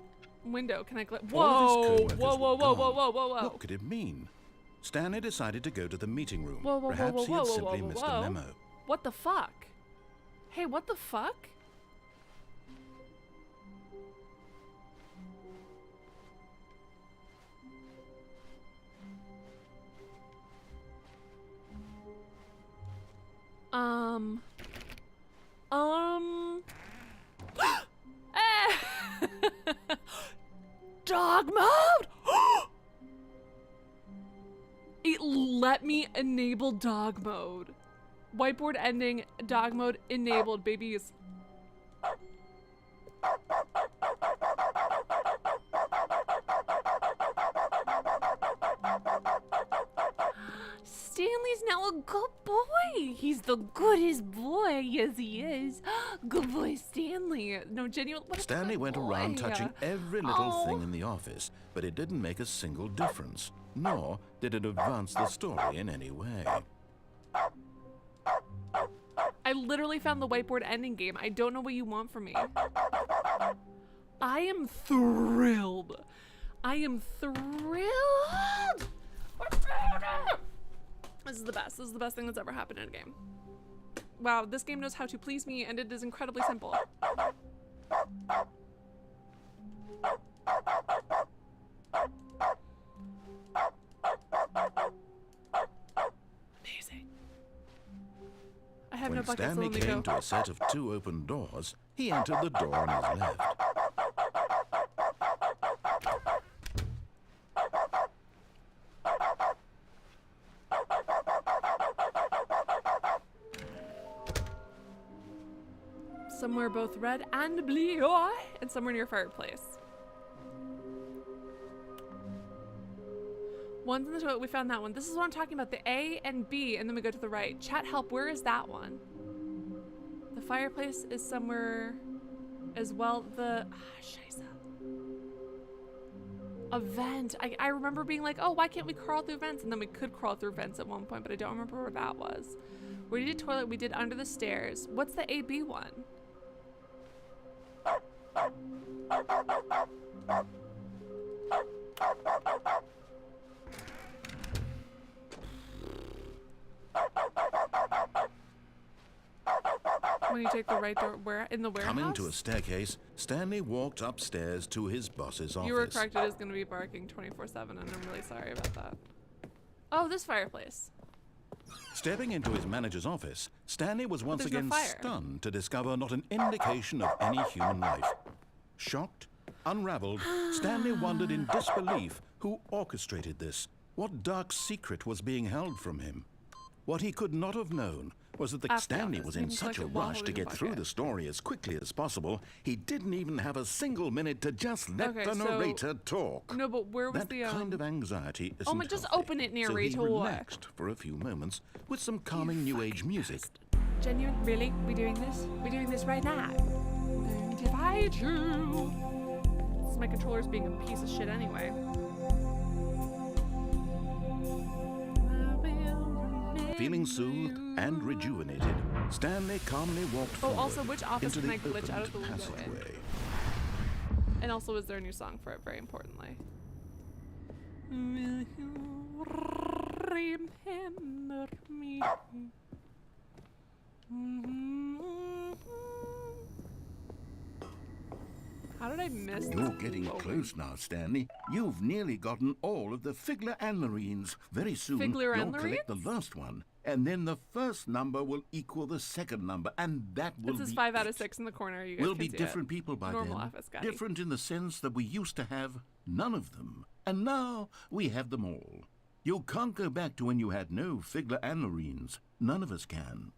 window can I click? All of Whoa, his co-workers whoa, whoa, were whoa, gone. whoa, whoa, whoa, whoa. What could it mean? Stanley decided to go to the meeting room. Whoa, whoa, whoa, Perhaps whoa, he had whoa, whoa, simply whoa, missed whoa. a memo. What the fuck? Hey, what the fuck? Dog mode! It let me enable dog mode. Whiteboard ending, dog mode enabled, babies. Stanley's now a good boy. He's the goodest boy. Yes, he is. Good boy, Stanley. No, genuine. What a Stanley good went boy. around touching every little Oh. thing in the office, but it didn't make a single difference, nor did it advance the story in any way. I literally found the whiteboard ending game. I don't know what you want from me. I am thrilled. I am thrilled. This is the best. This is the best thing that's ever happened in a game. Wow, this game knows how to please me, and it is incredibly simple. Amazing. I have no When buckets, so Stanley let me came go. to a set of 2 open doors, he entered the door on his left. Somewhere both red and blue, and somewhere near fireplace. One's in the toilet, we found that one. This is what I'm talking about, the A and B, and then we go to the right. Chat help, where is that one? The fireplace is somewhere as well. Scheisse. A vent. I remember being like, oh, why can't we crawl through vents? And then we could crawl through vents at one point, but I don't remember where that was. We did toilet, we did under the stairs. What's the AB one? When you take the right door, where in the warehouse? Coming to a staircase, Stanley walked upstairs to his boss's office. You were correct. It is going to be barking 24/7, and I'm really sorry about that. Oh, this fireplace. Stepping into his manager's office, Stanley was once there's no again fire. stunned to discover not an indication of any human life. Shocked, unraveled, Stanley wondered in disbelief who orchestrated this. What dark secret was being held from him? What he could not have known was that After Stanley office, was you in can such a click it while rush to holding get the through bucket. the story as quickly as possible, he didn't even have a single minute to just let Okay, the so- narrator talk. No, but where was That the kind of anxiety isn't Oh my, just healthy, open it, So he narrator. relaxed for a few moments with some calming new age music. Genuine? Really? We doing this? We doing this right now? And if I do, my controller's being a piece of shit anyway. Feeling soothed and rejuvenated, Stanley calmly walked forward also, which office into can the I glitch out of the opened window in? passageway. And also, is there a new song for it? Very importantly. Will you remember me? How did I miss You're this? getting Oh. close now, Stanley. You've nearly gotten all of the Figler and Marines. Very soon, Figler you'll and collect the Marines? last one. And then the first number will equal the second number, and that will This is be 5 out of it. 6 in the corner. You guys We'll can be see different it. people by Normal then. office guy. Different in the sense that we used to have none of them. And now we have them all. You can't go back to when you had no Figler and Marines. None of us can.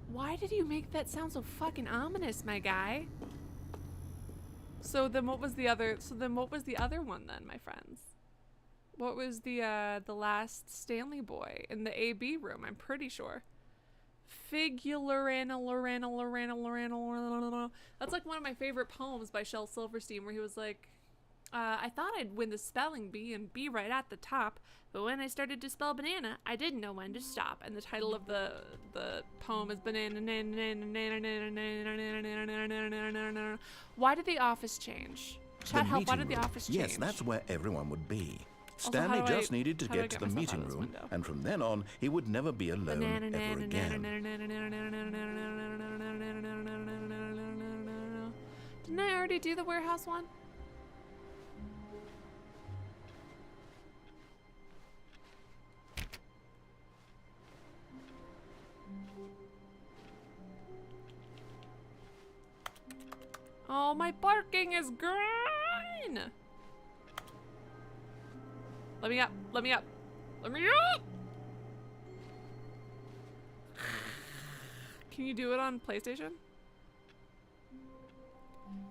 Why did you make that sound so fucking ominous, my guy? So then what was the other one then, my friends? What was the last Stanley boy in the AB room? I'm pretty sure. Figurine. That's like one of my favorite poems by Shel Silverstein, where he was like, I thought I'd win the spelling bee and be right at the top, but when I started to spell banana, I didn't know when to stop. And the title of the poem is Banana. Why did the office change? Chat help, why did the room. office change? Yes, that's where everyone would be. Also, Stanley how do just needed to how do I get to get the myself out meeting of this room, window? and from then on, he would never be alone ever again. Didn't I already do the warehouse one? Oh, my barking is green. Let me up. Let me up. Let me up. Can you do it on PlayStation?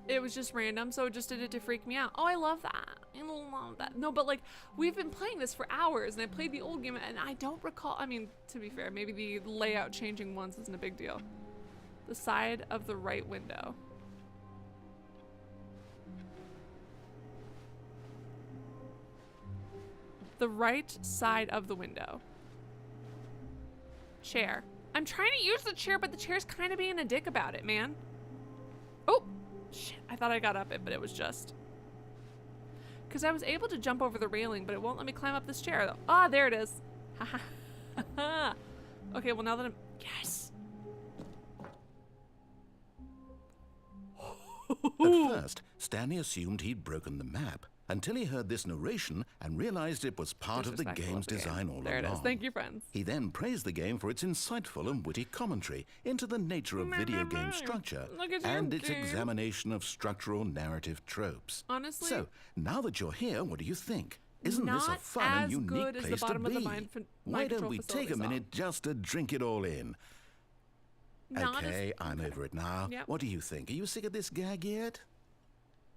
It was just random, so it just did it to freak me out. Oh, I love that. I love that. No, but like, we've been playing this for hours, and I played the old game, and I don't recall. I mean, to be fair, maybe the layout changing once isn't a big deal. The side of the right window. The right side of the window. Chair. I'm trying to use the chair, but the chair's kind of being a dick about it, man. Oh, shit. I thought I got up it, but it was just. Because I was able to jump over the railing, but it won't let me climb up this chair, though. Ah, there it is. Ha. Okay, well, now that I'm. Yes. At first, Stanley assumed he'd broken the map until he heard this narration and realized it was part of the game's design all there along. It is. Thank you, friends. He then praised the game for its insightful and witty commentary into the nature of video game structure Look at and you, its game. examination of structural narrative tropes. Honestly. So, now that you're here, what do you think? Isn't this a Not fun and as unique good as the place to bottom of the be? mind Why don't control we take a facilities are. minute just to drink it all in? Not as- Okay, I'm over it now. Yep. What do you think? Are you sick of this gag yet?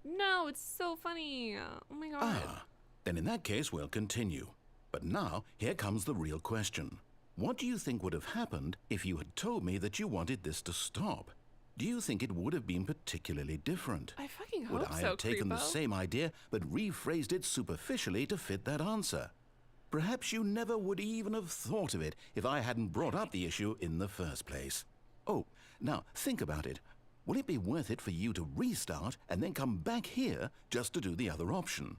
No, it's so funny. Oh my god. Ah, then in that case, we'll continue. But now, here comes the real question. What do you think would have happened if you had told me that you wanted this to stop? Do you think it would have been particularly different? I fucking Would hope I so, have taken the creepo. same idea but rephrased it superficially to fit that answer? Perhaps you never would even have thought of it if I hadn't brought up the issue in the first place. Oh, now think about it. Will it be worth it for you to restart and then come back here just to do the other option?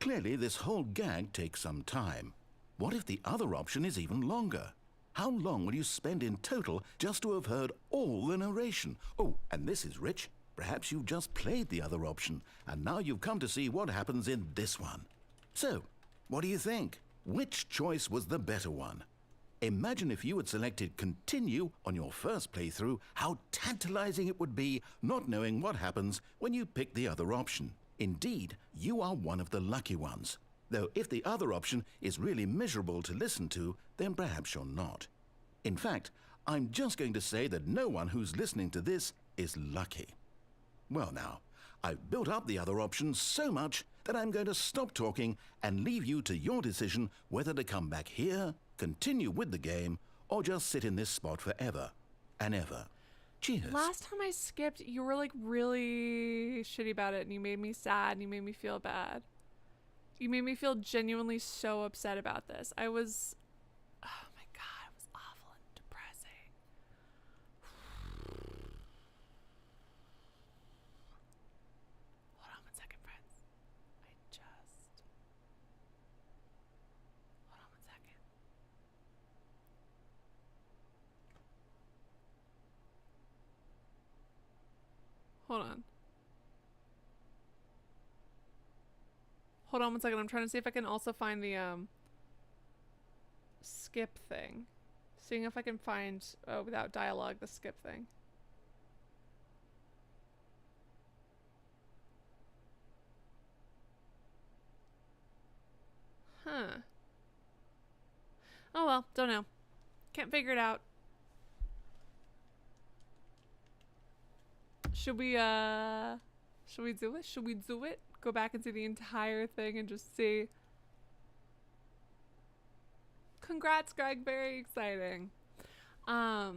Clearly, this whole gag takes some time. What if the other option is even longer? How long will you spend in total just to have heard all the narration? Oh, and this is rich. Perhaps you've just played the other option, and now you've come to see what happens in this one. So, what do you think? Which choice was the better one? Imagine if you had selected continue on your first playthrough, how tantalizing it would be not knowing what happens when you pick the other option. Indeed, you are one of the lucky ones. Though if the other option is really miserable to listen to, then perhaps you're not. In fact, I'm just going to say that no one who's listening to this is lucky. Well now, I've built up the other option so much that I'm going to stop talking and leave you to your decision whether to come back here, continue with the game, or just sit in this spot forever and ever. Cheers. Last time I skipped, you were like really shitty about it, and you made me sad, and you made me feel bad. You made me feel genuinely so upset about this. I was, oh my god, it was awful and depressing. Hold on one second, friends. Hold on one second. Hold on. Hold on one second. I'm trying to see if I can also find the skip thing. Seeing if I can find without dialogue the skip thing. Huh. Oh well, don't know. Can't figure it out. Should we do it? Should we do it? Go back and see the entire thing and just see. Congrats, Greg. Very exciting. I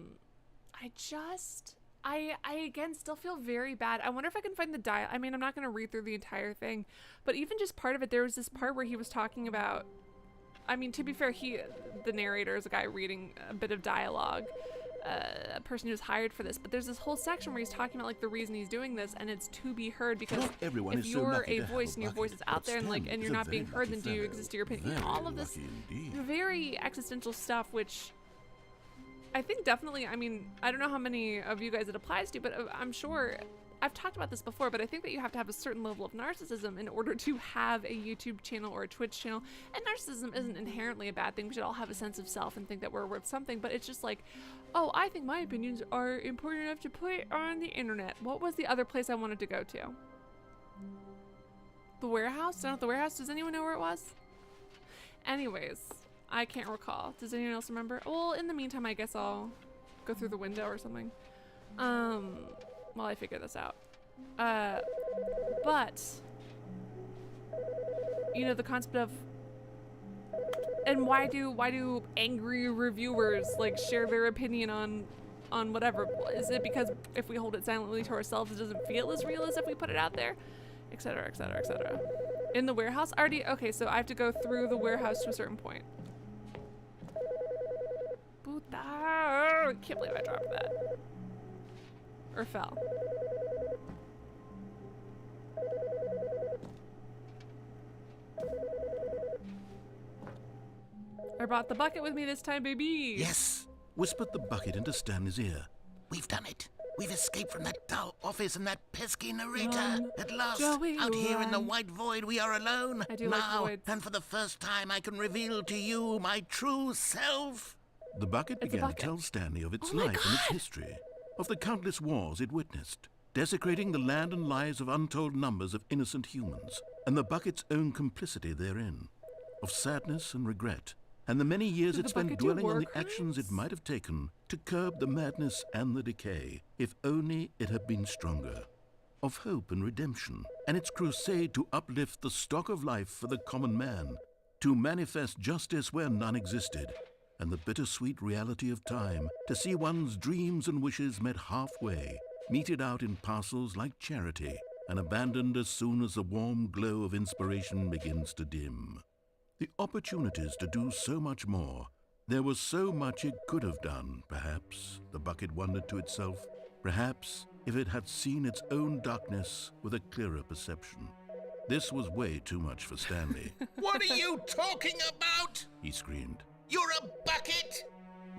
again still feel very bad. I wonder if I can find the I mean, I'm not going to read through the entire thing, but even just part of it, there was this part where he was talking about, I mean, to be fair, the narrator is a guy reading a bit of dialogue, a person who's hired for this, but there's this whole section where he's talking about like the reason he's doing this, and it's to be heard, because Not everyone if is so you're lucky a to have voice a and your bucket, voice is out but there and like Stanley and is you're a not being very heard, lucky then do you fellow. exist to your opinion? Very All of this lucky indeed. very existential stuff, which I think definitely, I mean, I don't know how many of you guys it applies to, but I'm sure I've talked about this before, but I think that you have to have a certain level of narcissism in order to have a YouTube channel or a Twitch channel. And narcissism isn't inherently a bad thing. We should all have a sense of self and think that we're worth something, but it's just like, oh, I think my opinions are important enough to put on the internet. What was the other place I wanted to go to? The warehouse? Down at the warehouse? Does anyone know where it was? Anyways, I can't recall. Does anyone else remember? Well, in the meantime, I guess I'll go through the window or something. While I figure this out. But you know, the concept of, and why do angry reviewers like share their opinion on whatever? Is it because if we hold it silently to ourselves, it doesn't feel as real as if we put it out there? Etc, etc, etc. In the warehouse? Okay, so I have to go through the warehouse to a certain point. Puta! I can't believe I dropped that. Or fell. I brought the bucket with me this time, baby! Yes, whispered the bucket into Stanley's ear. We've done it. We've escaped from that dull office and that pesky narrator. At last, Joey, out here in the white void, we are alone. I do like now, voids. and for the first time, I can reveal to you my true self. The bucket It's a began bucket. to tell Stanley of its Oh my life and its God. history, of the countless wars it witnessed, desecrating the land and lives of untold numbers of innocent humans, and the bucket's own complicity therein, of sadness and regret, and the many years Did it the spent bucket do dwelling on war the actions it crimes? might have taken to curb the madness and the decay, if only it had been stronger, of hope and redemption, and its crusade to uplift the stock of life for the common man, to manifest justice where none existed, and the bittersweet reality of time, to see one's dreams and wishes met halfway, meted out in parcels like charity, and abandoned as soon as the warm glow of inspiration begins to dim. The opportunities to do so much more. There was so much it could have done, perhaps, the bucket wondered to itself. Perhaps if it had seen its own darkness with a clearer perception. This was way too much for Stanley. What are you talking about? He screamed. You're a bucket!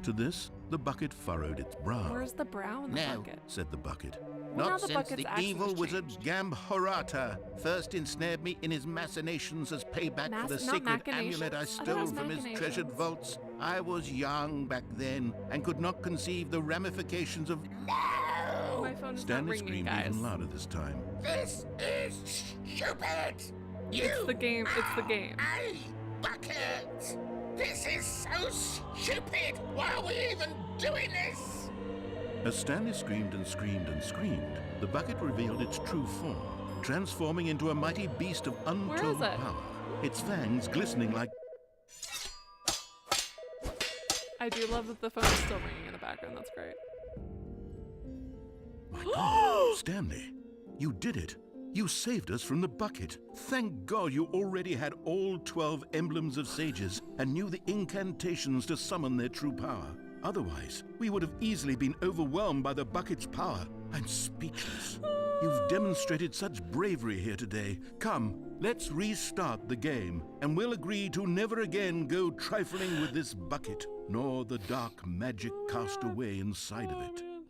To this, the bucket furrowed its brow. Where's the brow in the No. bucket? Said the bucket. Well, now Not the since bucket's the accent evil has wizard changed. Gambhorata first ensnared me in his machinations as payback for the Not sacred machinations? amulet I I thought it stole was from his machinations. treasured vaults. I was young back then and could not conceive the ramifications of... My phone is not Stanley ringing, screamed guys. even louder this time. This is stupid! It's the game. It's the game. A bucket! This is so stupid! Why are we even doing this? As Stanley screamed and screamed and screamed, the bucket revealed its true form, transforming into a mighty beast of untold it? power, its fangs glistening like... I do love that the phone is still ringing in the background. That's great. My God, Stanley, you did it. You saved us from the bucket. Thank God you already had all 12 emblems of sages and knew the incantations to summon their true power. Otherwise, we would have easily been overwhelmed by the bucket's power. I'm speechless. You've demonstrated such bravery here today. Come, let's restart the game, and we'll agree to never again go trifling with this bucket, nor the dark magic cast away inside of it. Man.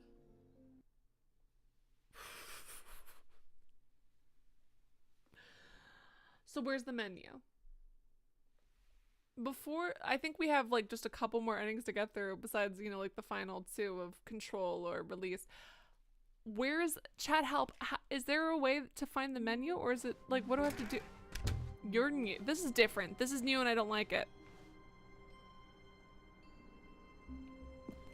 So where's the menu? Before, I think we have like just a couple more endings to get through besides, you know, like the final two of Control or Release. Where's chat help? Is there a way to find the menu, or is it like, what do I have to do? You're new. This is different. This is new and I don't like it.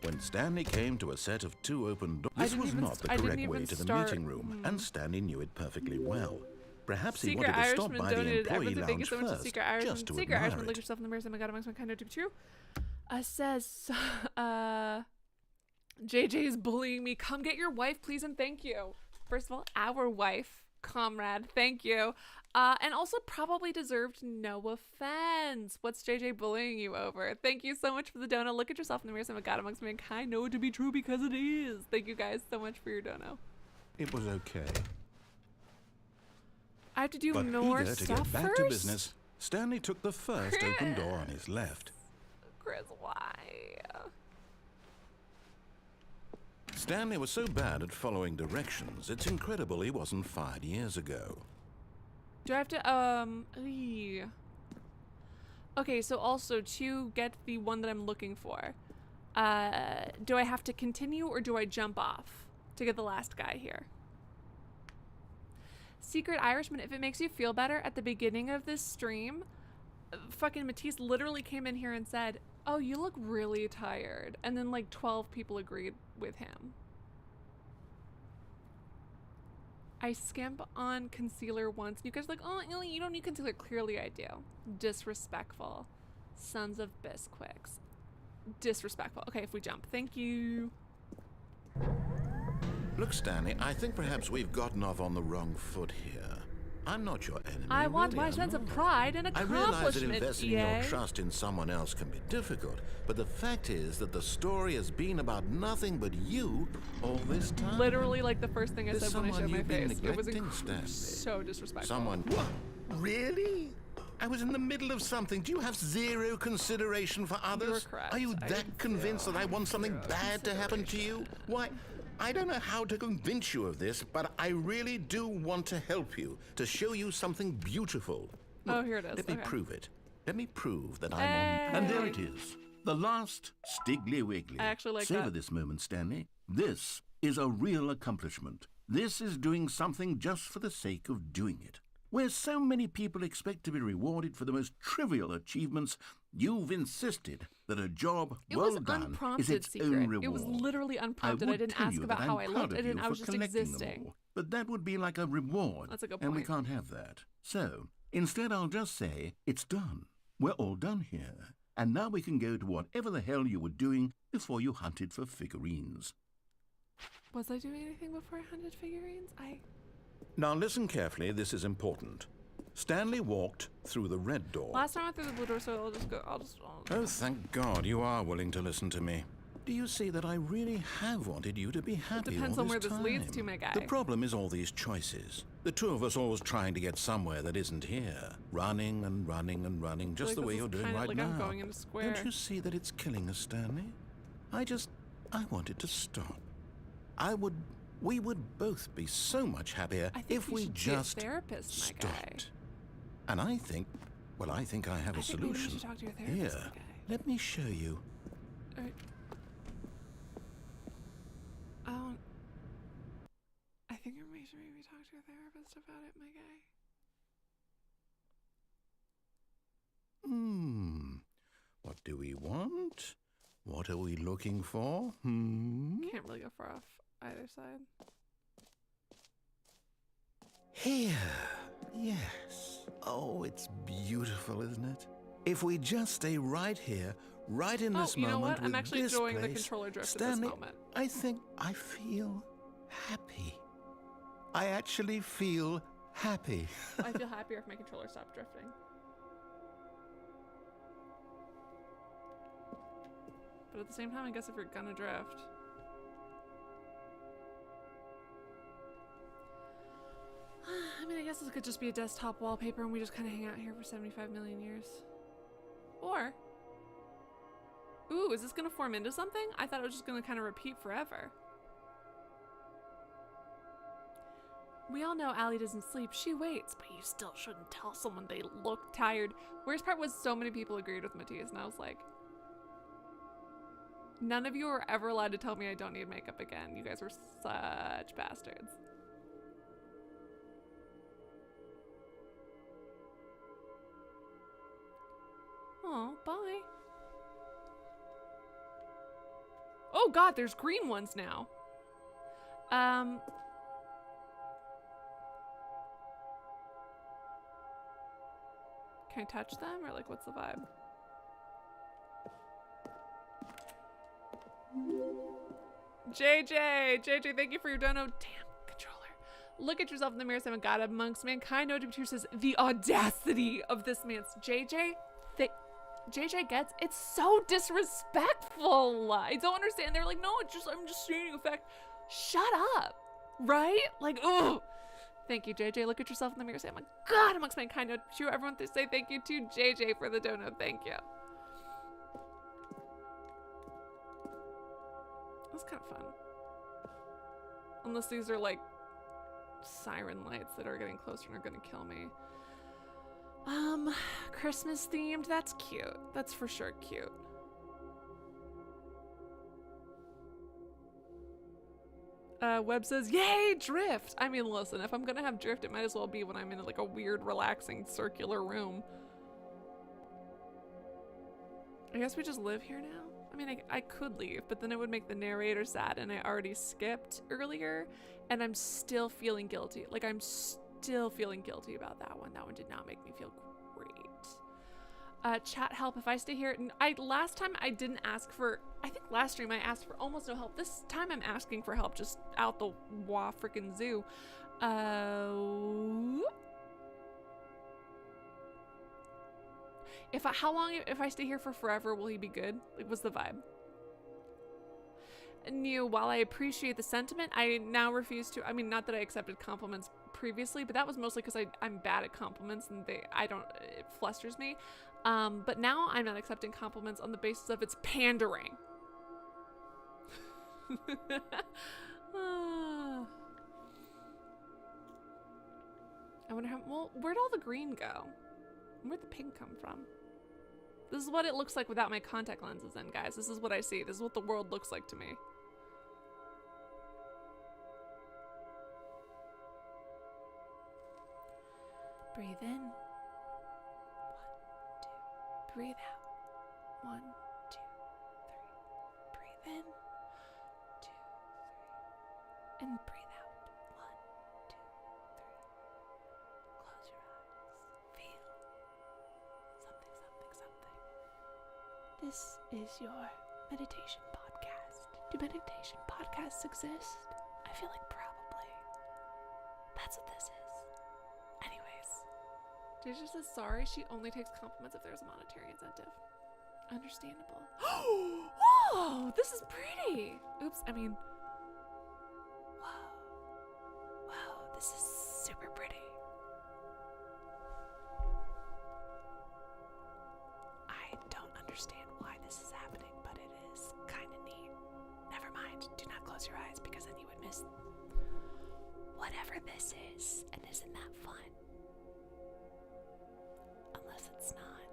When Stanley came to a set of two open doors, I this didn't was even not the I didn't correct even way to the start- meeting room, and Stanley knew it perfectly well. Perhaps he Secret wanted to stop Irishman by the donated employee everything. Thank you lounge so much to first, Secret Irishman. just to Secret admire Irishman, look it. yourself in the mirror. Say, my God, amongst my kind, to be true. Says, JJ's bullying me. Come get your wife, please, and thank you. First of all, our wife, comrade, thank you. And also probably deserved no offense. What's JJ bullying you over? Thank you so much for the dono. Look at yourself in the mirror. Say, my God, amongst mankind, know it to be true because it is. Thank you guys so much for your dono. It was okay. I have to do But more eager to stuff get back first? to business, Stanley took the first open door on his left. Chris, why? Stanley was so bad at following directions, it's incredible he wasn't fired years ago. Do I have to, Okay, so also to get the one that I'm looking for, do I have to continue or do I jump off to get the last guy here? Secret Irishman, if it makes you feel better, at the beginning of this stream, fucking Matisse literally came in here and said, "Oh, you look really tired." And then like 12 people agreed with him. I skimp on concealer once. You guys are like, "Oh, you don't need concealer." Clearly I do. Disrespectful. Sons of Bisquicks. Disrespectful. Okay, if we jump. Thank you. Look, Stanley, I think perhaps we've gotten off on the wrong foot here. I'm not your enemy. I want really, my I'm sense of not. pride and I realize that accomplishment, investing your trust in someone else can be difficult, but the fact is that the story has been about nothing but you all this time. Literally, like the first thing I There's said when I showed someone my you've been face. It was neglecting, Stanley. so disrespectful. Someone... What? Really? I was in the middle of something. Do you have zero consideration for others? correct. Are you I that convinced that I want something bad to happen to you? Why, I don't know how to convince you of this, but I really do want to help you, to show you something beautiful. Oh, here it is. Let me Okay. prove it. Let me prove that I'm Hey. on... And there it is. The last Stiggly Wiggly. I actually like Savor that. this moment, Stanley. This is a real accomplishment. This is doing something just for the sake of doing it. Where so many people expect to be rewarded for the most trivial achievements, you've insisted that a job It well was done is unprompted, its Secret. own reward. It was literally unprompted. I would didn't tell ask you about that how I'm I proud looked. of I didn't. you I was for just collecting them existing. all. But that would be like a reward. That's a good And we point. can't have that. So, instead I'll just say, it's done. We're all done here. And now we can go to whatever the hell you were doing before you hunted for figurines. Was I doing anything before I hunted figurines? Now listen carefully, this is important. Stanley walked through the red door. Last time I went through the blue door, so I'll just go. Oh, thank God you are willing to listen to me. Do you see that I really have wanted you to be happy depends all on where this this leads time? to, my guy. The problem is all these choices. The two of us always trying to get somewhere that isn't here. Running and running and running, just like the this way is you're doing kinda right like now. I'm going in a square. Don't you see that it's killing us, Stanley? I want it to stop. We would both be so much happier I think if you we should see a just therapist, my guy. stopped. And I think I have a I think maybe you solution. should talk to your therapist, Here, my guy. let me show you. Alright. I think we should maybe talk to your therapist about it, my guy. What do we want? What are we looking for? Can't really go far off either side. Here. Yes. Oh, it's beautiful, isn't it? If we just stay right here, right in this Oh, you know moment what? I'm with actually this enjoying the place, controller drift at Stanley, this moment. I think I feel happy. I actually feel happy. I feel happier if my controller stopped drifting. But at the same time, I guess if you're gonna drift. I mean, I guess this could just be a desktop wallpaper and we just kind of hang out here for 75 million years. Or, ooh, is this gonna form into something? I thought it was just gonna kind of repeat forever. We all know Allie doesn't sleep. She waits, but you still shouldn't tell someone they look tired. Worst part was so many people agreed with Matisse, and I was like, none of you are ever allowed to tell me I don't need makeup again. You guys were such bastards. Oh, bye. Oh God, there's green ones now. Can I touch them, or like, what's the vibe? JJ, thank you for your dono. Damn, controller. Look at yourself in the mirror, saying, God amongst mankind. No Demeter says, the audacity of this man's JJ gets, it's so disrespectful. I don't understand. They're like, no, I'm just stating a fact. Shut up, right? Like, ugh. Thank you, JJ. Look at yourself in the mirror, say, oh my God, amongst mankind. No, sure, everyone say thank you to JJ for the dono. Thank you. That's kind of fun. Unless these are like siren lights that are getting closer and are gonna kill me. Christmas themed, that's cute. That's for sure cute. Webb says, yay, drift! I mean, listen, if I'm gonna have drift, it might as well be when I'm in like a weird, relaxing, circular room. I guess we just live here now? I mean, I could leave, but then it would make the narrator sad, and I already skipped earlier, and I'm still feeling guilty. Like, I'm still feeling guilty about that one. That one did not make me feel great. Chat help if I stay here. Last time I didn't ask for, I think last stream I asked for almost no help. This time I'm asking for help just out the freaking zoo. How long, if I stay here for forever, will he be good? Like, what's the vibe? New, while I appreciate the sentiment, I now refuse to, I mean, not that I accepted compliments previously, but that was mostly because I'm bad at compliments and it flusters me. But now I'm not accepting compliments on the basis of it's pandering. I wonder how, well, where'd all the green go? Where'd the pink come from? This is what it looks like without my contact lenses in, guys. This is what I see. This is what the world looks like to me. Breathe in. 1, 2. Breathe out. 1, 2, 3. Breathe in. 2, 3. And breathe out. 1, 2, 3. Close your eyes. Feel something, something, something. This is your meditation podcast. Do meditation podcasts exist? I feel like probably. That's what this is. Anyways, Jasia says sorry. She only takes compliments if there's a monetary incentive. Understandable. Whoa, this is pretty. Oops, I mean. Whoa, this is super pretty. I don't understand why this is happening, but it is kind of neat. Never mind. Do not close your eyes because then you would miss whatever this is. And isn't that fun? Unless it's not.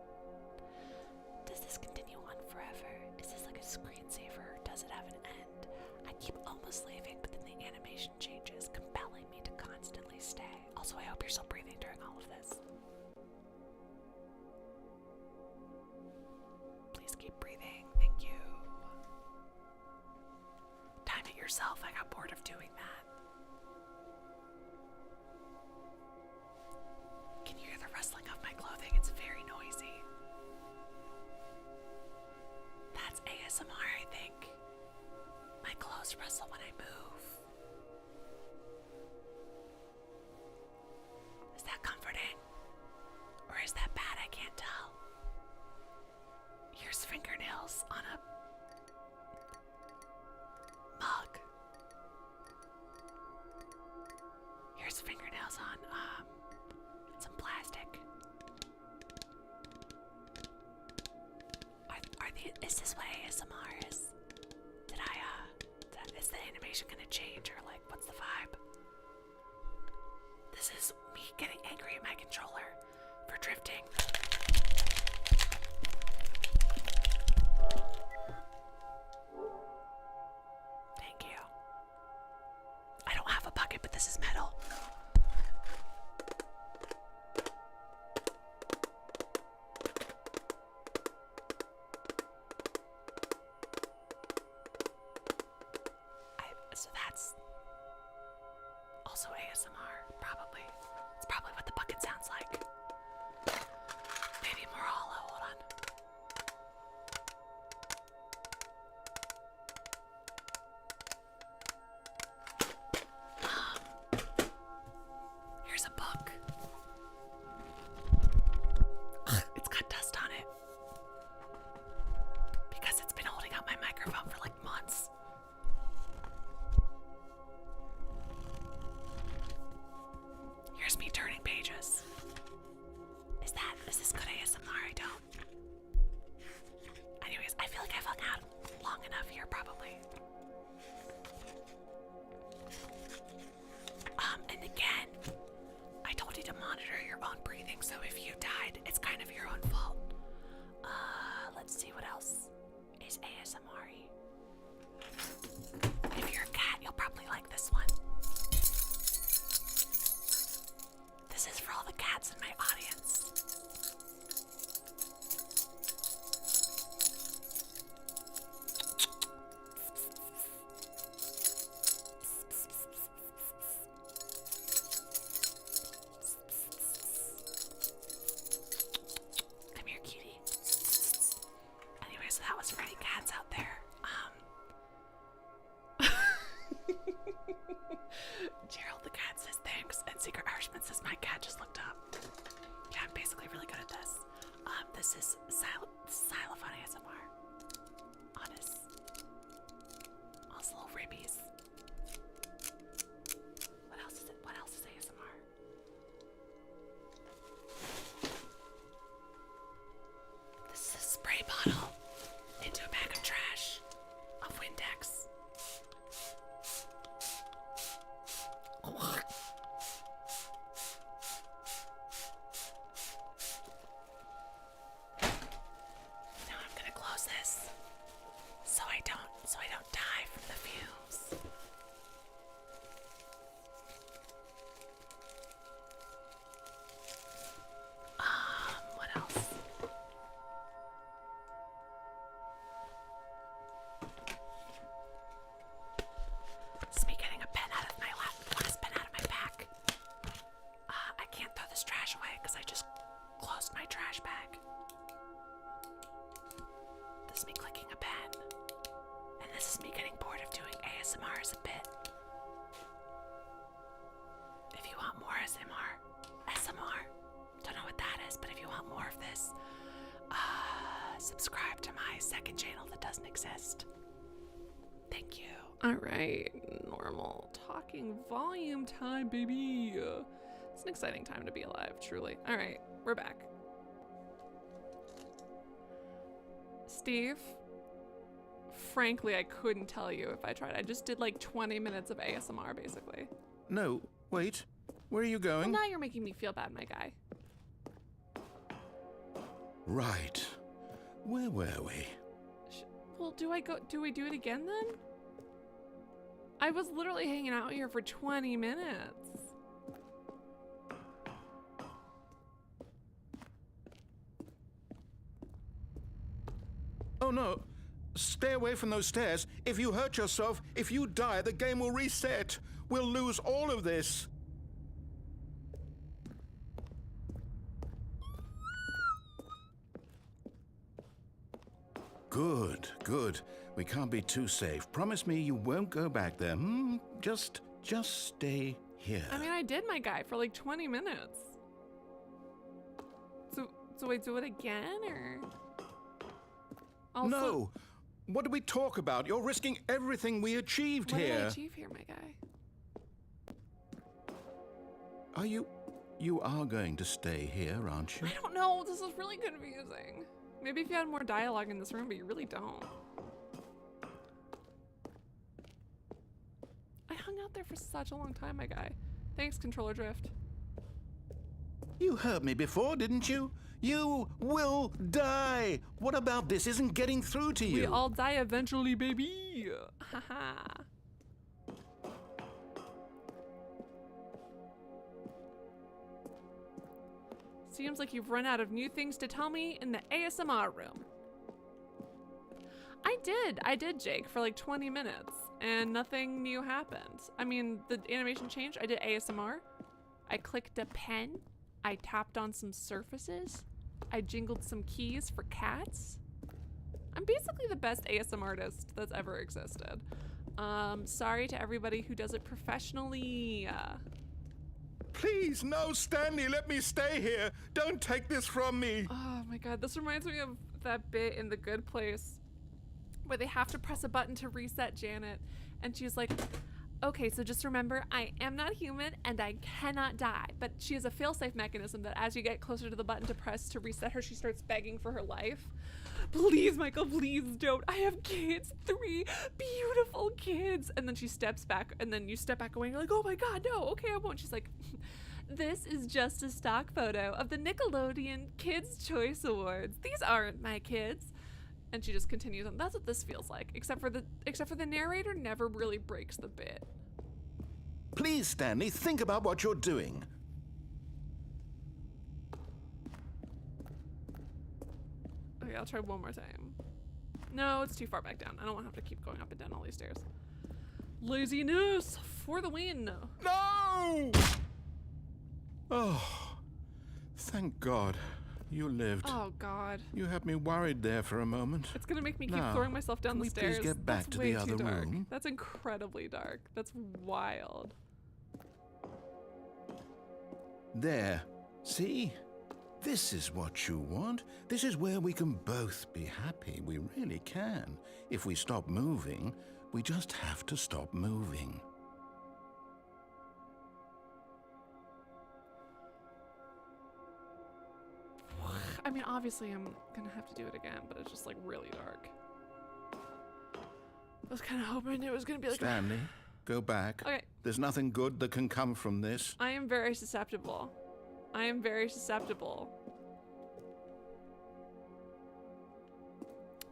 Does this continue on forever? Is this like a screensaver or does it have an end? I keep almost leaving, but then the animation changes, compelling me to constantly stay. Also, I hope you're still breathing during all of this. Please keep breathing. Thank you. Time it yourself. I got bored of doing that. Can you hear the rustling of my clothing? It's very noisy. That's ASMR, I think. My clothes rustle when I move. Is that comforting? Or is that bad? I can't tell. Here's fingernails on a mug. Here's fingernails on some plastic. Is this what ASMR is? Is the animation gonna change or like what's the vibe? This is me getting angry at my controller for drifting. Thank you. I don't have a bucket, but this is metal. So that's also ASMR, probably. It's probably what the bucket sounds like. Maybe more hollow, hold on. Here's a book. It's got dust on it. Because it's been holding up my microphone for like months. Here's me turning pages. Is this good ASMR? I don't. Anyways, I feel like I've hung out long enough here, probably. And again, I told you to monitor your own breathing, so if you died, it's kind of your own fault. Let's see what else is ASMR-y. If you're a cat, you'll probably like this one. This is for all the cats in my audience. Come here, cutie. Anyway, so that was for any cats out there. Gerald the cat says thanks, and Secret Irishman says my cat just looked up. Yeah, I'm basically really good at this. This is xylophone ASMR. On his little ribbies. What else is it? What else is ASMR? This is a spray bottle into a bag of trash of Windex. Now I'm gonna close this so I don't die from the fumes. What else? This is me getting a pen out of my last pen out of my pack. I can't throw this trash away because I just closed my trash bag. This is me clicking a pen. And this is me getting bored of doing ASMR as a bit. If you want more SMR, don't know what that is, but if you want more of this, subscribe to my second channel that doesn't exist. Thank you. All right, normal talking volume time, baby. It's an exciting time to be alive, truly. All right, we're back. Steve, frankly, I couldn't tell you if I tried. I just did like 20 minutes of ASMR, basically. No, wait. Where are you Well, going? now you're making me feel bad, my guy. Right. Where were we? Well, do we do it again then? I was literally hanging out here for 20 minutes. Oh no. Stay away from those stairs. If you hurt yourself, if you die, the game will reset. We'll lose all of this. Good, good. We can't be too safe. Promise me you won't go back there. Just stay here. I mean, I did, my guy, for like 20 minutes. So I do it again, or? Also, No. What did we talk about? You're risking everything we achieved what here. did I achieve here, my guy? Are you are going to stay here, aren't you? I don't know. This is really confusing. Maybe if you had more dialogue in this room, but you really don't. I hung out there for such a long time, my guy. Thanks, Controller Drift. You heard me before, didn't you? You will die. What about this isn't getting through to you? We all die eventually, baby. Haha. Seems like you've run out of new things to tell me in the ASMR room. I did, Jake, for like 20 minutes, and nothing new happened. I mean, the animation changed. I did ASMR. I clicked a pen. I tapped on some surfaces. I jingled some keys for cats. I'm basically the best ASMR artist that's ever existed. Sorry to everybody who does it professionally. Please, no, Stanley, let me stay here. Don't take this from me. Oh my god, this reminds me of that bit in The Good Place where they have to press a button to reset Janet, and she's like, Okay, so just remember, I am not human and I cannot die. But she has a failsafe mechanism that as you get closer to the button to press to reset her, she starts begging for her life. Please, Michael, please don't. I have kids, 3 beautiful kids. And then she steps back, and then you step back away and you're like, oh my God, no, okay, I won't. She's like, this is just a stock photo of the Nickelodeon Kids' Choice Awards. These aren't my kids. And she just continues on. That's what this feels like, except for the narrator never really breaks the bit. Please, Stanley, think about what you're doing. Okay, I'll try one more time. No, it's too far back down. I don't want to have to keep going up and down all these stairs. Laziness for the win. No! Oh, thank God. You lived. Oh God. You had me worried there for a moment. It's gonna make me keep Now, throwing myself down can the we stairs. please get back That's to way the too other dark. room? That's incredibly dark. That's wild. There. See? This is what you want. This is where we can both be happy. We really can. If we stop moving, we just have to stop moving. I mean, obviously I'm gonna have to do it again, but it's just like really dark. I was kind of hoping it was gonna be like. Stanley, go back. Okay. There's nothing good that can come from this. I am very susceptible. I am very susceptible.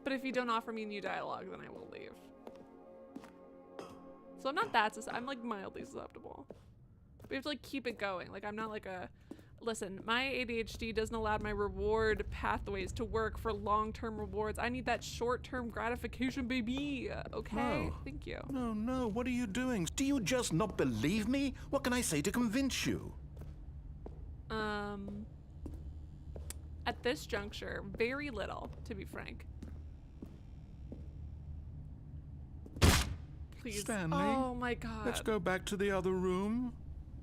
But if you don't offer me new dialogue, then I will leave. So I'm not that I'm like mildly susceptible. We have to like keep it going. Like I'm not like a. Listen, my ADHD doesn't allow my reward pathways to work for long-term rewards. I need that short-term gratification, baby. Okay? No. Thank you. No, no, what are you doing? Do you just not believe me? What can I say to convince you? At this juncture, very little, to be frank. Please. Stanley, Oh my God. Let's go back to the other room.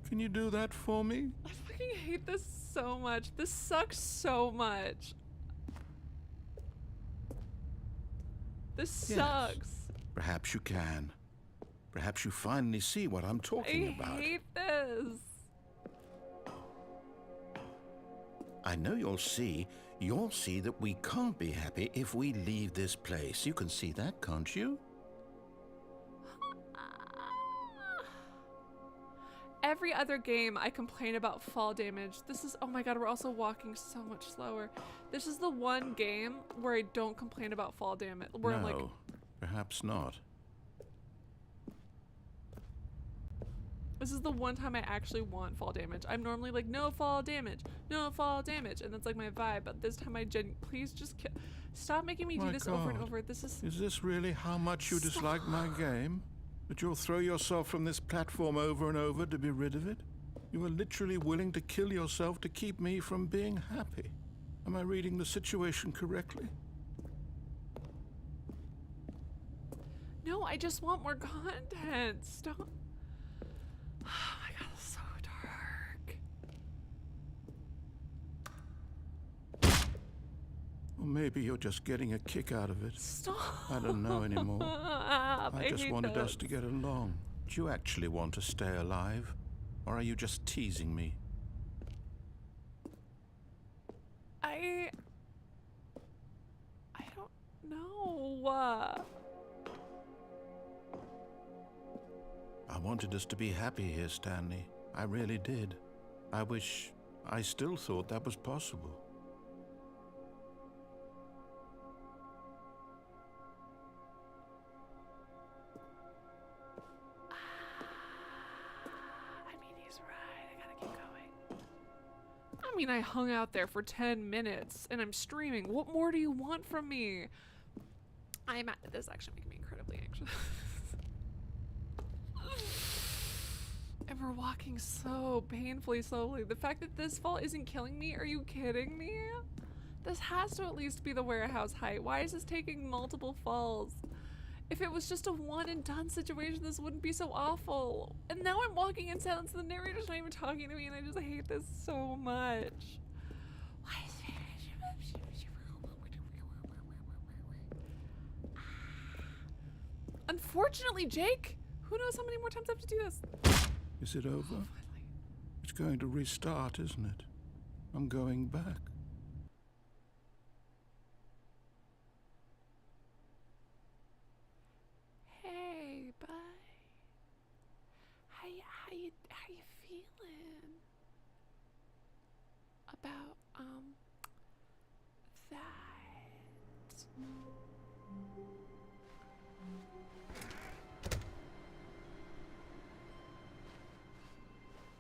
Can you do that for me? I fucking hate this so much. This sucks so much. This sucks. Yes. Perhaps you can. Perhaps you finally see what I'm talking about. I hate this. I know you'll see. You'll see that we can't be happy if we leave this place. You can see that, can't you? Every other game I complain about fall damage. This is, oh my God, we're also walking so much slower. This is the one game where I don't complain about fall damage. Where I'm like, No, perhaps not. this is the one time I actually want fall damage. I'm normally like, no fall damage, no fall damage. And that's like my vibe. But this time please just stop making me do My this over and God. over. This is, Is this really how much you dislike my game? That you'll throw yourself from this platform over and over to be rid of it? You are literally willing to kill yourself to keep me from being happy. Am I reading the situation correctly? no, I just want more content. Stop. Oh my God, it's so dark. Or maybe you're just getting a kick out of it. Stop. I don't know anymore. I just hate wanted us this. to get along. Do you actually want to stay alive? Or are you just teasing me? I don't know. I wanted us to be happy here, Stanley. I really did. I still thought that was possible. I mean, he's right. I gotta keep going. I mean, I hung out there for 10 minutes and I'm streaming. What more do you want from me? This is actually making me incredibly anxious. And we're walking so painfully slowly. The fact that this fall isn't killing me, are you kidding me? This has to at least be the warehouse height. Why is this taking multiple falls? If it was just a one and done situation, this wouldn't be so awful. And now I'm walking in silence and the narrator's not even talking to me and I just hate this so much. Why is it? Unfortunately, Jake, Who knows how many more times I have to do this? Is it over? Finally. It's going to restart, isn't it? I'm going back. Hey, bud. How you feeling about that?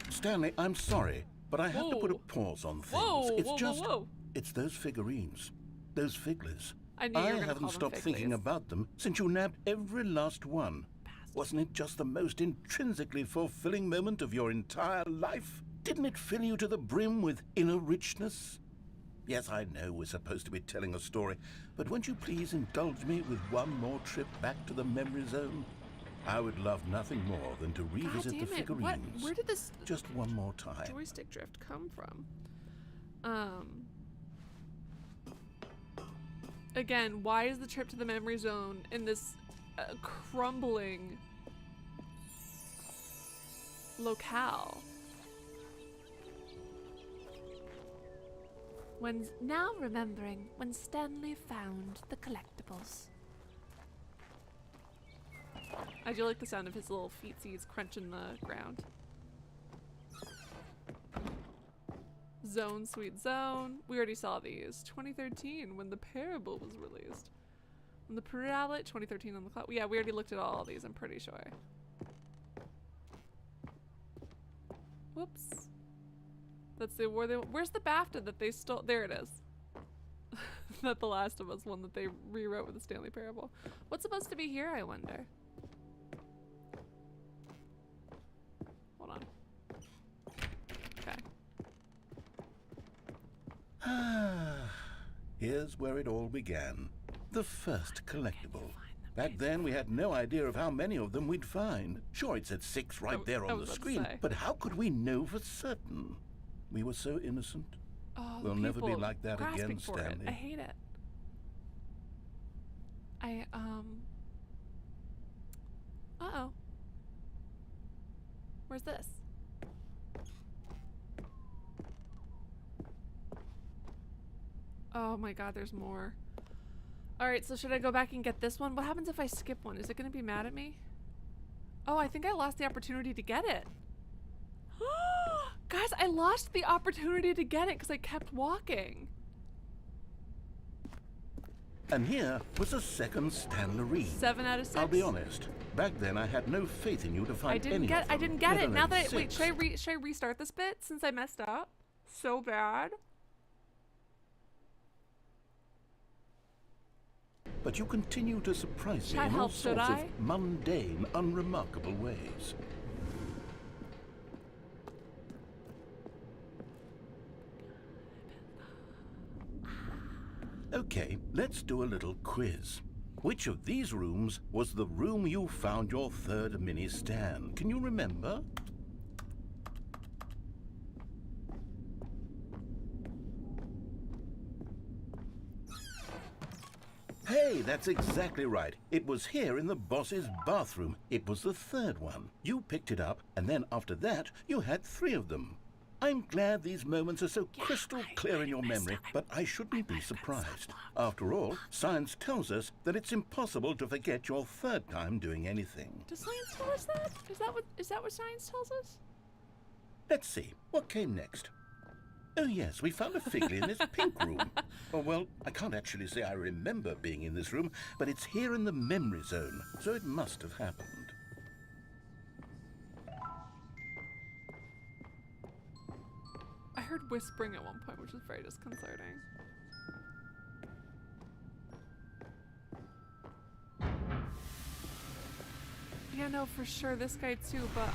Stanley, I'm sorry, but I have to put a Whoa. pause on things. Whoa, it's whoa, just, whoa, whoa. it's those figurines, those figglers. I knew you were gonna haven't call them stopped thinking figglies. about them since you nabbed every last one. Wasn't it just the most intrinsically fulfilling moment of your entire life? Didn't it fill you to the brim with inner richness? Yes, I know we're supposed to be telling a story, but won't you please indulge me with one more trip back to the memory zone? I would love nothing more than to revisit the God damn it. figurines. Where did this Just one more time. joystick drift come from? Again, why is the trip to the memory zone in this crumbling locale? Now remembering when Stanley found the collectibles. I do like the sound of his little feetsies crunching the ground. Zone, Sweet Zone. We already saw these. 2013, when the Parable was released. When the Parable, 2013 on the cloud. Yeah, we already looked at all of these, I'm pretty sure. Whoops. That's the award. Where's the BAFTA that they stole? There it is. That The Last of Us one that they rewrote with the Stanley Parable. What's supposed to be here, I wonder? Hold on. Okay. Here's where it all began. The first collectible. Back then, we had no idea of how many of them we'd find. Sure, it said 6 right there I on was the about to screen, say. but how could we know for certain? We were so innocent. Oh, We'll the never be people like that grasping again, for it. Stanley. I hate it. Uh-oh. Where's this? Oh my god, there's more. Alright, so should I go back and get this one? What happens if I skip one? Is it gonna be mad at me? Oh, I think I lost the opportunity to get it. Guys, I lost the opportunity to get it because I kept walking. And here was a second Stanley. 7 out of 6. I'll be honest. Back then, I had no faith in you to find I didn't any get of I them, didn't get let it. Now alone that wait, 6. should I restart this bit since I messed up? So bad. But you continue to surprise me Chat in all help, should sorts of I? mundane, unremarkable ways. Okay, let's do a little quiz. Which of these rooms was the room you found your third mini Stan? Can you remember? Hey, that's exactly right. It was here in the boss's bathroom. It was the third one. You picked it up, and then after that, you had 3 of them. I'm glad these moments are so crystal clear in your memory, but I shouldn't be surprised. After all, science tells us that it's impossible to forget your third time doing anything. Does science tell us that? Is that what science tells us? Let's see, what came next? Oh yes, we found a figly in this pink room. Oh well, I can't actually say I remember being in this room, but it's here in the memory zone, so it must have happened. I heard whispering at one point, which was very disconcerting. Yeah, no, for sure, this guy too, but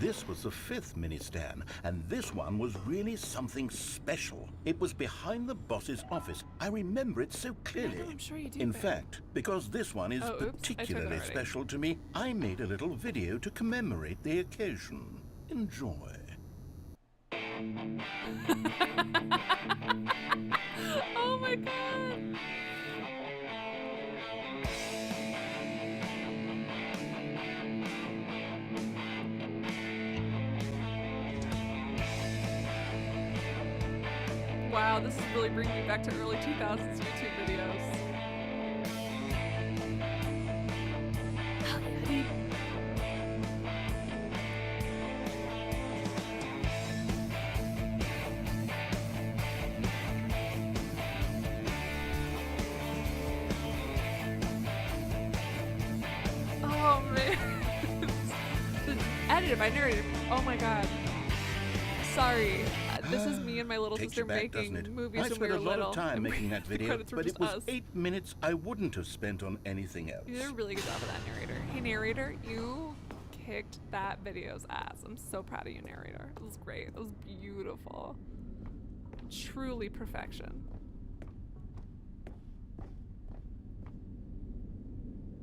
This was the 5th mini Stan, and this one was really something special. It was behind the boss's office. I remember it so clearly. I'm sure you do. In but- fact, because this one is Oh, oops, I took it particularly already. special to me, I made a little video to commemorate the occasion. Enjoy. Oh my god! Wow, this is really bringing me back to early 2000s YouTube videos. Oh man. Edited by narrator. Oh my god. Sorry. This is me and my little Takes sister you back, doesn't making it? movies I when we spent were a lot little. of time making that The video, credits were but just it was us. 8 minutes I wouldn't have spent on anything else. You did a really good job of that, narrator. Hey, narrator, you kicked that video's ass. I'm so proud of you, narrator. It was great. It was beautiful. Truly perfection.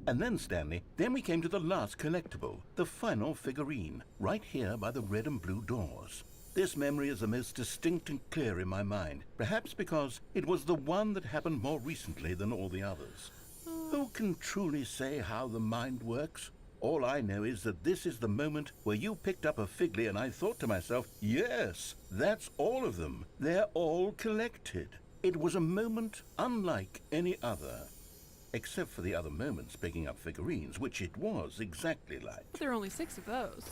And then, Stanley, then we came to the last collectible, the final figurine, right here by the red and blue doors. This memory is the most distinct and clear in my mind, perhaps because it was the one that happened more recently than all the others. Who can truly say how the mind works? All I know is that this is the moment where you picked up a Figly and I thought to myself, yes, that's all of them. They're all collected. It was a moment unlike any other. Except for the other moments picking up figurines, which it was exactly like. But there are only 6 of those.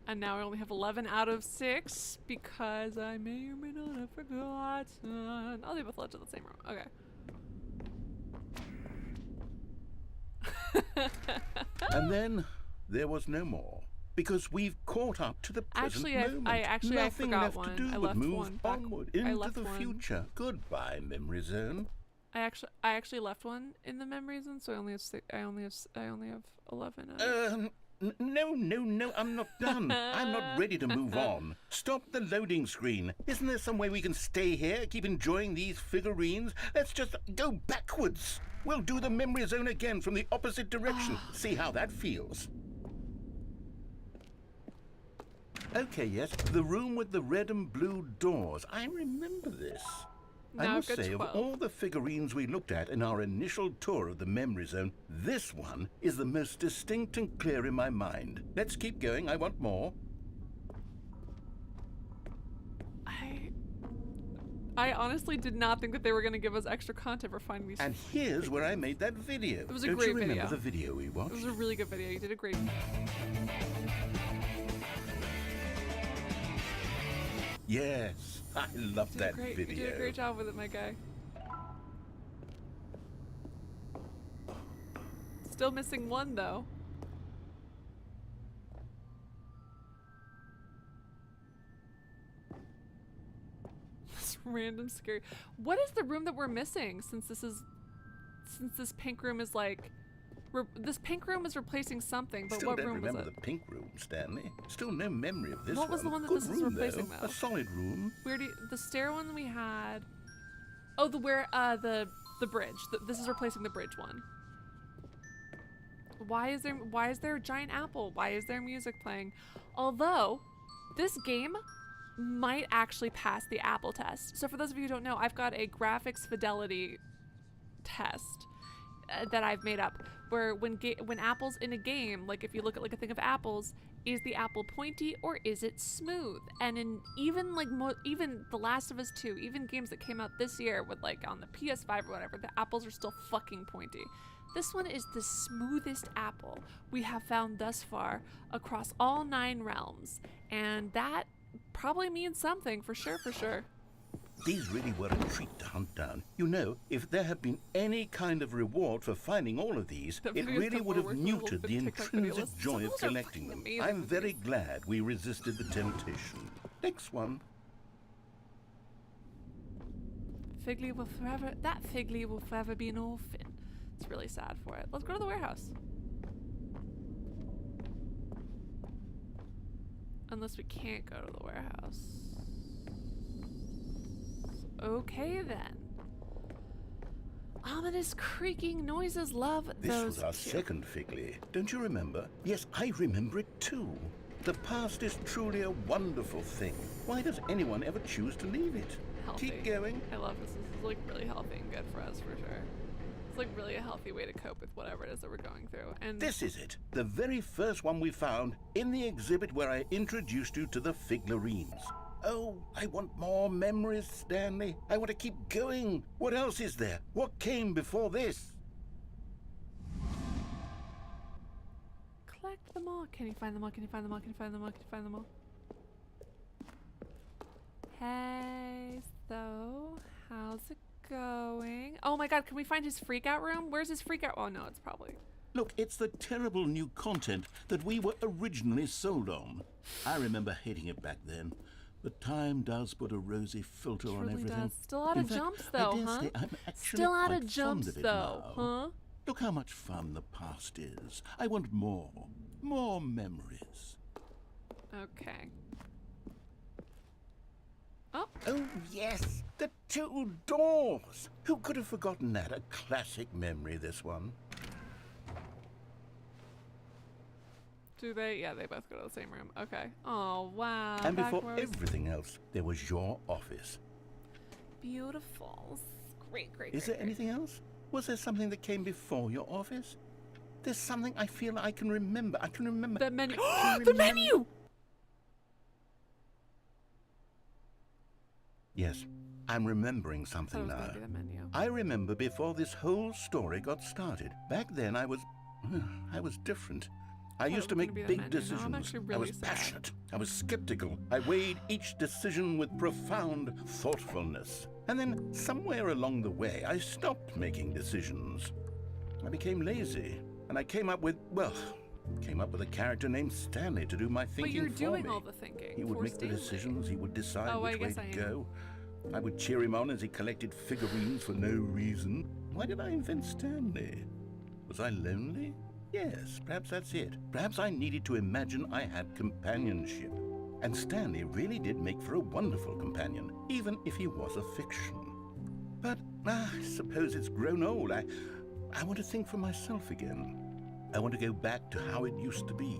And now I only have 11 out of 6 because I may or may not have forgotten. Oh, they both led to the same room. Okay. And then there was no more. Because we've caught up to the present Actually, moment. I Nothing forgot left one. to do I but left move one back. onward I into left the one. future. Goodbye, memory zone. I actually left one in the memory zone, so I only have 11. No, I'm not done. I'm not ready to move on. Stop the loading screen. Isn't there some way we can stay here, keep enjoying these figurines? Let's just go backwards. We'll do the memory zone again from the opposite direction. See how that feels. Okay, yes, the room with the red and blue doors. I remember this. I Now must I've got say, of 12. all the figurines we looked at in our initial tour of the memory zone, this one is the most distinct and clear in my mind. Let's keep going. I want more. I honestly did not think that they were going to give us extra content for finding these. And here's where I made that video. It was a Don't great you remember video. the video we It watched? was a really good video. You did a great. Yes, I love that You video. did a great job with it, my guy. Still missing one though. This random scary. What is the room that we're missing? Since this pink room is like, this pink room is replacing something. But Still what don't room was remember it? the pink room, Stanley. Still no memory of this What was the one that Good this is room, replacing, though. though? A solid room. The stair one we had. Oh, the bridge. This is replacing the bridge one. Why is there a giant apple? Why is there music playing? Although this game might actually pass the apple test. So for those of you who don't know, I've got a graphics fidelity test that I've made up where when apples in a game, like if you look at like a thing of apples, is the apple pointy or is it smooth? And in even even The Last of Us 2, even games that came out this year with like on the PS5 or whatever, the apples are still fucking pointy. This one is the smoothest apple we have found thus far across all 9 realms, and that probably means something for sure. These really were a treat to hunt down. You know, if there had been any kind of reward for finding all of these, That it video really stuff would we're have working on a little neutered bit the TikTok video intrinsic lists. joy Some of those are collecting fucking them. amazing I'm very movies. glad we resisted the temptation. Next one. That Figly will forever be an orphan. It's really sad for it. Let's go to the warehouse. Unless we can't go to the warehouse. Okay then. Ominous creaking noises, love This those was our two. second Figly. Don't you remember? Yes, I remember it too. The past is truly a wonderful thing. Why does anyone ever choose to leave it? Healthy. Keep going. I love this. This is like really healthy and good for us for sure. It's like really a healthy way to cope with whatever it is that we're going through. And This is it. The very first one we found in the exhibit where I introduced you to the Figurines. Oh, I want more memories, Stanley. I want to keep going. What else is there? What came before this? Collect them all. Can you find them all? Can you find them all? Can you find them all? Can you find them all? Hey, so how's it going? Oh my god, can we find his freakout room? Where's his freakout? Oh no, it's probably... Look, it's the terrible new content that we were originally sold on. I remember hating it back then. But time does put a rosy filter on Truly everything. does. Still out of jumps though, huh? I'm actually Still out quite of jumps fond of it though, now. huh? Look how much fun the past is. I want more. More memories. Okay. Oh, Oh, yes. The two doors. Who could have forgotten that? A classic memory, this one. do they? Yeah, they both go to the same room. Okay. Oh, wow. And before backwards. everything else, there was your office. Beautiful. Great, great, Is great, there anything else? Was there something that came before your office? There's something I feel I can remember. I can remember. The menu. I can The remember- menu! Yes, I'm remembering That something was now. gonna be the menu. I remember before this whole story got started. Back then, I was different. I Thought used it to was make gonna be the big menu. Now I'm decisions. actually I really was sad. passionate. I was skeptical. I weighed each decision with profound thoughtfulness. And then, somewhere along the way, I stopped making decisions. I became lazy, and I came up with a character named Stanley to do my But thinking you're for doing me. all the thinking. He would for make the Stanley. decisions. He would decide Oh, I which way guess to I am. go. I would cheer him on as he collected figurines for no reason. Why did I invent Stanley? Was I lonely? Yes, perhaps that's it. Perhaps I needed to imagine I had companionship. And Stanley really did make for a wonderful companion, even if he was a fiction. But I suppose it's grown old. I want to think for myself again. I want to go back to how it used to be.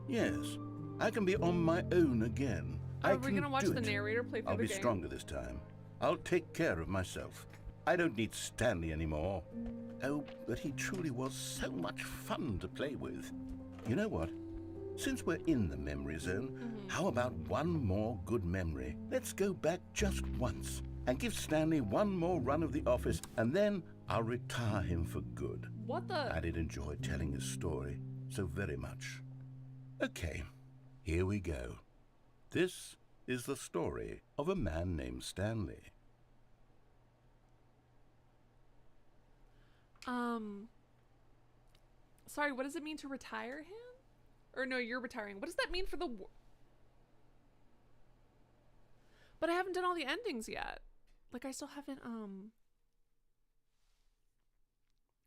Yes, I can be on my own again. I Are we can gonna watch do the it. narrator play through I'll the be game? stronger this time. I'll take care of myself. I don't need Stanley anymore. Oh, but he truly was so much fun to play with. You know what? Since we're in the memory zone, how about one more good memory? Let's go back just once and give Stanley one more run of the office, and then I'll retire him for good. What the? I did enjoy telling his story so very much. Okay, here we go. This is the story of a man named Stanley. Sorry, what does it mean to retire him? Or no, you're retiring. What does that mean for the But I haven't done all the endings yet. Like, I still haven't,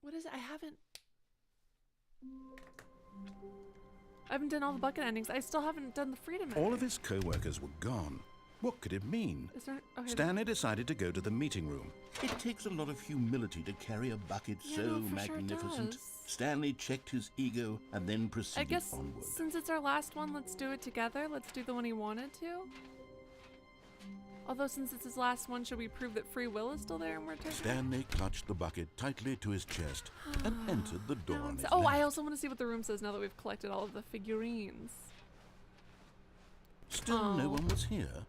what is it? I haven't done all the bucket endings. I still haven't done the freedom ending. All of his co-workers were gone. What could it mean? Is there... Okay. Stanley decided to go to the meeting room. It takes a lot of humility to carry a bucket Yeah, so no, for sure it magnificent. does. Stanley checked his ego and then proceeded I guess onward. since it's our last one, let's do it together. Let's do the one he wanted to. Although since it's his last one, should we prove that free will is still there and we're taking Stanley clutched the bucket tightly to his chest and entered the door on his Oh, left. I also want to see what the room says now that we've collected all of the figurines. Still no Oh. one was here.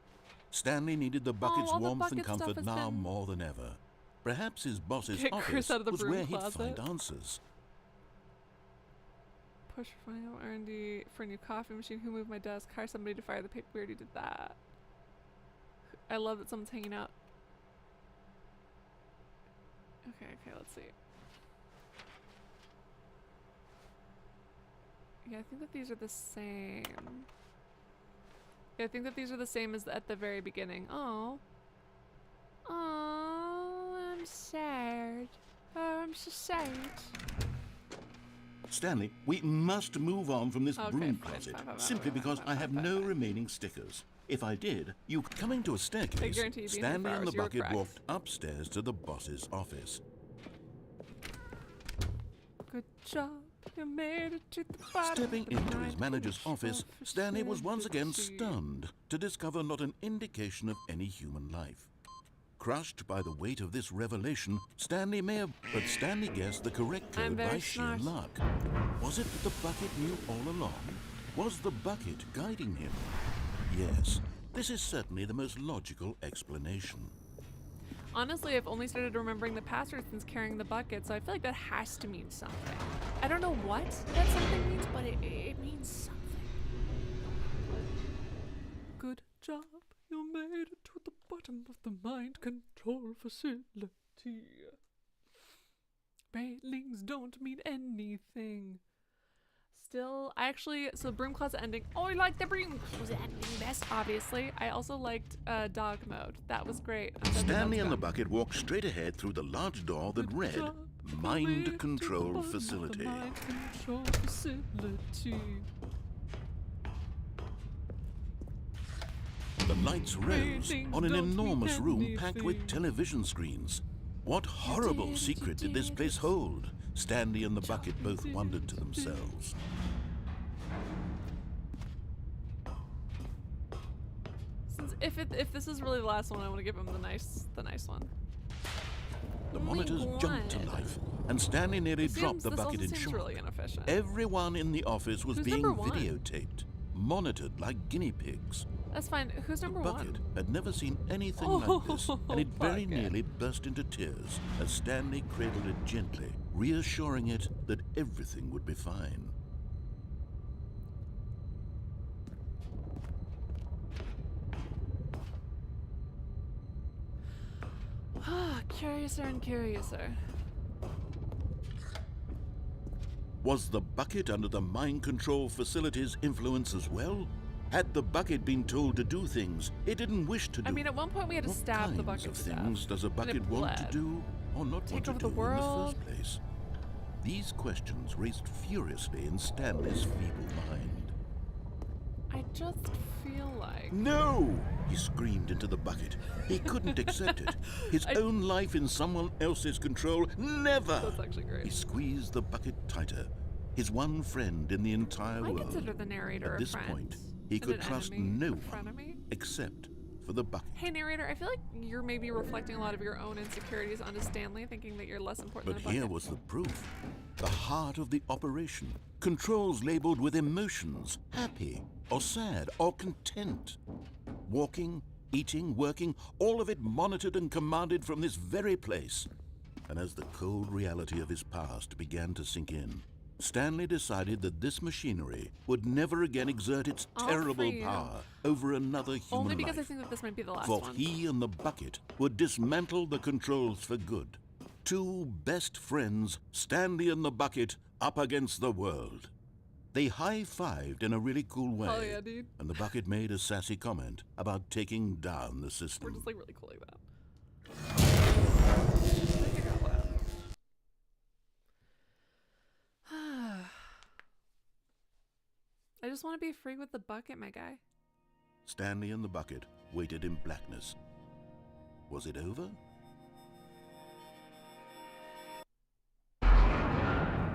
Stanley needed the bucket's all the warmth and bucket stuff comfort has now been- more than ever. Perhaps his boss's Get Chris office out of the was broom where he'd closet. find answers. Push for finding out R&D for a new coffee machine. Who moved my desk? Hire somebody to fire the paper. We already did that. I love that someone's hanging out. Okay, let's see. Yeah, I think that these are the same. Yeah, I think that these are the same as at the very beginning. Oh. Oh, I'm sad. Oh, I'm so sad. Stanley, we must move on from this Okay, broom fine, closet, fine, simply because I have no remaining stickers. If I did, you coming to a staircase, guarantee you'd be in here Stanley for and the hours. You were bucket correct. walked upstairs to the boss's office. Good job, you made it to the bottom. Stepping of the into his night. manager's office, Stanley was once again Proficiency. stunned to discover not an indication of any human life. Crushed by the weight of this revelation, Stanley guessed the correct I'm code by very sheer smart. luck. Was it that the bucket knew all along? Was the bucket guiding him? Yes, This is certainly the most logical explanation. Honestly, I've only started remembering the password since carrying the bucket, so I feel like that has to mean something. I don't know what that something means, but it means something. Good job, you made it to the bottom of the mind control facility. Railings don't mean anything. Still, so broom closet ending. Oh, I like the broom closet ending best, obviously. I also liked dog mode. That was great. Stanley and the bucket walked straight ahead through the large door that read Mind Control Facility. Mind control facility. The lights rose on an enormous room packed with television screens. What horrible secret did this place hold? Stanley and the bucket both wondered to themselves. If this is really the last one, I want to give him the nice one. The monitors jumped to life, and Stanley nearly dropped the bucket in shock. Really inefficient. Everyone in the office was Who's being number one? videotaped, monitored like guinea pigs. That's fine. Who's The number bucket one? had never seen anything like this, and it very Bucket. nearly burst into tears as Stanley cradled it gently, reassuring it that everything would be fine. Curiouser and curiouser. Was the bucket under the mind control facility's influence as well? Had the bucket been told to do things it didn't wish to do? I mean, at one point we had to What stab the kinds bucket of to death. things does a bucket it want to bled. do or not Take want to over the do in the world? first place? These questions raced furiously in Stanley's feeble mind. I just feel like... No! He screamed into the bucket. He couldn't accept it. His own life in someone else's control, never! That's actually great. He squeezed the bucket tighter. His one friend in the entire I world. consider the narrator At a this friend. point, he And could an trust enemy, no a frenemy. one except for the bucket. Hey narrator, I feel like you're maybe reflecting a lot of your own insecurities onto Stanley, thinking that you're less important But than a here bucket. was the proof. The heart of the operation. Controls labeled with emotions, happy or sad or content. Walking, eating, working, all of it monitored and commanded from this very place. And as the cold reality of his past began to sink in, Stanley decided that this machinery would never again exert its All terrible for you. power over another human Only because I life. think that this might be the last For one. he and the bucket would dismantle the controls for good. Two best friends, Stanley and the bucket, up against the world. They high-fived in a really cool way. Hell yeah, dude. And the bucket made a sassy comment about taking down the We're system. just like really cool like that. I think out loud. I just want to be free with the bucket, my guy. Stanley and the bucket waited in blackness. Was it over?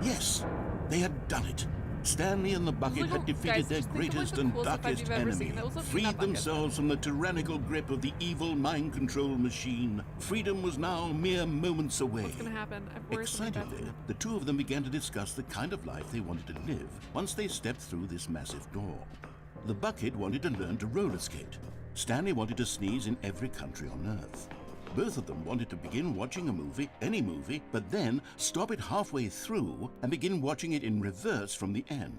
Yes, they had done it. Stanley and the bucket Look, had defeated guys, their just think of, like, greatest the and coolest effect darkest you've ever seen. enemy, That was looking at freed that bucket. themselves from the tyrannical grip of the evil mind control machine. Freedom was now mere moments away. What's gonna happen? I'm worried something bad's Excitedly, gonna the two of them began to discuss the kind of life they wanted to live once they stepped through this massive door. The bucket wanted to learn to roller skate. Stanley wanted to sneeze in every country on Earth. Both of them wanted to begin watching a movie, any movie, but then stop it halfway through and begin watching it in reverse from the end.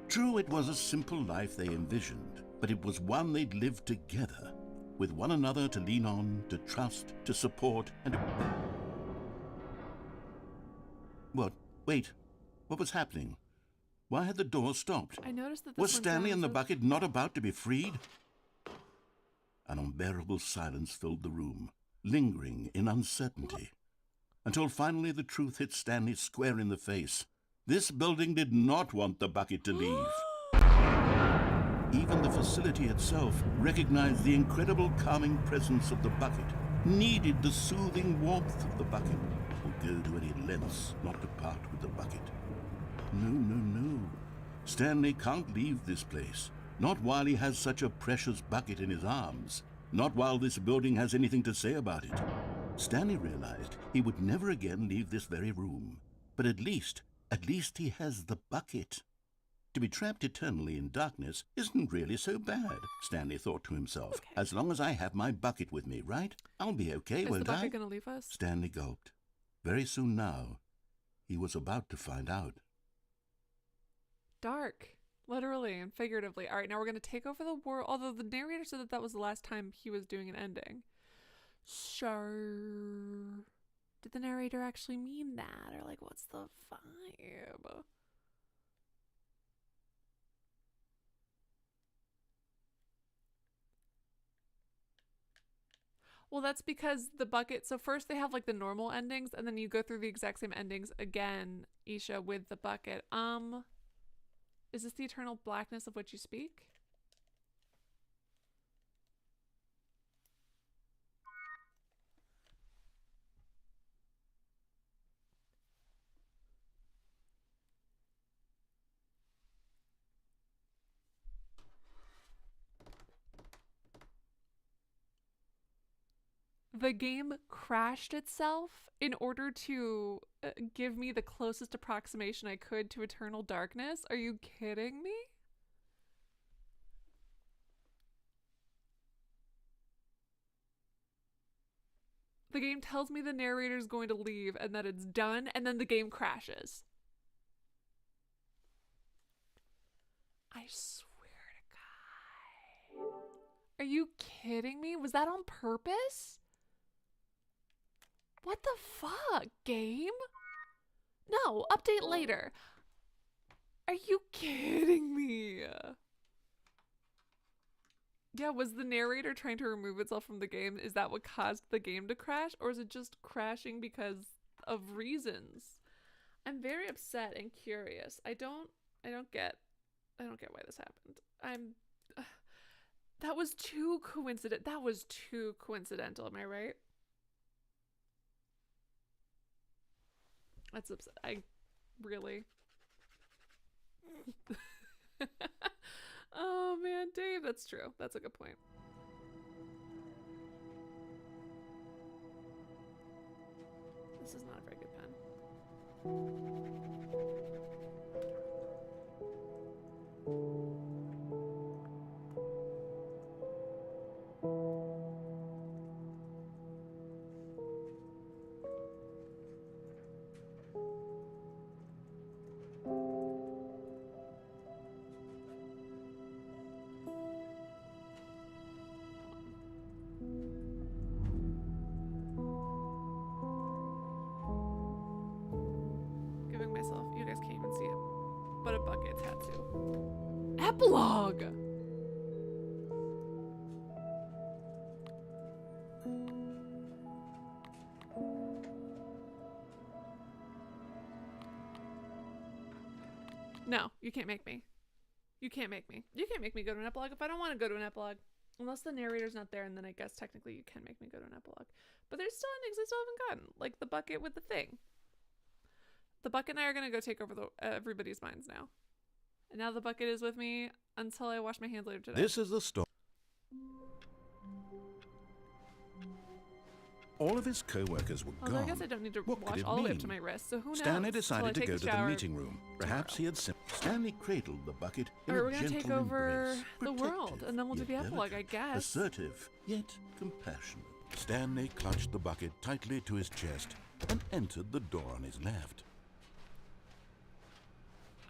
True, it was a simple life they envisioned, but it was one they'd lived together, with one another to lean on, to trust, to support, and to... What? Wait. What was happening? Why had the door stopped? I noticed that this Was went Stanley down, and the so- bucket not about to be freed? An unbearable silence filled the room, lingering in uncertainty, until finally the truth hit Stanley square in the face. This building did not want the bucket to leave. Even the facility itself recognized the incredible calming presence of the bucket, needed the soothing warmth of the bucket, would go to any lengths not to part with the bucket. No, no, no. Stanley can't leave this place. Not while he has such a precious bucket in his arms. Not while this building has anything to say about it. Stanley realized he would never again leave this very room. But at least he has the bucket. To be trapped eternally in darkness isn't really so bad, Stanley thought to himself. Okay. As long as I have my bucket with me, right? I'll be okay, Is the won't bucket I? gonna leave us? Stanley gulped. Very soon now, he was about to find out. Dark. Literally and figuratively. All right, now we're going to take over the world. Although the narrator said that that was the last time he was doing an ending. Sure. Did the narrator actually mean that? Or, like, what's the vibe? Well, that's because the bucket. So first they have like the normal endings, and then you go through the exact same endings again, Isha, with the bucket. Is this the eternal blackness of which you speak? The game crashed itself in order to give me the closest approximation I could to eternal darkness. Are you kidding me? The game tells me the narrator's going to leave and that it's done, and then the game crashes. I swear to God. Are you kidding me? Was that on purpose? What the fuck, game? No, update later. Are you kidding me? Yeah, was the narrator trying to remove itself from the game? Is that what caused the game to crash? Or is it just crashing because of reasons? I'm very upset and curious. I don't get why this happened. That was too coincident. That was too coincidental, am I right? That's upset. I really. Oh man, Dave, that's true. That's a good point. This is not a very good pen. Giving myself, you guys can't even see it, but a bucket tattoo. Epilogue! No, you can't make me. You can't make me. You can't make me go to an epilogue if I don't want to go to an epilogue. Unless the narrator's not there, and then I guess technically you can make me go to an epilogue. But there's still endings I still haven't gotten. Like the bucket with the thing. The bucket and I are going to go take over everybody's minds now. And now the bucket is with me until I wash my hands later today. This is the story. All of his co-workers were Although gone. I guess I don't need to What could wash it all the way up mean? to my wrist, so who knows? Stanley Till I decided to take go a to the shower meeting room. Perhaps he had Stanley cradled the bucket in Alright, a we're gonna take gentle over embrace, the world, protective, and then we'll do yet the epilogue, I delicate, guess. Assertive, yet compassionate. Stanley clutched the bucket tightly to his chest and entered the door on his left.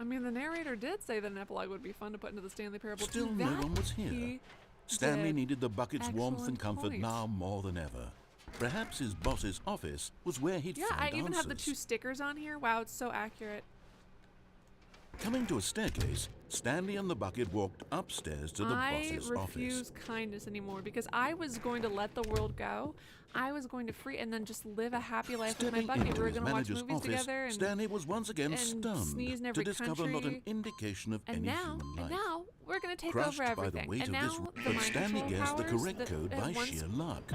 I mean, the narrator did say that an epilogue would be fun to put into the Stanley Parable. Still too. no That one was here. he Stanley did. needed the bucket's warmth and Excellent comfort point. now more than ever. Perhaps his boss's office was where he'd Yeah, find I even have the answers. 2 stickers on here. Wow, it's so accurate. Coming to a staircase, Stanley and the bucket walked upstairs to the I boss's refuse office. kindness anymore because I was going to let the world go. I was going to free and then just live a happy life with my Stepping bucket. into We were his going to watch manager's movies office, together and Stanley was once again and stunned sneeze in to every discover not an country. indication of any human life. And now we're going to take Crushed over by the everything. weight And of now this, the but mind Stanley control guessed the powers correct that- code by once- sheer luck.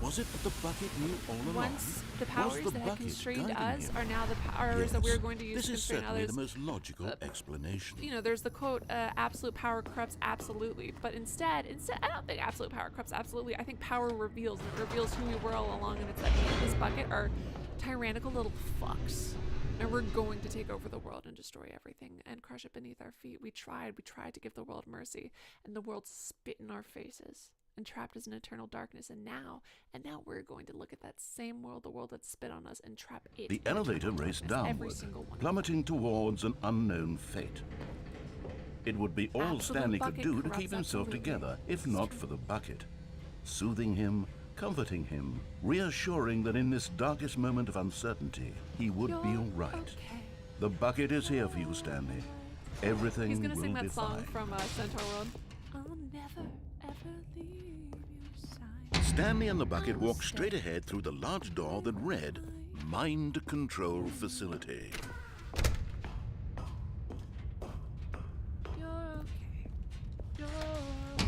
Was it that the bucket knew all along? Once the Was powers the that had bucket constrained guiding us him? are now the powers that we're going to use This to is constrain certainly others. the most logical explanation. You know, there's the quote, absolute power corrupts absolutely. But instead, I don't think absolute power corrupts absolutely. I think power reveals, and it reveals who we were all along, and it's that me and this bucket are tyrannical little fucks. And we're going to take over the world and destroy everything and crush it beneath our feet. We tried to give the world mercy, and the world spit in our faces and trapped us in eternal darkness. And now we're going to look at that same world, the world that spit on us, and trap it. The in elevator eternal raced darkness, every downward, single one. plummeting towards an unknown fate. It would be all Absolute Stanley could bucket do to corrupts keep himself absolutely. together, if It's not true. for the bucket. Soothing him, comforting him, reassuring that in this darkest moment of uncertainty, he would be You're all right. okay. The bucket is here for you, Stanley. Everything He's gonna will sing be that song fine. from Centaur World. I'll never, ever leave your side. Stanley and the bucket walked straight ahead through the large door that read, Mind Control Facility. You're okay. You're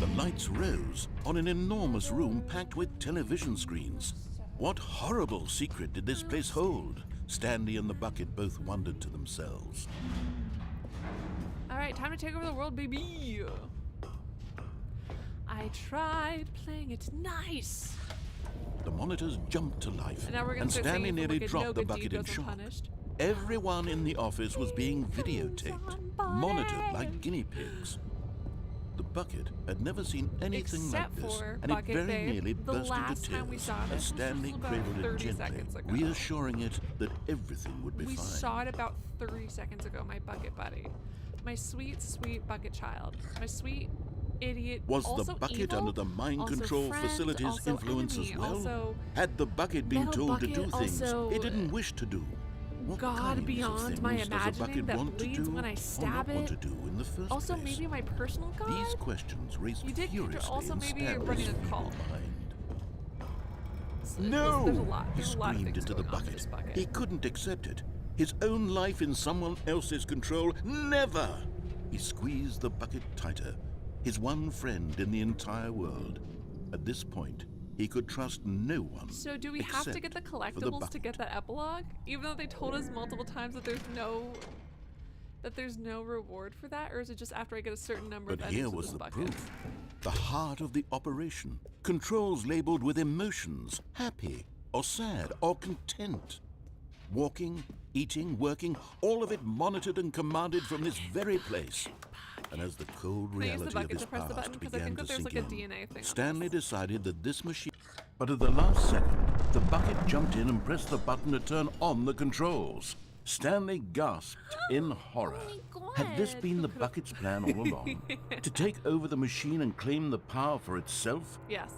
The lights rose on an enormous room packed with television screens. What horrible secret did this place hold? Stanley and the bucket both wondered to themselves. All right, time to take over the world, baby. I tried playing it nice. The monitors jumped to life, And now we're gonna and start Stanley singing from nearly Wicked, dropped no the good deed bucket in goes shock. unpunished. Everyone in the office was being videotaped, monitored like guinea pigs. The bucket had never seen anything Except like this, for and Bucket it very Babe, nearly the burst into last time we tears saw it as was Stanley about cradled it 30 gently, seconds ago. reassuring it that everything would be We fine. saw it about 30 seconds ago, my bucket buddy. My sweet, sweet bucket child. My sweet idiot. Was also the bucket evil, under the mind also control friend, facility's also influence enemy, as well? Also Had the bucket been Metal told to Bucket, do things also it didn't wish to do? What God kinds of beyond my things does a imagining bucket that want to bleeds do when I or stab not want to it? do in the first also place? maybe my personal God? These questions raised You did furiously also in maybe Stanley's running a feeble cult. mind. There's a lot. He There's a lot of screamed things into the going on with this bucket. bucket. He couldn't accept it. His own life in someone else's control. Never! He squeezed the bucket tighter. His one friend in the entire world. At this point, he could trust no one. So do we have to get the except for collectibles to bucket. get that epilogue? Even though they told us multiple times that there's no reward for that, or is it just after I get a certain number But of here endings with was this the bucket? proof. The heart of the operation. Controls labeled with emotions. Happy, or sad, or content. Walking, eating, working, all of it monitored and commanded from this very place. And as the cold Can I use the reality of bucket his to press the past button? Because I began think to that there's sink like a in, DNA thing on Stanley this. decided that this machine... But at the last second, the bucket jumped in and pressed the button to turn on the controls. Stanley gasped in horror. Oh Had this been the bucket's plan all along? To take over the machine and claim the power for itself? Yes.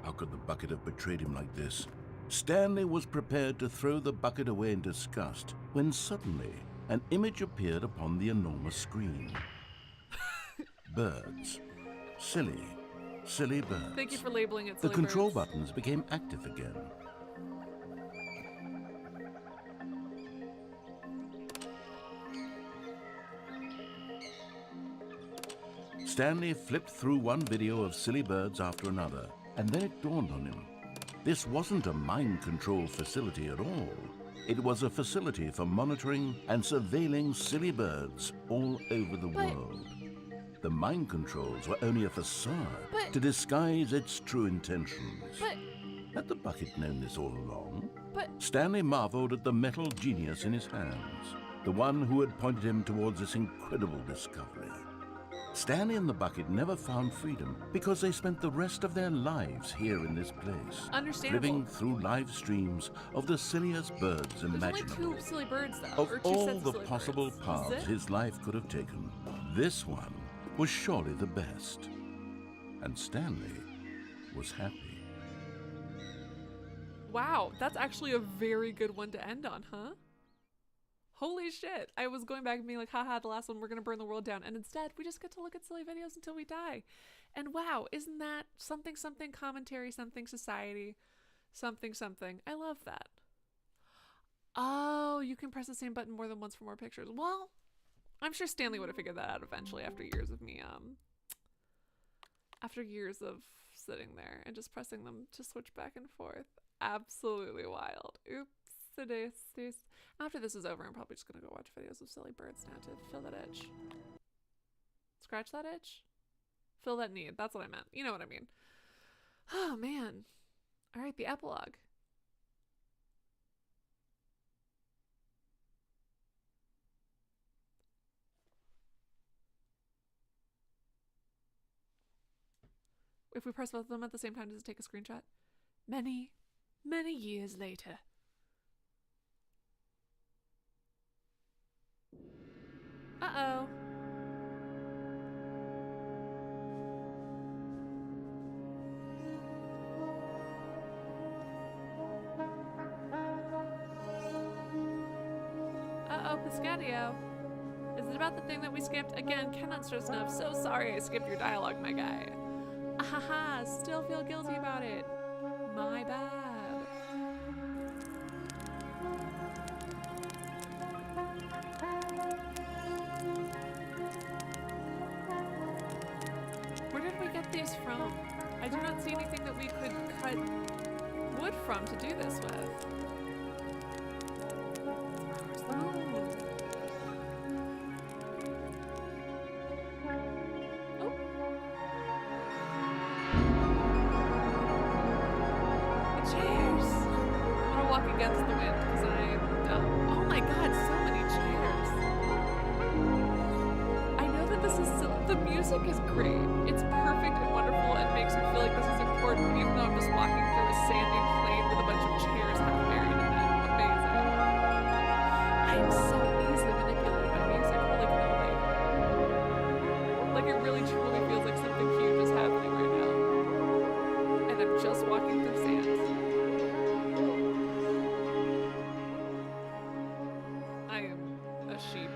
How could the bucket have betrayed him like this? Stanley was prepared to throw the bucket away in disgust when suddenly an image appeared upon the enormous screen. Birds. Silly, silly birds. Thank you for labeling it The silly control birds. buttons became active again. Stanley flipped through one video of silly birds after another, and then it dawned on him. This wasn't a mind control facility at all. It was a facility for monitoring and surveilling silly birds all over the world. The mind controls were only a facade But- to disguise its true intentions. But, Had the bucket known this all along? but, Stanley marveled at the metal genius in his hands, the one who had pointed him towards this incredible discovery. Stanley and the bucket never found freedom because they spent the rest of their lives here in this place, Understandable. living through live streams of the silliest birds there's only imaginable. 2 silly birds though. Of or 2 all sets of the silly possible birds. paths Is it? his life could have taken, this one was surely the best. And Stanley was happy. Wow, that's actually a very good one to end on, huh? Holy shit. I was going back and being like, haha, the last one, we're going to burn the world down. And instead, we just get to look at silly videos until we die. And wow, isn't that something, something commentary, something society, something, something. I love that. Oh, you can press the same button more than once for more pictures. Well, I'm sure Stanley would have figured that out eventually after years of me, after years of sitting there and just pressing them to switch back and forth. Absolutely wild. Oops. After this is over, I'm probably just gonna go watch videos of silly birds now to fill that itch. Scratch that itch? Fill that need. That's what I meant. You know what I mean. Oh, man. All right, the epilogue. if we press both of them at the same time, does it take a screenshot? Many, many years later. Uh-oh. Uh-oh, Piscadio. Is it about the thing that we skipped? Again, cannot stress enough. So sorry I skipped your dialogue, my guy. Ahaha, still feel guilty about it. My bad. Where did we get these from? I do not see anything that we could cut wood from to do this with. Where's the moon? Oh. The chairs! I'm gonna walk against the wind because I'm dumb. Oh my god, so many chairs! I know that this is the music is great. It's perfect and wonderful and makes me feel like this is important even though I'm just walking through a sandy plain with a bunch of chairs half buried in it. Amazing. I am so easily manipulated by music. Holy cannoli. Like it really truly feels like something huge is happening right now. And I'm just walking through sand. I am a sheep.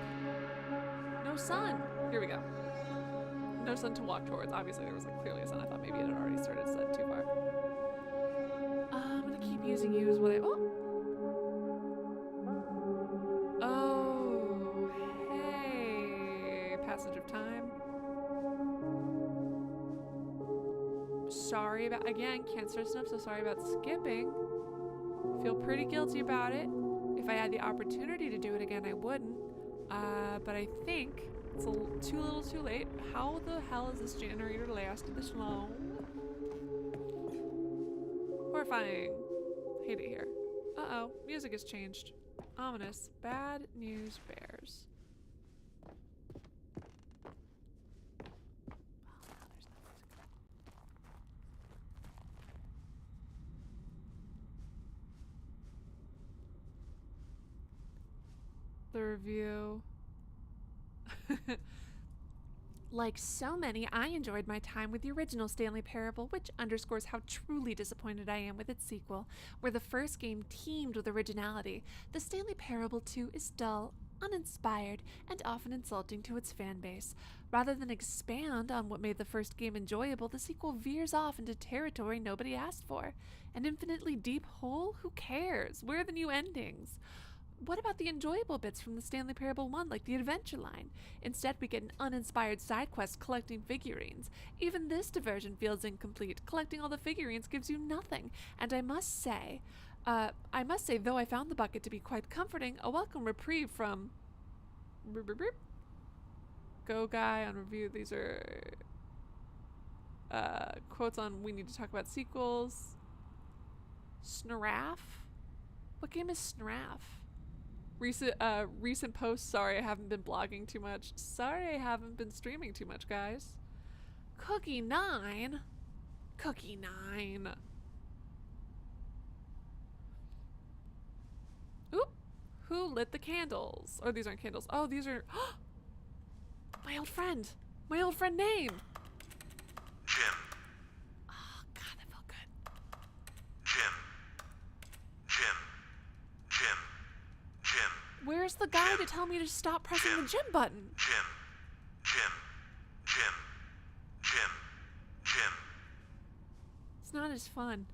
No sun. Here we go. No sun to walk towards. Obviously there was like clearly a sun. I thought maybe it had already started to set too far. I'm gonna keep using you as what I Oh hey, passage of time. Sorry about again, can't stress enough, so sorry about skipping. Feel pretty guilty about it. If I had the opportunity to do it again, I wouldn't. But I think it's too little too late. How the hell is this generator lasted this long? Horrifying. Hate it here. Uh-oh, music has changed. Ominous. Bad news bears. The review. Like so many, I enjoyed my time with the original Stanley Parable, which underscores how truly disappointed I am with its sequel. Where the first game teemed with originality, the Stanley Parable 2 is dull, uninspired, and often insulting to its fan base. Rather than expand on what made the first game enjoyable, the sequel veers off into territory nobody asked for. An infinitely deep hole? Who cares? Where are the new endings? What about the enjoyable bits from the Stanley Parable 1, like the adventure line? Instead, we get an uninspired side quest collecting figurines. Even this diversion feels incomplete. Collecting all the figurines gives you nothing. And I must say, though I found the bucket to be quite comforting, a welcome reprieve from... Go Guy on review. These are quotes on we need to talk about sequels. Snaraf? What game is Snaraf? Recent posts. Sorry, I haven't been blogging too much. Sorry, I haven't been streaming too much, guys. Cookie 9. Cookie 9. Oop. Who lit the candles? Or these aren't candles. Oh, these are my old friend. My old friend name. Jim. Oh God, that felt good. Jim. Jim. Jim. Jim. Where's the guy to tell me to stop pressing the gym button? Jim. Jim. Jim. Jim. Jim. It's not as fun.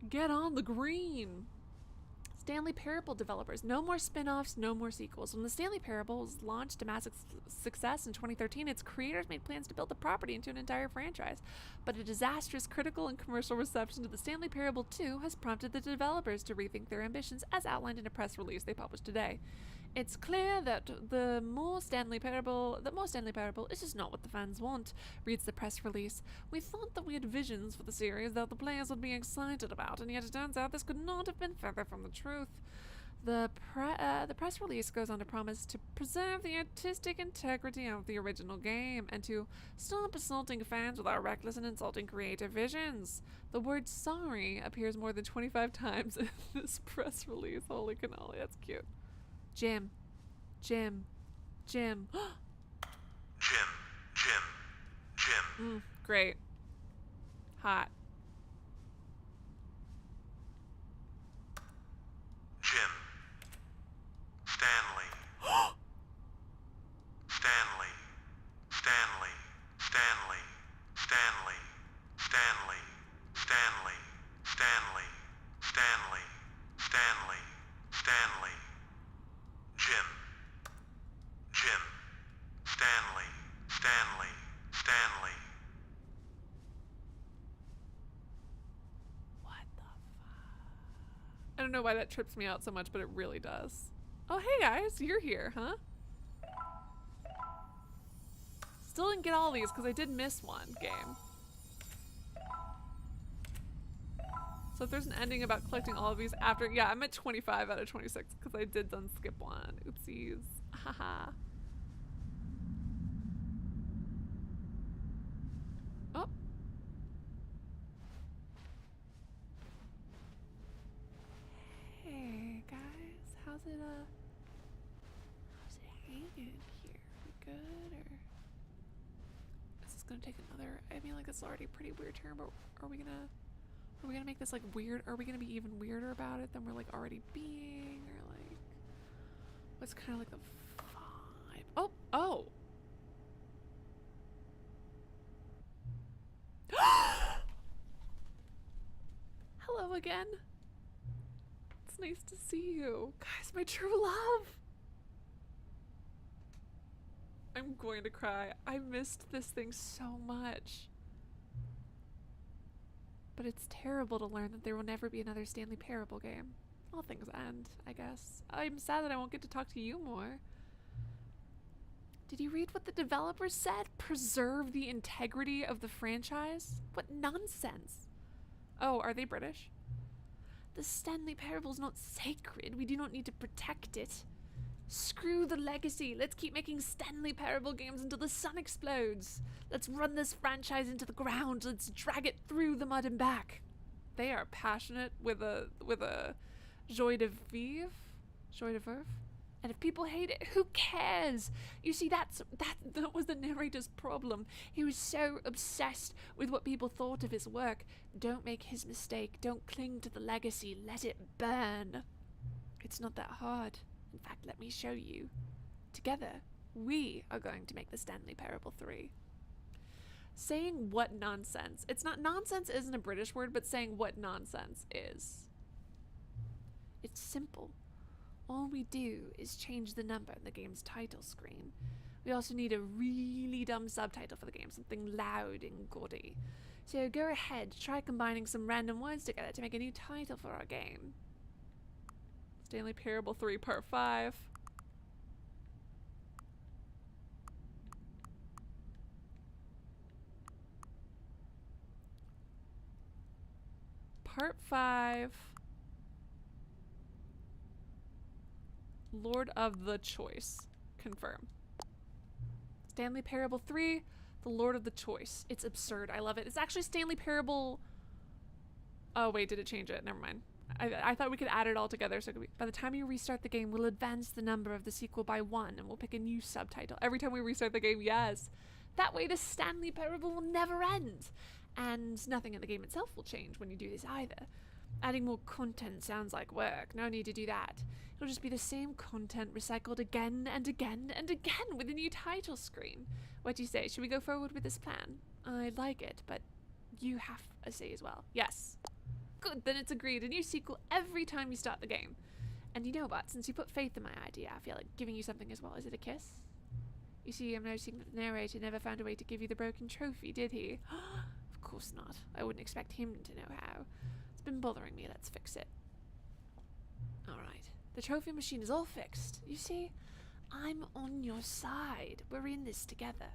Get on the green. Stanley Parable developers. No more spin-offs, no more sequels. When the Stanley Parable was launched to massive success in 2013, its creators made plans to build the property into an entire franchise. But a disastrous critical and commercial reception to the Stanley Parable 2 has prompted the developers to rethink their ambitions, as outlined in a press release they published today. It's clear that the more Stanley Parable is just not what the fans want, reads the press release. We thought that we had visions for the series that the players would be excited about, and yet it turns out this could not have been further from the truth. The press release goes on to promise to preserve the artistic integrity of the original game and to stop assaulting fans with our reckless and insulting creative visions. The word sorry appears more than 25 times in this press release. Holy cannoli, that's cute. Jim. Jim. Jim. Great. Hot. Jim. Stanley. Stanley. Stanley. Stanley. Stanley. Stanley. Stanley. Stanley. Stanley. Stanley. Stanley. Jim. Jim. Stanley. Stanley. Stanley. What the fuck? I don't know why that trips me out so much, but it really does. Oh, hey guys, you're here, huh? Still didn't get all these because I did miss one game. So if there's an ending about collecting all of these after, yeah, I'm at 25 out of 26 because I did done skip one. Oopsies. Haha. Oh. Hey guys, how's it hanging here? We good or is this gonna take another? I mean, like it's already a pretty weird turn, but are we gonna make this like weird? Are we gonna be even weirder about it than we're like already being, or like what's kind of like the vibe? Oh. Hello again. It's nice to see you. Guys, my true love. I'm going to cry. I missed this thing so much. But it's terrible to learn that there will never be another Stanley Parable game. All things end, I guess. I'm sad that I won't get to talk to you more. Did you read what the developers said? Preserve the integrity of the franchise? What nonsense. Oh, are they British? The Stanley Parable is not sacred. We do not need to protect it. Screw the legacy. Let's keep making Stanley Parable games until the sun explodes. Let's run this franchise into the ground. Let's drag it through the mud and back. They are passionate with a joie de vivre. Joie de vivre. And if people hate it, who cares? You see, that was the narrator's problem. He was so obsessed with what people thought of his work. Don't make his mistake. Don't cling to the legacy. Let it burn. It's not that hard. In fact, let me show you. Together, we are going to make the Stanley Parable 3. Saying what nonsense. It's not, nonsense isn't a British word, but saying what nonsense is. It's simple. All we do is change the number in the game's title screen. We also need a really dumb subtitle for the game, something loud and gaudy. So go ahead, try combining some random words together to make a new title for our game. Stanley Parable 3 Part 5. Part 5. Lord of the Choice. Confirm. Stanley Parable 3, The Lord of the Choice. It's absurd. I love it. It's actually Stanley Parable... Oh, wait, did it change it? Never mind. I thought we could add it all together, so by the time you restart the game, we'll advance the number of the sequel by 1, and we'll pick a new subtitle. Every time we restart the game, yes. That way the Stanley Parable will never end. And nothing in the game itself will change when you do this either. Adding more content sounds like work. No need to do that. It'll just be the same content recycled again and again and again with a new title screen. What do you say? Should we go forward with this plan? I like it, but you have a say as well. Yes. Good, then it's agreed. A new sequel every time you start the game. And you know what? Since you put faith in my idea, I feel like giving you something as well. Is it a kiss? You see, I'm noticing that the narrator never found a way to give you the broken trophy, did he? Of course not. I wouldn't expect him to know how. It's been bothering me. Let's fix it. Alright. The trophy machine is all fixed. You see, I'm on your side. We're in this together.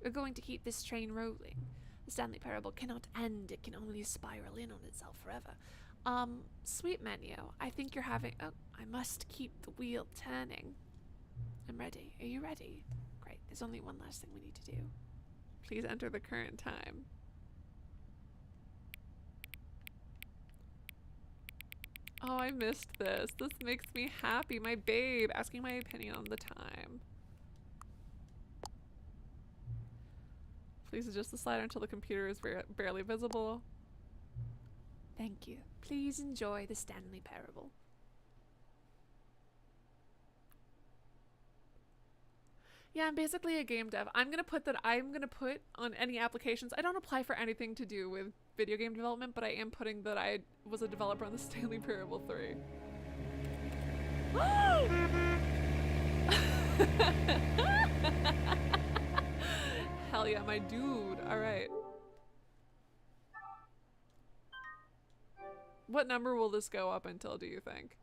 We're going to keep this train rolling. The Stanley Parable cannot end. It can only spiral in on itself forever. Sweet menu. I think you're having. Oh, I must keep the wheel turning. I'm ready. Are you ready? Great. There's only one last thing we need to do. Please enter the current time. Oh, I missed this. This makes me happy. My babe asking my opinion on the time. Please adjust the slider until the computer is barely visible. Thank you. Please enjoy the Stanley Parable. Yeah, I'm basically a game dev. I'm gonna put on any applications. I don't apply for anything to do with video game development, but I am putting that I was a developer on the Stanley Parable 3. Hell yeah, my dude. All right. What number will this go up until, do you think?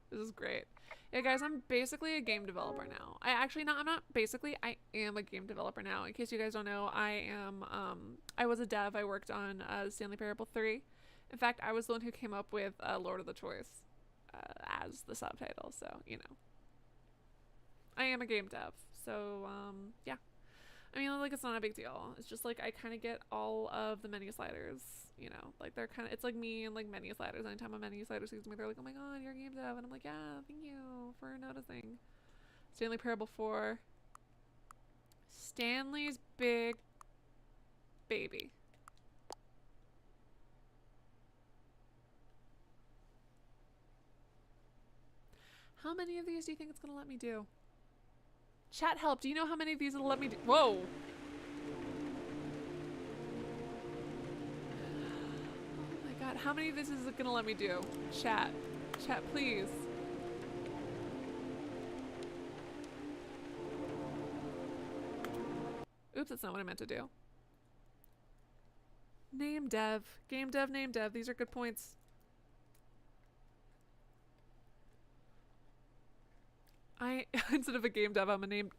This is great. Yeah, guys, I'm basically a game developer now. I'm not basically, I am a game developer now. In case you guys don't know, I was a dev. I worked on Stanley Parable 3. In fact, I was the one who came up with Lord of the Choice as the subtitle, so, you know. I am a game dev, so, yeah. I mean, like, it's not a big deal. It's just, like, I kind of get all of the menu sliders, you know. Like, they're kind of, it's like me and, like, menu sliders. Anytime a menu slider sees me, they're like, oh my god, you're a game dev. And I'm like, yeah, thank you for noticing. Stanley Parable 4. Stanley's Big Baby. How many of these do you think it's going to let me do? Chat help. Do you know how many of these it'll let me do? Whoa. Oh my god. How many of this is it gonna let me do? Chat. Chat, please. Oops, that's not what I meant to do. Name dev. Game dev, name dev. These are good points. Instead of a game dev, I'm a name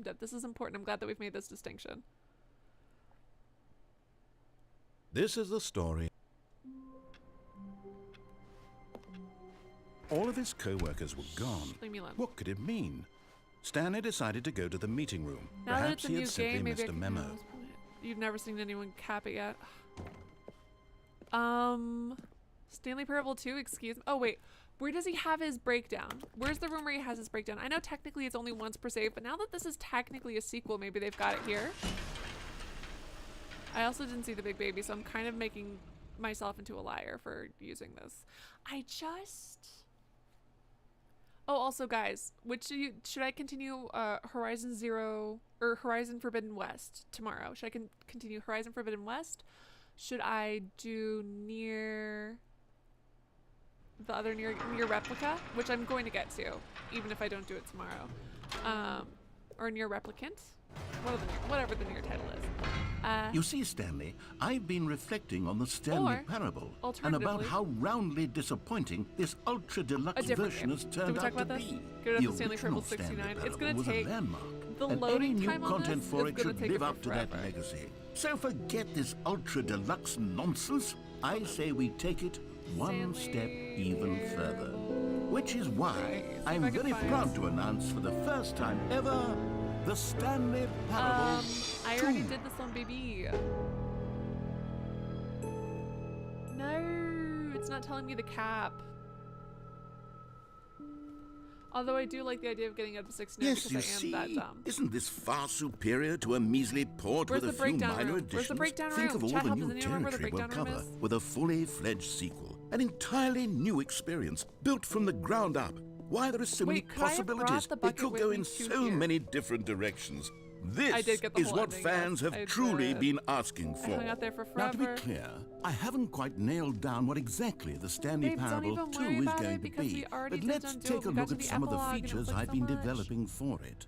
dev. This is important. I'm glad that we've made this distinction. This is the story. All of his co-workers were gone. Leave me alone. What could it mean? Stanley decided to go to the meeting room. Now that Perhaps it's a he new had simply game, maybe missed I a can memo. You've never seen anyone cap it yet. Stanley Parable 2, excuse me. Oh wait, where does he have his breakdown? Where's the room where he has his breakdown? I know technically it's only once per save, but now that this is technically a sequel, maybe they've got it here. I also didn't see the big baby, so I'm kind of making myself into a liar for using this. Oh, also guys, should I continue Horizon Zero or Horizon Forbidden West tomorrow? Should I continue Horizon Forbidden West? Should I do near the other near replica, which I'm going to get to, even if I don't do it tomorrow, or near replicant, whatever the near title is. You see, Stanley, I've been reflecting on the Stanley Parable and about how roundly disappointing this ultra deluxe version has turned out to be. Go to The the Stanley original Parable 69. Stanley It's Parable gonna was take a landmark, the and loading any new time on content this for is it gonna should take live it up to that forever. legacy. So forget this ultra deluxe nonsense. I say we take it one step even further. Which is why I'm very proud to announce for the first time ever the Stanley Parable I already did this on baby. No, it's not telling me the cap. Although I do like the idea of getting up to 69 Yes, you because I am see, that dumb. isn't this far superior to a measly port Where's with the a few breakdown minor room? additions? Where's the breakdown Think room? of all Chat the help, new does anyone remember the territory we'll breakdown room cover is? with a fully fledged sequel. An entirely new experience, built from the ground up. Why, there are so many Wait, could I have brought possibilities. the It bucket could with go me in to so here? many different directions. I This did get the is whole what ending, fans yes, have I truly did. been asking I hung for. out there for Now, forever. to be clear, I haven't quite nailed down what exactly the Stanley Babe, don't Parable even 2 worry is about going it to because be, we already but did let's undo it. take a We got look to at the some of the epilogue and it features was, like, I've so been much. developing for it.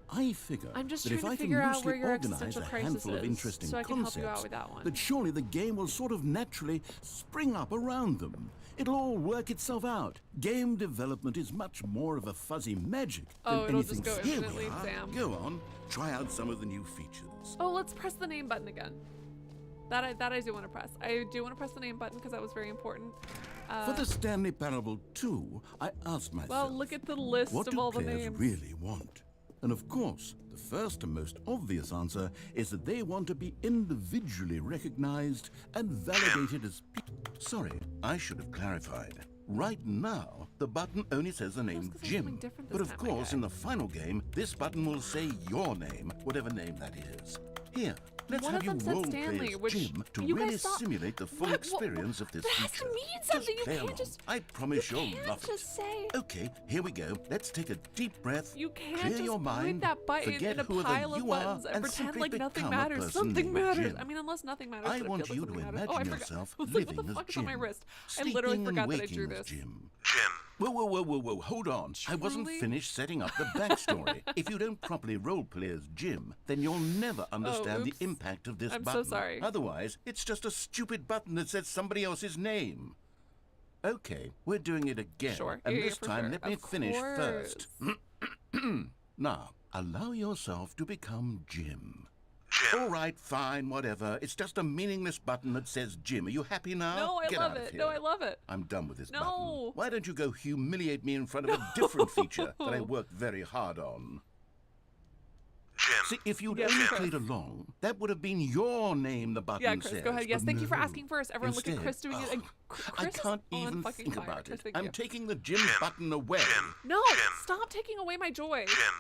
I figure I'm just that trying if to I can figure out loosely where your organize existential a crisis handful of is, interesting so I can help you out concepts, with that one. that surely the game will sort of naturally spring up around them. It'll all work itself out. Game development is much more of a fuzzy magic Oh, than it'll anything just go Here we infinitely, are. damn. Go on, try out some of the new features. Oh, let's press the name button again. That I do want to press. I do want to press the name button because that was very important. For the Stanley Parable 2, I asked myself, Well, look at the list what of do all the players names. really want? And of course, the first and most obvious answer is that they want to be individually recognized and validated as Sorry, I should have clarified. Right now, the button only says the name 'cause there's something Jim. different But this of time, my course, guy. in the final game, this button will say your name, whatever name that is. Here, let's One have of you them said role Stanley, play as which Jim to you guys really saw- simulate the full What? experience of this That has to feature. mean something. Just You play can't along. just- I promise you you'll can't love just it. say- Okay, here we go. Let's take a deep breath. You can't clear just your point mind, that button forget in a whoever pile of you buttons are, and pretend simply like nothing become a matters. person Something named matters. Jim. I mean, unless nothing matters. I but it want feels you like to something matters. imagine Oh, I forgot. yourself I was like, living what the as fuck is Jim. on my wrist? I Sleeping literally and forgot that I waking drew as this. Jim. Jim. Whoa, hold on. I wasn't Truly? finished setting up the backstory. If you don't properly roleplay as Jim, then you'll never understand the oops. impact of this I'm so button. sorry. Otherwise, it's just a stupid button that says somebody else's name. Okay, we're doing it again. Sure. And Yeah, this for time, sure. let me Of finish first. course. Now, allow yourself to become Jim. Jim. All right, fine, whatever. It's just a meaningless button that says Jim. Are you happy now? No, I Get love out of it. here. No, I love it. I'm done with this No. button. Why don't you go humiliate me in front of a different feature that I worked very hard on? Jim. See, if you'd Yes, only Chris. played along, that would have been your name the button Yeah, Chris, says. go ahead. Yes, but thank you for no. asking first. Everyone, look at Instead, Chris doing it. And Chris I is can't on even fucking think fire. about Chris, it. thank I'm you. taking the Jim Jim. button away. Jim. No, Jim. stop taking away my joy. Jim.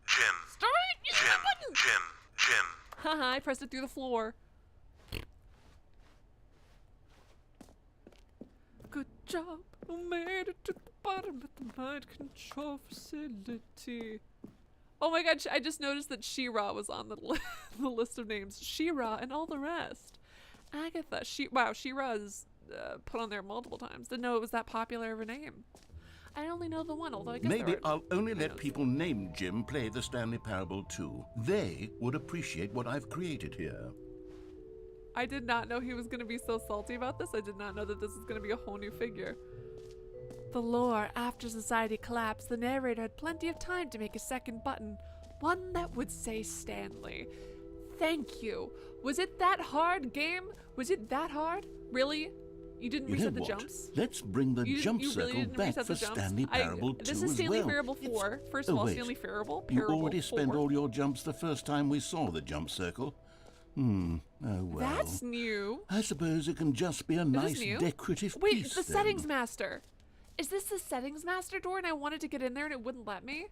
Jim. Stop it! Use Jim. that button. Jim. Jim. Haha, I pressed it through the floor. Good job. I made it to the bottom of the mind control facility. Oh my god, I just noticed that She-Ra was on the, the list of names. She-Ra and all the rest. Agatha. Wow, She-Ra is put on there multiple times. Didn't know it was that popular of a name. I only know the one, although I guess Maybe there are I'll only let knows. people named Jim play the Stanley Parable 2. They would appreciate what I've created here. I did not know he was going to be so salty about this. I did not know that this is going to be a whole new figure. The lore, after society collapsed, the narrator had plenty of time to make a second button. One that would say Stanley. Thank you. Was it that hard, game? Was it that hard? Really? You didn't You know reset the what? jumps? Let's bring the You jump really circle didn't back reset for the jumps? Stanley Parable 2 This is as Stanley well. Parable It's- 4. First Oh, of all, wait. Stanley Parable. You Parable already 4. spent all your jumps the first time we saw the jump circle. Oh well. That's new. I suppose it can just be a Is nice this new? decorative Wait, piece the then. settings master. Is this the settings master door and I wanted to get in there and it wouldn't let me?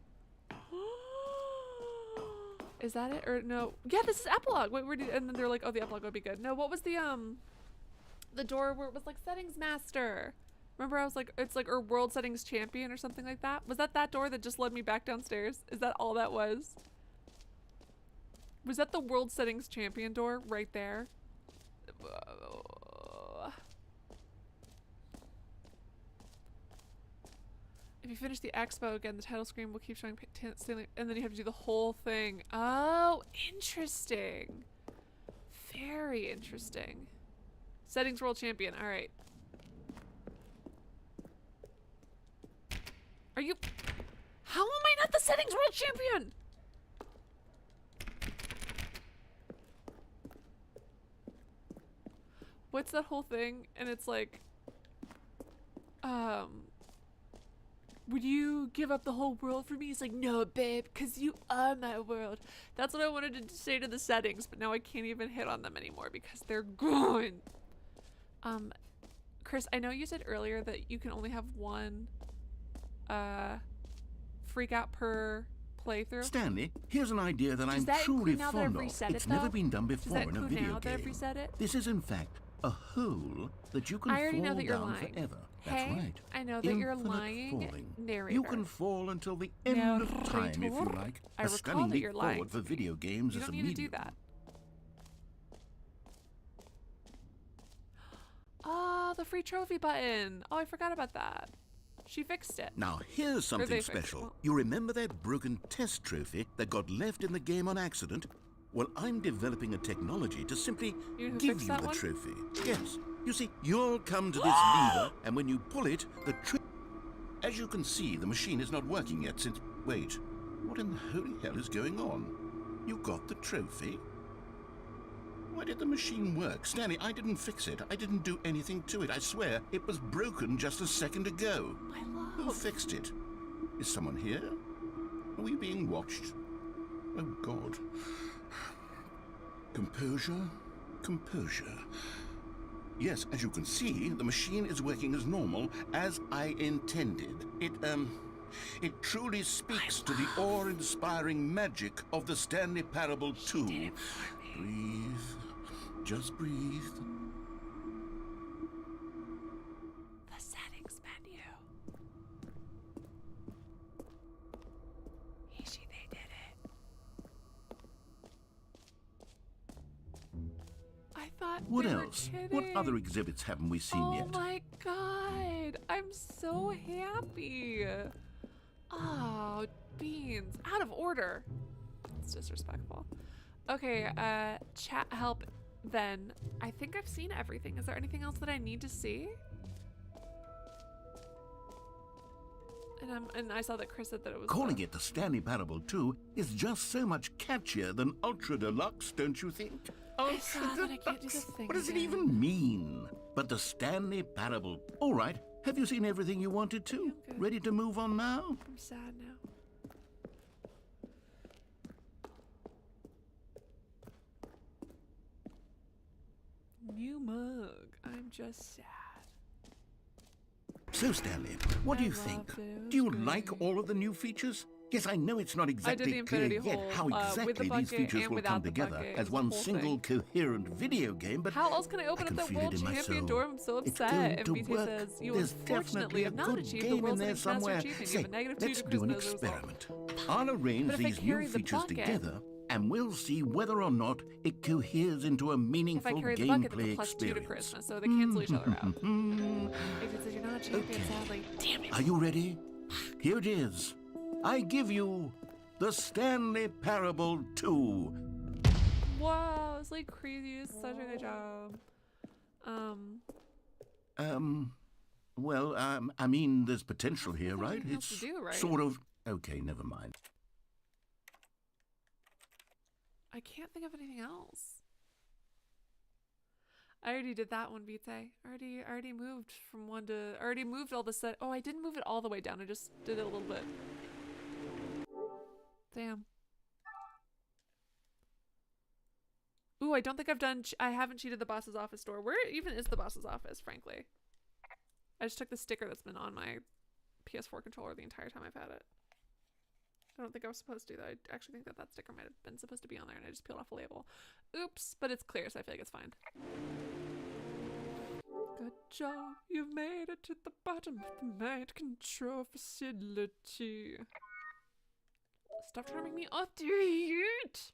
Is that it? Or no? Yeah, this is epilogue. Wait, where did, and then they're like, oh, the epilogue would be good. No, what was the door where it was like settings master? Remember I was like, it's like, or world settings champion or something like that? Was that door that just led me back downstairs? Is that all that was? Was that the world settings champion door right there? If you finish the expo again, the title screen will keep showing Stanley, and then you have to do the whole thing. Oh, interesting. Very interesting. Settings world champion. All right. Are you? How am I not the settings world champion? What's that whole thing? And it's like, would you give up the whole world for me? He's like, no, babe, because you are my world. That's what I wanted to say to the settings, but now I can't even hit on them anymore because they're gone. Chris, I know you said earlier that you can only have one, freak out per playthrough. Stanley, here's an idea that I'm that truly include now that I've fond of. reset it, It's never though? been done Does before that in a include video now that I've game. reset it? This is in fact a hole that you can I already know fall that you're down lying. forever. Hey, That's right. I know that you're Infinite lying, falling. narrator. You can fall until the end of time if you Narrator. like. I A recall stunning that leap you're lying forward to for me. video games You as don't a need medium. to do that. Oh, the free trophy button. Oh, I forgot about that. She fixed it. Now, here's they something fixed it. special. Well- You remember that broken test trophy that got left in the game on accident? Well, I'm developing a technology to simply You know who give fixed you that the one? trophy. Yes. You see, you'll come to this lever, and when you pull it, the As you can see, the machine is not working yet since... Wait, what in the holy hell is going on? You got the trophy? Why did the machine work? Stanley, I didn't fix it. I didn't do anything to it. I swear, it was broken just a second ago. My Who love. fixed it? Is someone here? Are we being watched? Oh, God. Composure, composure. Yes, as you can see, the machine is working as normal, as I intended. It truly speaks to the awe-inspiring magic of the Stanley Parable 2. Breathe. Just breathe. The settings menu. Easy, they did it. I thought What they were else? What kidding. other exhibits haven't we seen Oh yet? my god. I'm so happy. Oh, beans. Out of order. It's disrespectful. Okay, chat help then. I think I've seen everything. Is there anything else that I need to see? And I saw that Chris said that it was Calling it the Stanley Parable 2 is just so much catchier than Ultra Deluxe, don't you think? I saw that I can't do the thing What does it again. even mean? But the Stanley Parable. All right, have you seen everything you wanted to? I'm good. Ready to move on now? I'm sad now. New mug. I'm just sad. So, Stanley, what do I you think? loved it. It Do you was like great. all of the new features? Yes, I know it's not I did the exactly clear infinity yet hole, how with the exactly these bucket features and will without come the together bucket. It as was one the whole single thing. coherent video game, but How else can I open I up can that feel world it in my champion soul. door? I'm so It's upset. going And to BT work. says, you There's unfortunately definitely a have not good achieved the game in world's there international somewhere. achievement. You Say, have a negative 2 let's to do an charisma as a result. experiment. I'll arrange But if I these new carry the features bucket- together, and we'll see whether or not it coheres into a If I meaningful carry the bucket, that's gameplay a plus 2 to experience. charisma, so they cancel each other out. Hmm. BT says, you're not a champion, Okay. sadly. Damn it. Are you ready? Here it is. I give you the Stanley Parable 2. Wow, it's like crazy. You did such a good job. Well, I mean, there's potential here, There's right? nothing else to It's do, right? sort of... Okay, never mind. I can't think of anything else. I already did that one, Vite. I already moved from one to... I already moved all the set... Oh, I didn't move it all the way down. I just did it a little bit. Damn. Ooh, I don't think I've done... I haven't cheated the boss's office door. Where even is the boss's office, frankly? I just took the sticker that's been on my PS4 controller the entire time I've had it. I don't think I was supposed to, though. I actually think that that sticker might have been supposed to be on there, and I just peeled off the label. Oops, but it's clear, so I feel like it's fine. Good job, you've made it to the bottom of the mind control facility. Stop trying to make me update!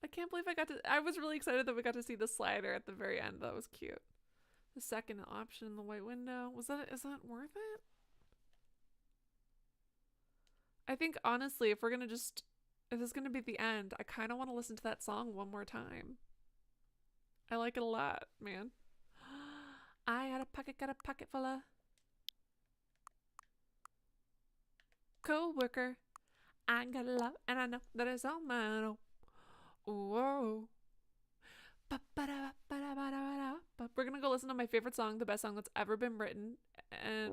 I can't believe I was really excited that we got to see the slider at the very end. That was cute. The second option in the white window. Is that worth it? I think honestly, if this is gonna be the end, I kinda wanna listen to that song one more time. I like it a lot, man. I got a pocket full of co-worker. I got a love and I know that it's all mine. Oh. Whoa. We're gonna go listen to my favorite song, the best song that's ever been written, and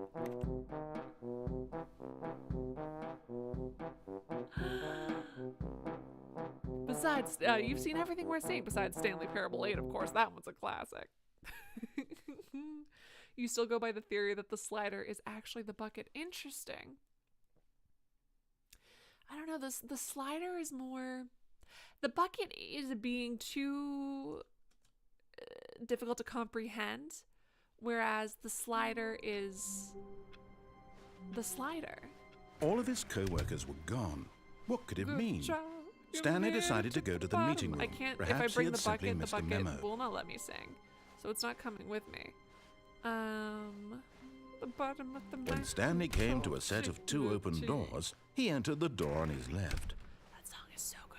besides, you've seen everything we're seeing besides Stanley Parable 8, of course. That one's a classic. You still go by the theory that the slider is actually the bucket. Interesting. I don't know, the slider is more... The bucket is being too difficult to comprehend, whereas the slider is the slider. All of his co-workers were gone. What could it Good mean? job, you Stanley made it decided to go to the bottom. meeting room. I can't. Perhaps if I he bring had the simply bucket missed a will memo. not let me sing, so it's not coming with me. The bottom of the When Stanley came to a set of 2 open doors, he entered the door on his left. That song is so good.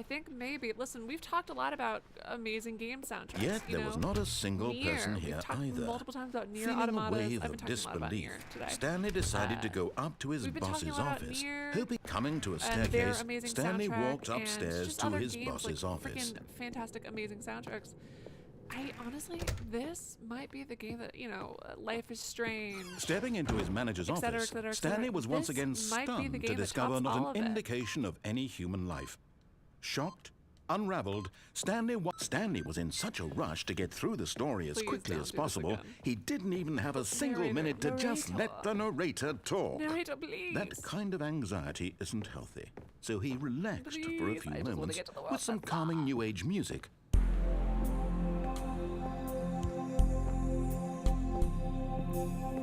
I think maybe. Listen, we've talked a lot about amazing game soundtracks. Yet you there was know? not a single Nier. person We've here talked either. multiple times about Nier Feeling a Automata. wave I've been of talking a lot about disbelief, Nier today. Stanley decided to go up to his we've been talking boss's a lot about office. Nier Hoping coming to a and their staircase, amazing Stanley soundtrack walked and upstairs just to other his games, boss's like, office. Freaking fantastic, amazing soundtracks. I honestly, this might be the game that, Life is Strange. Stepping into his manager's Et cetera, office, et cetera, et cetera. Stanley was once This again might be the stunned game to that discover tops not all an of it. indication of any human life. Shocked, unraveled, Stanley was in such a rush to get through the story as Please quickly don't as do this possible, again. he didn't even have a single minute to just let the narrator talk. Narrator, please. That kind of anxiety isn't healthy, so he relaxed for a Please, few I just wanna moments get to the with some calming new age music.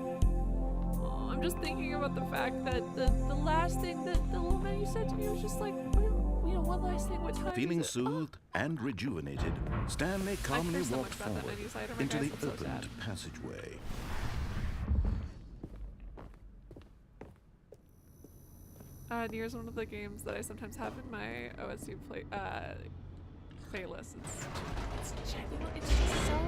Oh, I'm just thinking about the fact that the last thing that the little man you said to me was just like, one last thing. What time Feeling is it? soothed and rejuvenated, Stanley calmly care so walked much about that forward menu side. Oh my into gosh, the I'm so opened sad. passageway. Nier is one of the games that I sometimes have in my OSU playlist. It's genuine. It's just so.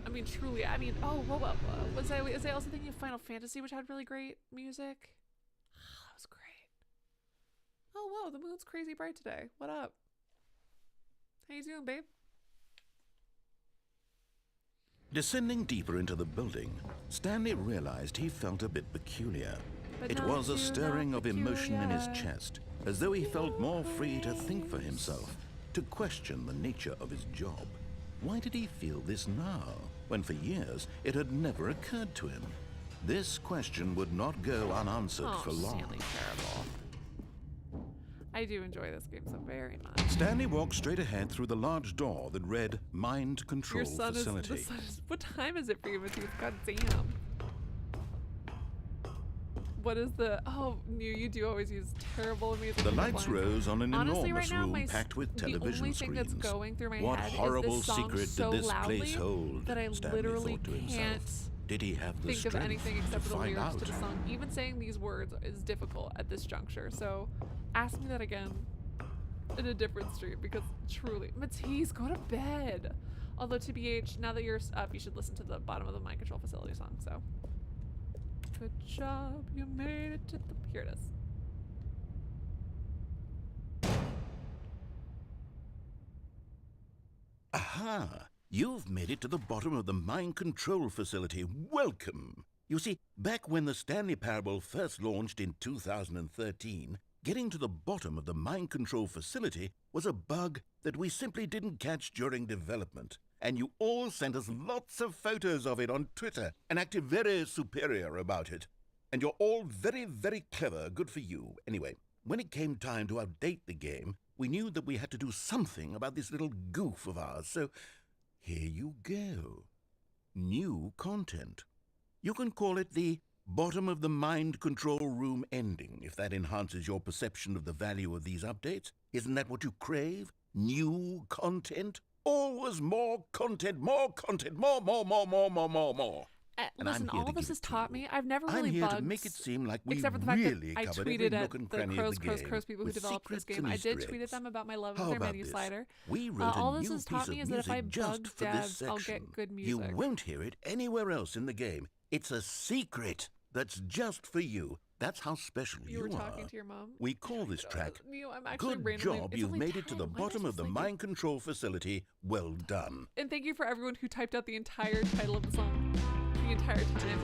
I mean, truly. I mean, what was I also thinking of Final Fantasy, which had really great music? That was great. Oh whoa, the moon's crazy bright today. What up? How you doing, babe? Descending deeper into the building, Stanley realized he felt a bit peculiar. But It not was a too, stirring not of emotion in his peculiar. chest, as though he felt more free to think for himself, to question the nature of his job. Why did he feel this now, when for years it had never occurred to him? This question would not go unanswered for long. Stanley Parable. I do enjoy this game so very much. Stanley walked straight ahead through the large door that read Mind Control Your son Facility. is. What time is it for you, Matthew? God damn. What is the? Oh, you do always use terrible amazing. The lights headlines. rose on an Honestly, enormous right now, room my packed with the only television thing that's screens. going through my What head horrible is this song secret so did this loudly place hold? that I Stanley literally thought to himself. can't Did he have the think of strength anything to except for the find lyrics out? to the song. Even saying these words is difficult at this juncture. So, ask me that again in a different stream because truly, Matisse, go to bed. Although TBH, now that you're up, you should listen to the bottom of the Mind Control Facility song. So, good job, you made it to the. Here it is. Aha! You've made it to the bottom of the Mind Control Facility. Welcome! You see, back when the Stanley Parable first launched in 2013, getting to the bottom of the Mind Control Facility was a bug that we simply didn't catch during development. And you all sent us lots of photos of it on Twitter and acted very superior about it. And you're all very, very clever. Good for you. Anyway, when it came time to update the game, we knew that we had to do something about this little goof of ours, so here you go. New content. You can call it the bottom of the mind control room ending, if that enhances your perception of the value of these updates. Isn't that what you crave? New content? Always more content, more content, more. And Listen, I'm here all to this give has it to taught you. me. I've never I'm really here bugged. to make it seem like we except for the fact really that I covered every tweeted nook at and the cranny of the game, crows people who with developed this secrets game. and I did Easter tweet at eggs. them about my love of How their about menu this? slider. We wrote all a this new has taught piece of me is that if I music just bug for this devs, I'll section. get good You music. won't hear it anywhere else in the game. It's a secret that's just for you. That's how special You you were are. talking to your mom. We call this track I'm actually Good randomly, Job it's You've only Made It to 10. the Why am I Bottom of just the like Mind Control Facility. Well done. And thank you for everyone who typed out the entire title of the song the entire time.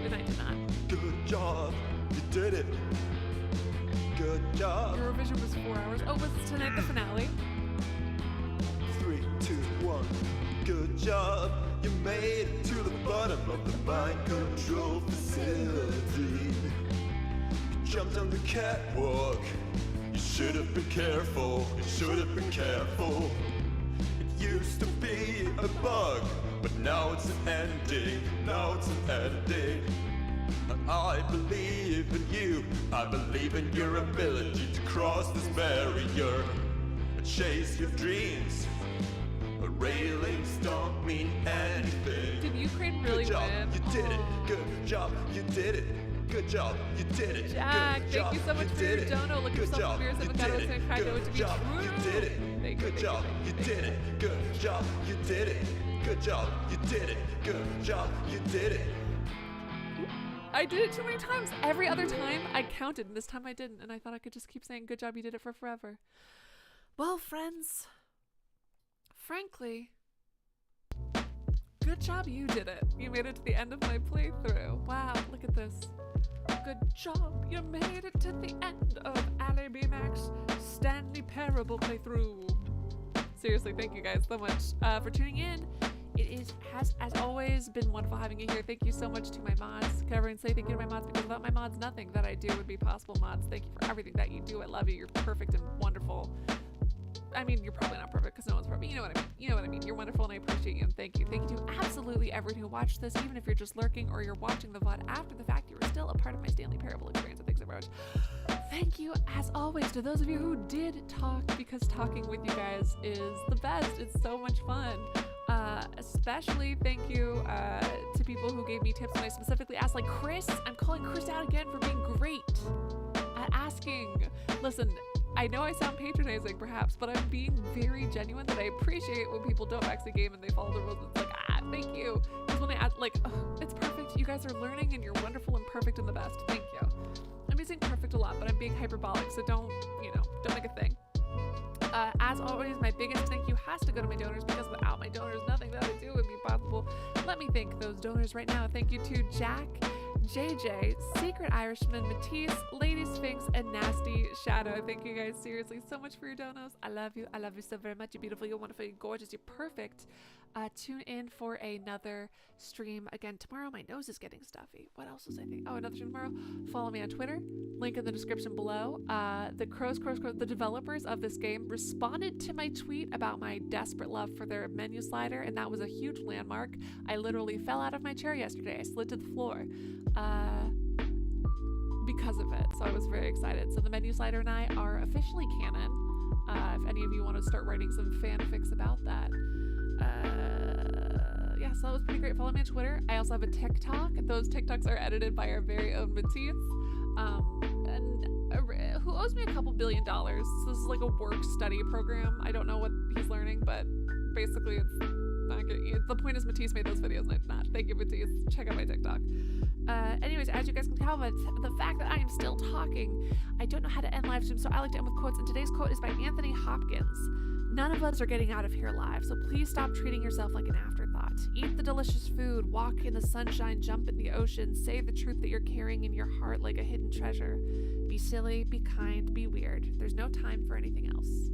And I did not. Good job, you did it. Good job. Eurovision was 4 hours. Oh, was tonight the finale? 3, 2, 1. Good job, you made it to the bottom of the mind control facility. You jumped on the catwalk. You should have been careful. You should have been careful. It used to be a bug, but now it's an ending. Now it's an ending. I believe in you. I believe in your ability to cross this barrier. Chase your dreams. Railings don't mean anything. Did Ukraine really Good job, win? you did it. Aw. Good job, you did it. Good job, you did it. Jack, Good thank job, you so much for your did it. dono. Look at Good yourself in job, the mirror. you Said, God, did what's it. gonna kind of Good to be job, true. you did it. Thank you, Good thank job, you, you thank did it. Good job, you did it. Good job, you did it. Good job, you did it. I did it too many times. Every other time I counted, and this time I didn't. And I thought I could just keep saying, good job, you did it for forever. Well, friends, frankly, good job, you did it. You made it to the end of my playthrough. Wow, look at this. Good job, you made it to the end of Ali B. Mac's Stanley Parable playthrough. Seriously, thank you guys so much for tuning in. It has, as always, been wonderful having you here. Thank you so much to my mods. Can everyone say thank you to my mods? Because without my mods, nothing that I do would be possible. Mods, thank you for everything that you do. I love you. You're perfect and wonderful. I mean, you're probably not perfect because no one's perfect. You know what I mean. You know what I mean. You're wonderful and I appreciate you and thank you. Thank you to absolutely everyone who watched this, even if you're just lurking or you're watching the VOD after the fact, you were still a part of my Stanley Parable experience. So thanks so much. Thank you, as always, to those of you who did talk, because talking with you guys is the best. It's so much fun. Especially thank you to people who gave me tips when I specifically asked, like Chris. I'm calling Chris out again for being great at asking. Listen, I know I sound patronizing perhaps, but I'm being very genuine that I appreciate when people don't back the game and they follow the rules. It's like, thank you. Because when I ask, like, oh, it's perfect. You guys are learning and you're wonderful and perfect and the best. Thank you. I'm using perfect a lot, but I'm being hyperbolic, so don't make a thing. As always, my biggest thank you has to go to my donors, because without my donors, nothing that I do would be possible. Let me thank those donors right now. Thank you to Jack, JJ, Secret Irishman, Matisse, Lady Sphinx, and Nasty Shadow. Thank you guys seriously so much for your donos. I love you. I love you so very much. You're beautiful. You're wonderful. You're gorgeous. You're perfect. Tune in for another stream again tomorrow. My nose is getting stuffy. What else was I thinking? Oh, another stream tomorrow. Follow me on Twitter. Link in the description below. The developers of this game responded to my tweet about my desperate love for their menu slider, and that was a huge landmark. I literally fell out of my chair yesterday. I slid to the floor because of it. So I was very excited. So the menu slider and I are officially canon. If any of you want to start writing some fanfics about that. Yeah, so that was pretty great. Follow me on Twitter. I also have a TikTok. Those TikToks are edited by our very own Matisse, who owes me a couple $1 billion. So this is like a work study program. I don't know what he's learning, but basically it's not good. The point is Matisse made those videos and I did not. Thank you, Matisse. Check out my TikTok. Anyways, as you guys can tell by the fact that I am still talking, I don't know how to end live stream, so I like to end with quotes, and today's quote is by Anthony Hopkins. None of us are getting out of here alive, so please stop treating yourself like an afterthought. Eat the delicious food, walk in the sunshine, jump in the ocean, say the truth that you're carrying in your heart like a hidden treasure. Be silly, be kind, be weird. There's no time for anything else.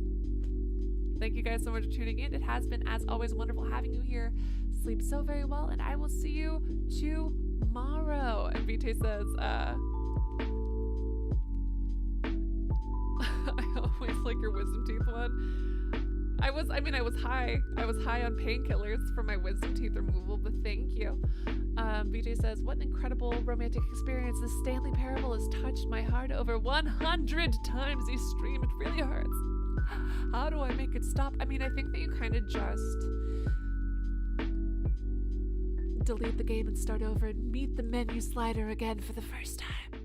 Thank you guys so much for tuning in. It has been, as always, wonderful having you here. Sleep so very well, and I will see you tomorrow. And Vite says, I always like your wisdom teeth one. I was high. I was high on painkillers for my wisdom teeth removal, but thank you. BJ says, what an incredible romantic experience. The Stanley Parable has touched my heart over 100 times each stream. It really hurts. How do I make it stop? I mean, I think that you kind of just delete the game and start over and meet the menu slider again for the first time.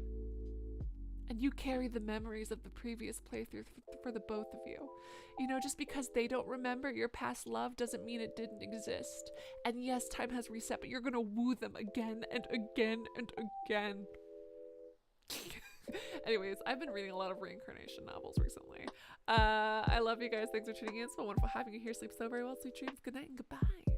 And you carry the memories of the previous playthrough for the both of you. You know, just because they don't remember your past love doesn't mean it didn't exist. And yes, time has reset, but you're gonna woo them again and again and again. Anyways, I've been reading a lot of reincarnation novels recently. I love you guys. Thanks for tuning in. It's been wonderful having you here. Sleep so very well. Sweet dreams. Good night and goodbye.